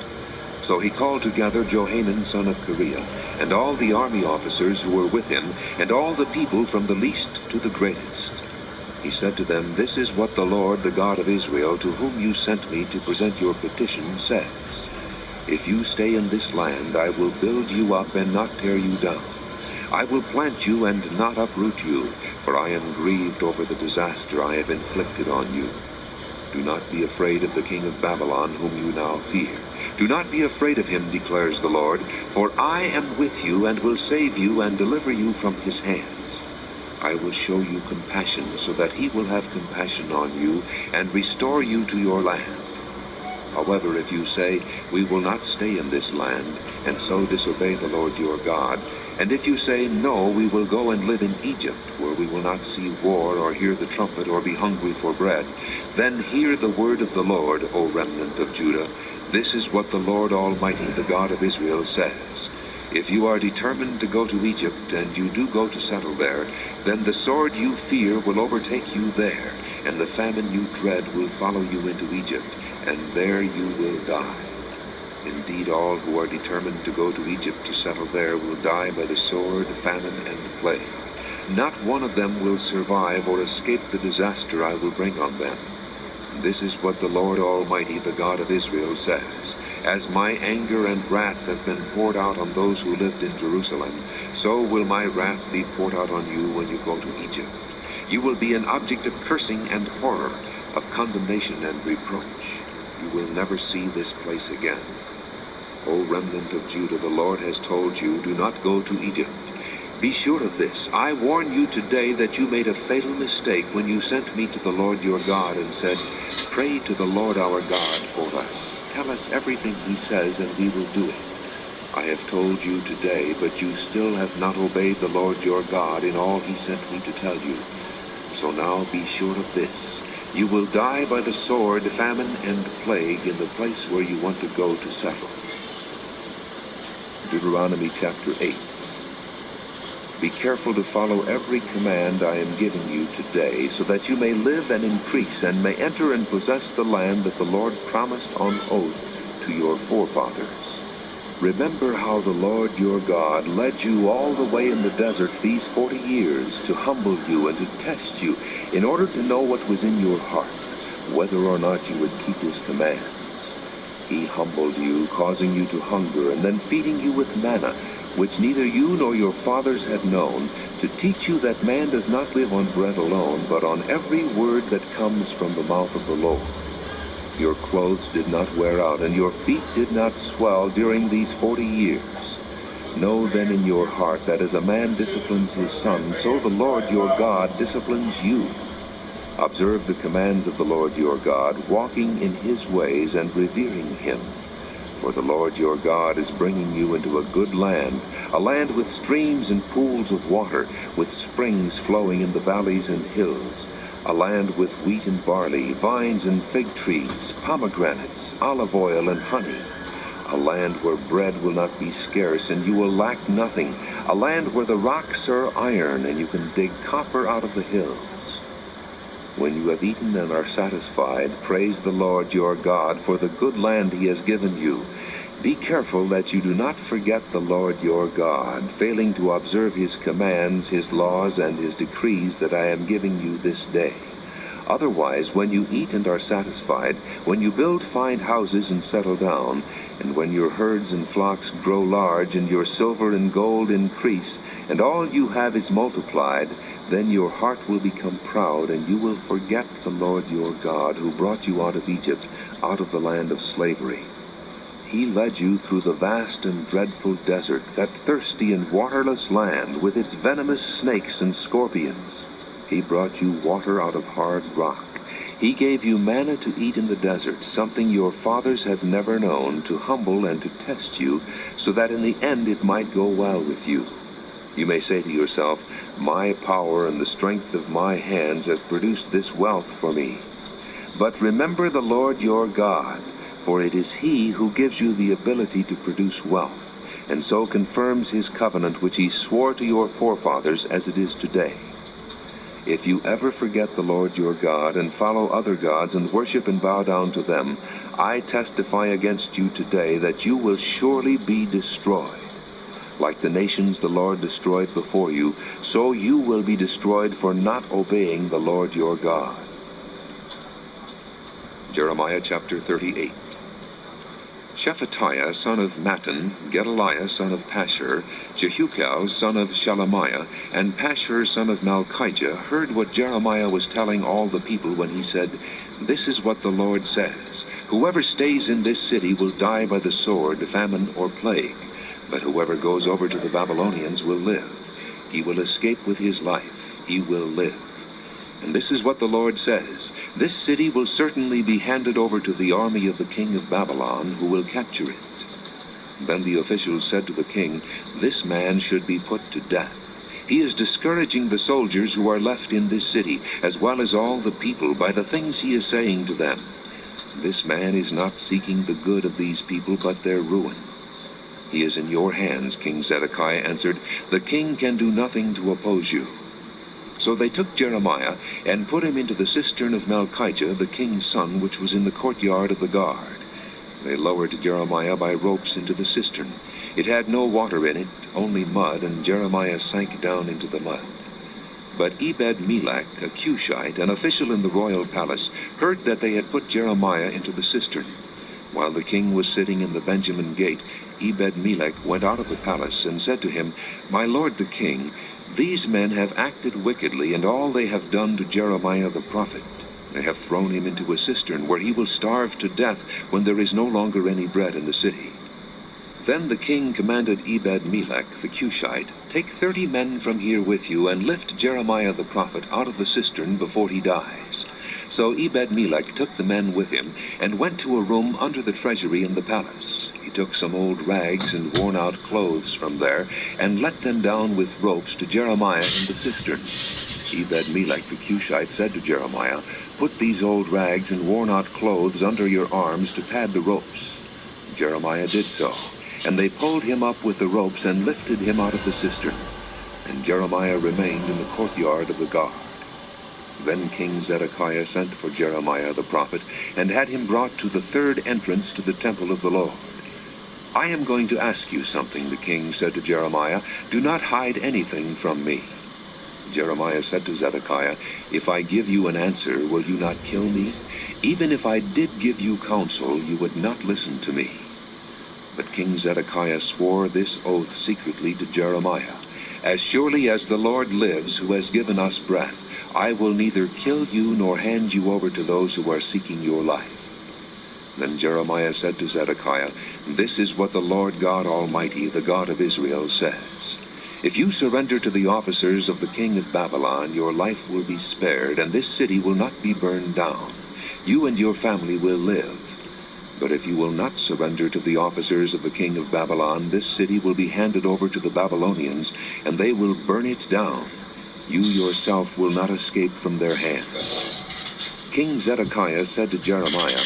So he called together Johanan son of Kareah, and all the army officers who were with him, and all the people from the least to the greatest. He said to them, "This is what the Lord, the God of Israel, to whom you sent me to present your petition, says. If you stay in this land, I will build you up and not tear you down. I will plant you and not uproot you, for I am grieved over the disaster I have inflicted on you. Do not be afraid of the king of Babylon, whom you now fear. Do not be afraid of him, declares the Lord, for I am with you and will save you and deliver you from his hands. I will show you compassion, so that he will have compassion on you and restore you to your land. However, if you say, 'We will not stay in this land,' and so disobey the Lord your God, and if you say, 'No, we will go and live in Egypt, where we will not see war or hear the trumpet or be hungry for bread,' then hear the word of the Lord, O remnant of Judah. This is what the Lord Almighty, the God of Israel, says. If you are determined to go to Egypt, and you do go to settle there, then the sword you fear will overtake you there, and the famine you dread will follow you into Egypt, and there you will die. Indeed, all who are determined to go to Egypt to settle there will die by the sword, famine, and plague. Not one of them will survive or escape the disaster I will bring on them. This is what the Lord Almighty, the God of Israel, says. As my anger and wrath have been poured out on those who lived in Jerusalem, so will my wrath be poured out on you when you go to Egypt. You will be an object of cursing and horror, of condemnation and reproach. You will never see this place again. O remnant of Judah, the Lord has told you, do not go to Egypt. Be sure of this. I warn you today that you made a fatal mistake when you sent me to the Lord your God and said, 'Pray to the Lord our God for us. Tell us everything he says, and we will do it.' I have told you today, but you still have not obeyed the Lord your God in all he sent me to tell you. So now be sure of this. You will die by the sword, famine, and plague in the place where you want to go to settle." Deuteronomy chapter 8. Be careful to follow every command I am giving you today, so that you may live and increase, and may enter and possess the land that the Lord promised on oath to your forefathers. Remember how the Lord your God led you all the way in the desert these 40 years to humble you and to test you, in order to know what was in your heart, whether or not you would keep his commands. He humbled you, causing you to hunger, and then feeding you with manna, which neither you nor your fathers had known, to teach you that man does not live on bread alone, but on every word that comes from the mouth of the Lord. Your clothes did not wear out, and your feet did not swell during these 40 years. Know then in your heart that as a man disciplines his son, so the Lord your God disciplines you. Observe the commands of the Lord your God, walking in his ways and revering him. For the Lord your God is bringing you into a good land, a land with streams and pools of water, with springs flowing in the valleys and hills, a land with wheat and barley, vines and fig trees, pomegranates, olive oil and honey, a land where bread will not be scarce and you will lack nothing, a land where the rocks are iron and you can dig copper out of the hills. When you have eaten and are satisfied, praise the Lord your God for the good land he has given you. Be careful that you do not forget the Lord your God, failing to observe his commands, his laws, and his decrees that I am giving you this day. Otherwise, when you eat and are satisfied, when you build fine houses and settle down, and when your herds and flocks grow large, and your silver and gold increase, and all you have is multiplied, then your heart will become proud, and you will forget the Lord your God, who brought you out of Egypt, out of the land of slavery. He led you through the vast and dreadful desert, that thirsty and waterless land, with its venomous snakes and scorpions. He brought you water out of hard rock. He gave you manna to eat in the desert, something your fathers had never known, to humble and to test you, so that in the end it might go well with you. You may say to yourself, my power and the strength of my hands have produced this wealth for me. But remember the Lord your God, for it is he who gives you the ability to produce wealth, and so confirms his covenant which he swore to your forefathers as it is today. If you ever forget the Lord your God and follow other gods and worship and bow down to them, I testify against you today that you will surely be destroyed. Like the nations the Lord destroyed before you, so you will be destroyed for not obeying the Lord your God. Jeremiah chapter 38. Shephatiah son of Mattan, Gedaliah son of Pashur, Jehukel son of Shelemiah, and Pashur son of Malchijah heard what Jeremiah was telling all the people when he said, This is what the Lord says, Whoever stays in this city will die by the sword, famine, or plague, but whoever goes over to the Babylonians will live. He will escape with his life. He will live. And this is what the Lord says, This city will certainly be handed over to the army of the king of Babylon, who will capture it. Then the officials said to the king, This man should be put to death. He is discouraging the soldiers who are left in this city, as well as all the people, by the things he is saying to them. This man is not seeking the good of these people, but their ruin. He is in your hands, King Zedekiah answered. The king can do nothing to oppose you. So they took Jeremiah and put him into the cistern of Malchijah, the king's son, which was in the courtyard of the guard. They lowered Jeremiah by ropes into the cistern. It had no water in it, only mud, and Jeremiah sank down into the mud. But Ebed-Melech, a Cushite, an official in the royal palace, heard that they had put Jeremiah into the cistern. While the king was sitting in the Benjamin gate, Ebed-Melech went out of the palace and said to him, My lord the king, these men have acted wickedly, and all they have done to Jeremiah the prophet. They have thrown him into a cistern, where he will starve to death when there is no longer any bread in the city. Then the king commanded Ebed-Melech the Cushite, Take 30 men from here with you, and lift Jeremiah the prophet out of the cistern before he dies. So Ebed-Melech took the men with him, and went to a room under the treasury in the palace. He took some old rags and worn-out clothes from there, and let them down with ropes to Jeremiah in the cistern. Ebed-Melech the Cushite said to Jeremiah, Put these old rags and worn-out clothes under your arms to pad the ropes. Jeremiah did so, and they pulled him up with the ropes and lifted him out of the cistern. And Jeremiah remained in the courtyard of the guard. Then King Zedekiah sent for Jeremiah the prophet, and had him brought to the third entrance to the temple of the Lord. I am going to ask you something, the king said to Jeremiah. Do not hide anything from me. Jeremiah said to Zedekiah, If I give you an answer, will you not kill me? Even if I did give you counsel, you would not listen to me. But King Zedekiah swore this oath secretly to Jeremiah, As surely as the Lord lives, who has given us breath, I will neither kill you nor hand you over to those who are seeking your life. Then Jeremiah said to Zedekiah, This is what the Lord God Almighty, the God of Israel, says. If you surrender to the officers of the king of Babylon, your life will be spared, and this city will not be burned down. You and your family will live. But if you will not surrender to the officers of the king of Babylon, this city will be handed over to the Babylonians, and they will burn it down. You yourself will not escape from their hands. King Zedekiah said to Jeremiah,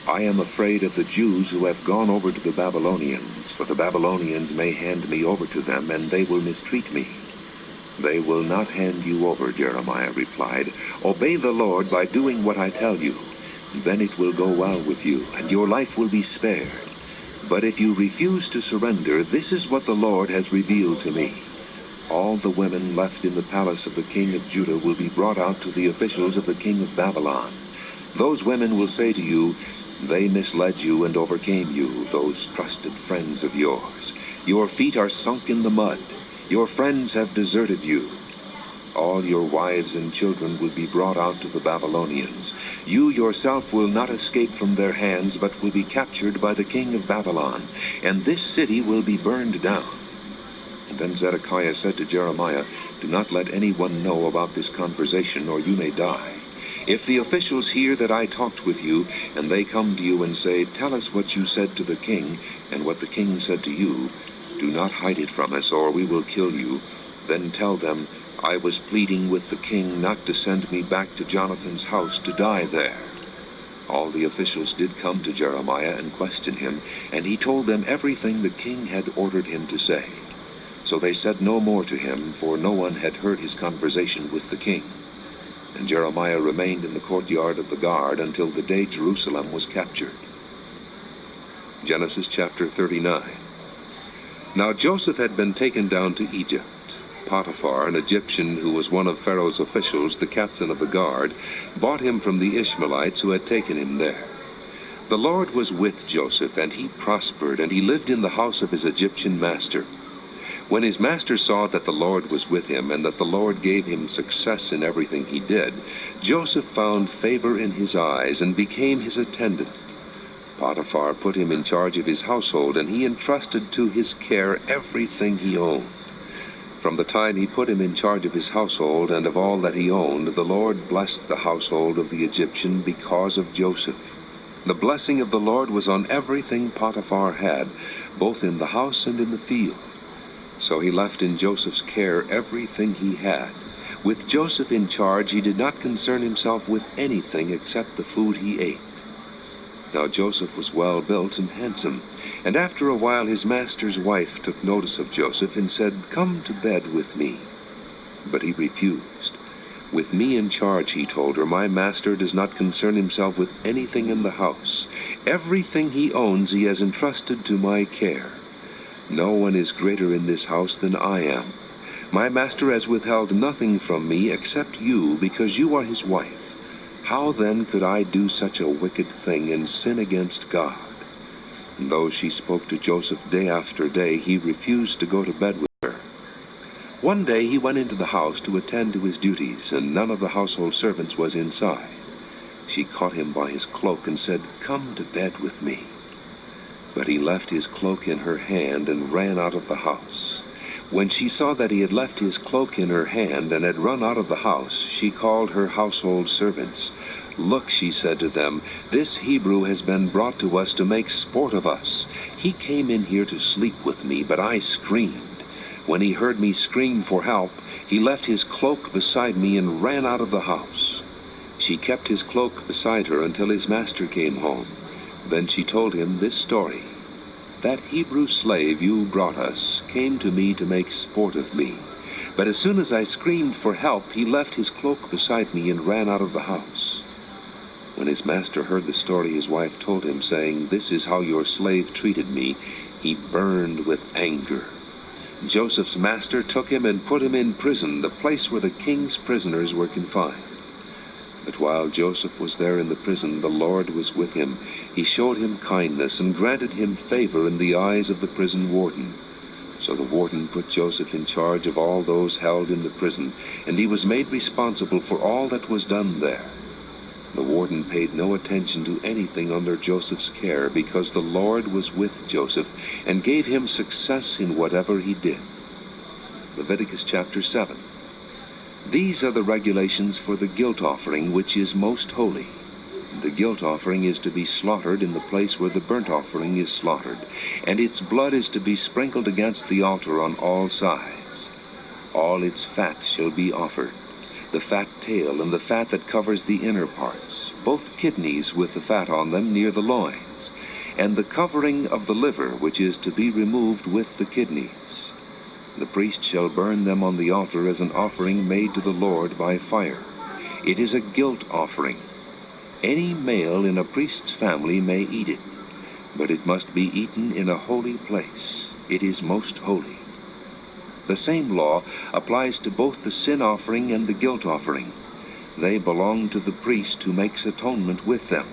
I am afraid of the Jews who have gone over to the Babylonians, for the Babylonians may hand me over to them, and they will mistreat me. They will not hand you over, Jeremiah replied. Obey the Lord by doing what I tell you. Then it will go well with you, and your life will be spared. But if you refuse to surrender, this is what the Lord has revealed to me. All the women left in the palace of the king of Judah will be brought out to the officials of the king of Babylon. Those women will say to you, They misled you and overcame you, those trusted friends of yours. Your feet are sunk in the mud. Your friends have deserted you. All your wives and children will be brought out to the Babylonians. You yourself will not escape from their hands, but will be captured by the king of Babylon, and this city will be burned down. And then Zedekiah said to Jeremiah, Do not let anyone know about this conversation, or you may die. If the officials hear that I talked with you, and they come to you and say, Tell us what you said to the king, and what the king said to you, do not hide it from us, or we will kill you, Then tell them, I was pleading with the king not to send me back to Jonathan's house to die there." All the officials did come to Jeremiah and question him, and he told them everything the king had ordered him to say. So they said no more to him, for no one had heard his conversation with the king. And Jeremiah remained in the courtyard of the guard until the day Jerusalem was captured. Genesis chapter 39. Now Joseph had been taken down to Egypt. Potiphar, an Egyptian who was one of Pharaoh's officials, the captain of the guard, bought him from the Ishmaelites who had taken him there. The Lord was with Joseph, and he prospered, and he lived in the house of his Egyptian master. When his master saw that the Lord was with him, and that the Lord gave him success in everything he did, Joseph found favor in his eyes and became his attendant. Potiphar put him in charge of his household, and he entrusted to his care everything he owned. From the time he put him in charge of his household and of all that he owned, the Lord blessed the household of the Egyptian because of Joseph. The blessing of the Lord was on everything Potiphar had, both in the house and in the field. So he left in Joseph's care everything he had. With Joseph in charge, he did not concern himself with anything except the food he ate. Now Joseph was well built and handsome, and after a while his master's wife took notice of Joseph and said, "Come to bed with me." But he refused. "With me in charge," he told her, "my master does not concern himself with anything in the house. Everything he owns he has entrusted to my care. No one is greater in this house than I am. My master has withheld nothing from me except you, because you are his wife. How then could I do such a wicked thing and sin against God?" And though she spoke to Joseph day after day, he refused to go to bed with her. One day he went into the house to attend to his duties, and none of the household servants was inside. She caught him by his cloak and said, "Come to bed with me." But he left his cloak in her hand and ran out of the house. When she saw that he had left his cloak in her hand and had run out of the house, she called her household servants. "Look," she said to them, "this Hebrew has been brought to us to make sport of us. He came in here to sleep with me, but I screamed. When he heard me scream for help, he left his cloak beside me and ran out of the house." She kept his cloak beside her until his master came home. Then she told him this story: "That Hebrew slave you brought us came to me to make sport of me. But as soon as I screamed for help, he left his cloak beside me and ran out of the house." When his master heard the story his wife told him, saying, "This is how your slave treated me," he burned with anger. Joseph's master took him and put him in prison, the place where the king's prisoners were confined. But while Joseph was there in the prison, the Lord was with him. He showed him kindness and granted him favor in the eyes of the prison warden. So the warden put Joseph in charge of all those held in the prison, and he was made responsible for all that was done there. The warden paid no attention to anything under Joseph's care, because the Lord was with Joseph and gave him success in whatever he did. Leviticus chapter 7. These are the regulations for the guilt offering, which is most holy. The guilt offering is to be slaughtered in the place where the burnt offering is slaughtered, and its blood is to be sprinkled against the altar on all sides. All its fat shall be offered, the fat tail and the fat that covers the inner parts, both kidneys with the fat on them near the loins, and the covering of the liver, which is to be removed with the kidneys. The priest shall burn them on the altar as an offering made to the Lord by fire. It is a guilt offering. Any male in a priest's family may eat it, but it must be eaten in a holy place. It is most holy. The same law applies to both the sin offering and the guilt offering. They belong to the priest who makes atonement with them.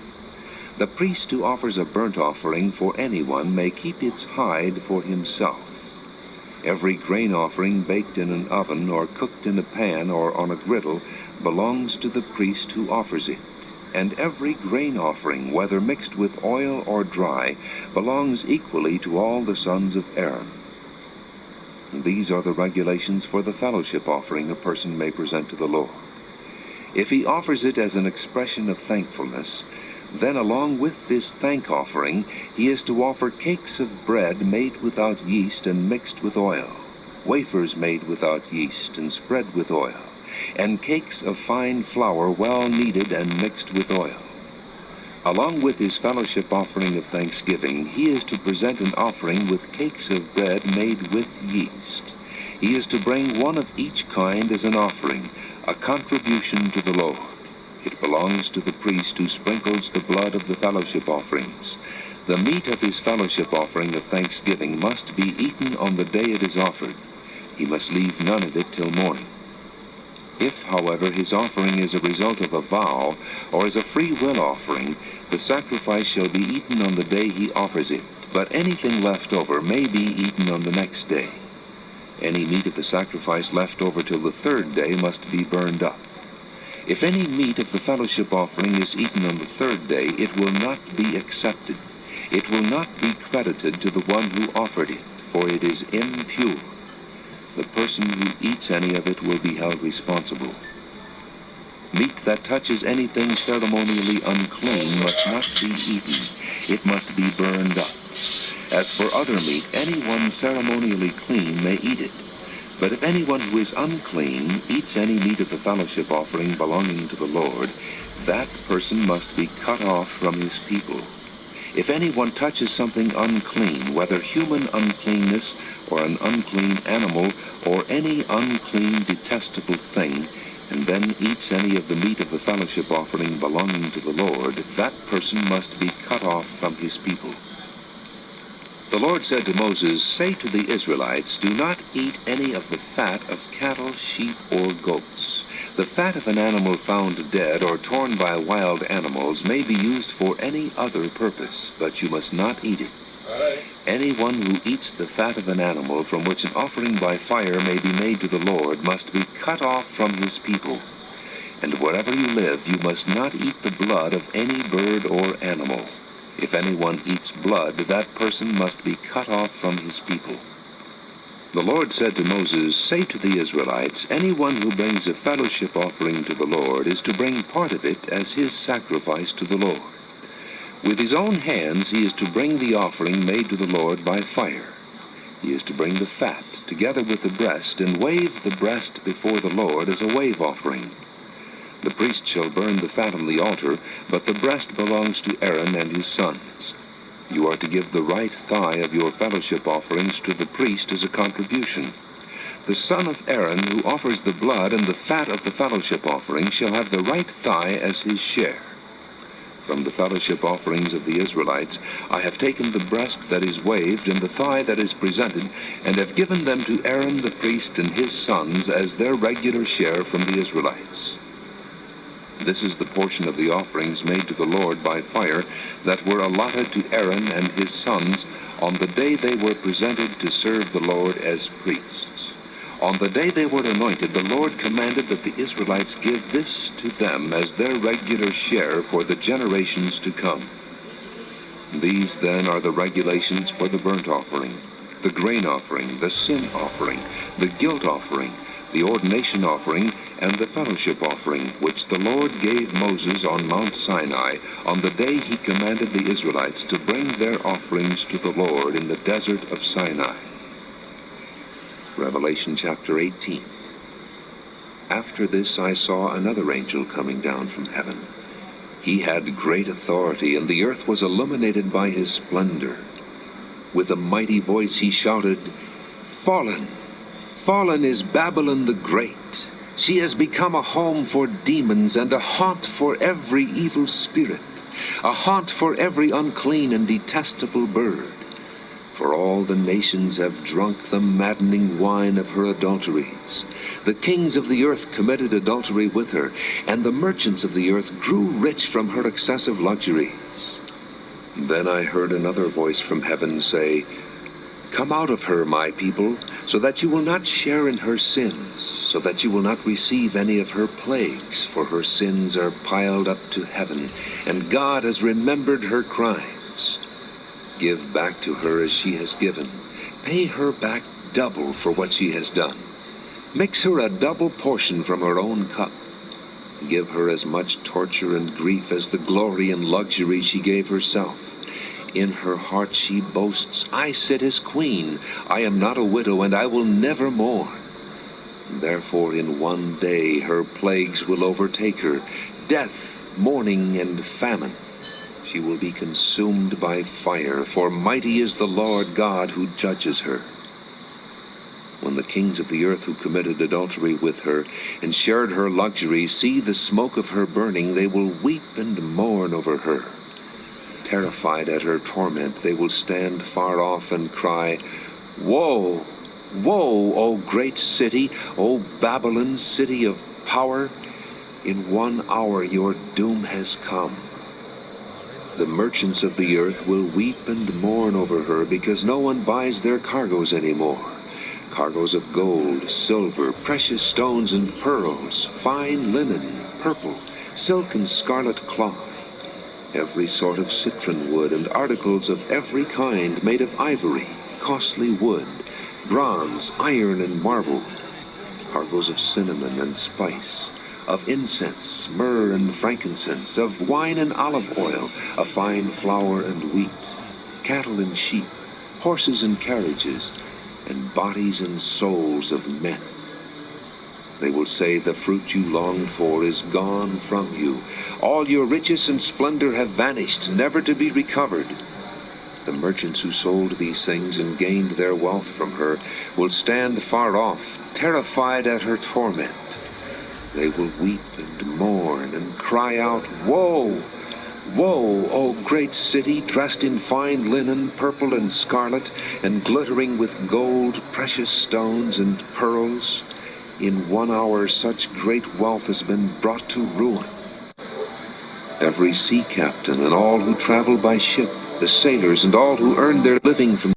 The priest who offers a burnt offering for anyone may keep its hide for himself. Every grain offering baked in an oven or cooked in a pan or on a griddle belongs to the priest who offers it. And every grain offering, whether mixed with oil or dry, belongs equally to all the sons of Aaron. These are the regulations for the fellowship offering a person may present to the Lord. If he offers it as an expression of thankfulness, then along with this thank offering, he is to offer cakes of bread made without yeast and mixed with oil. wafers made without yeast and spread with oil, and cakes of fine flour well kneaded and mixed with oil. Along with his fellowship offering of thanksgiving, he is to present an offering with cakes of bread made with yeast. He is to bring one of each kind as an offering, a contribution to the Lord. It belongs to the priest who sprinkles the blood of the fellowship offerings. The meat of his fellowship offering of thanksgiving must be eaten on the day it is offered. He must leave none of it till morning. If, however, his offering is a result of a vow, or is a free will offering, the sacrifice shall be eaten on the day he offers it, but anything left over may be eaten on the next day. Any meat of the sacrifice left over till the third day must be burned up. If any meat of the fellowship offering is eaten on the third day, it will not be accepted. It will not be credited to the one who offered it, for it is impure. The person who eats any of it will be held responsible. Meat that touches anything ceremonially unclean must not be eaten. It must be burned up. As for other meat, anyone ceremonially clean may eat it. But if anyone who is unclean eats any meat of the fellowship offering belonging to the Lord, that person must be cut off from his people. If anyone touches something unclean, whether human uncleanness or an unclean animal or any unclean detestable thing, and then eats any of the meat of the fellowship offering belonging to the Lord, that person must be cut off from his people. The Lord said to Moses, "Say to the Israelites, do not eat any of the fat of cattle, sheep, or goats. The fat of an animal found dead or torn by wild animals may be used for any other purpose, but you must not eat it. Anyone who eats the fat of an animal from which an offering by fire may be made to the Lord must be cut off from his people. And wherever you live, you must not eat the blood of any bird or animal. If anyone eats blood, that person must be cut off from his people." The Lord said to Moses, "Say to the Israelites, anyone who brings a fellowship offering to the Lord is to bring part of it as his sacrifice to the Lord. With his own hands he is to bring the offering made to the Lord by fire. He is to bring the fat together with the breast and wave the breast before the Lord as a wave offering. The priest shall burn the fat on the altar, but the breast belongs to Aaron and his sons. You are to give the right thigh of your fellowship offerings to the priest as a contribution. The son of Aaron who offers the blood and the fat of the fellowship offering shall have the right thigh as his share. From the fellowship offerings of the Israelites I have taken the breast that is waved and the thigh that is presented, and have given them to Aaron the priest and his sons as their regular share from the Israelites. This is the portion of the offerings made to the Lord by fire that were allotted to Aaron and his sons on the day they were presented to serve the Lord as priests. On the day they were anointed, the Lord commanded that the Israelites give this to them as their regular share for the generations to come. These then are the regulations for the burnt offering, the grain offering, the sin offering, the guilt offering, the ordination offering, and the fellowship offering, which the Lord gave Moses on Mount Sinai on the day he commanded the Israelites to bring their offerings to the Lord in the desert of Sinai. Revelation chapter 18. After this I saw another angel coming down from heaven. He had great authority, and the earth was illuminated by his splendor. With a mighty voice he shouted, "Fallen! Fallen is Babylon the Great. She has become a home for demons and a haunt for every evil spirit, a haunt for every unclean and detestable bird. For all the nations have drunk the maddening wine of her adulteries. The kings of the earth committed adultery with her, and the merchants of the earth grew rich from her excessive luxuries." Then I heard another voice from heaven say, "Come out of her, my people, so that you will not share in her sins, so that you will not receive any of her plagues, for her sins are piled up to heaven, and God has remembered her crimes. Give back to her as she has given. Pay her back double for what she has done. Mix her a double portion from her own cup. Give her as much torture and grief as the glory and luxury she gave herself. In her heart she boasts, I sit as queen. I am not a widow, and I will never mourn. Therefore in one day her plagues will overtake her, death, mourning, and famine. She will be consumed by fire, for mighty is the Lord God who judges her. When the kings of the earth who committed adultery with her and shared her luxury see the smoke of her burning, they will weep and mourn over her. Terrified at her torment, they will stand far off and cry, Woe! Woe, O great city, O Babylon, city of power! In 1 hour your doom has come. The merchants of the earth will weep and mourn over her, because no one buys their cargoes anymore. Cargoes of gold, silver, precious stones and pearls, fine linen, purple, silk and scarlet cloth, every sort of citron wood, and articles of every kind made of ivory, costly wood, bronze, iron, and marble, cargoes of cinnamon and spice, of incense, myrrh and frankincense, of wine and olive oil, of fine flour and wheat, cattle and sheep, horses and carriages, and bodies and souls of men. They will say, the fruit you longed for is gone from you. All your riches and splendor have vanished, never to be recovered. The merchants who sold these things and gained their wealth from her will stand far off, terrified at her torment. They will weep and mourn and cry out, Woe! Woe, O great city, dressed in fine linen, purple and scarlet, and glittering with gold, precious stones, and pearls. In 1 hour such great wealth has been brought to ruin. Every sea captain and all who travel by ship, the sailors and all who earn their living from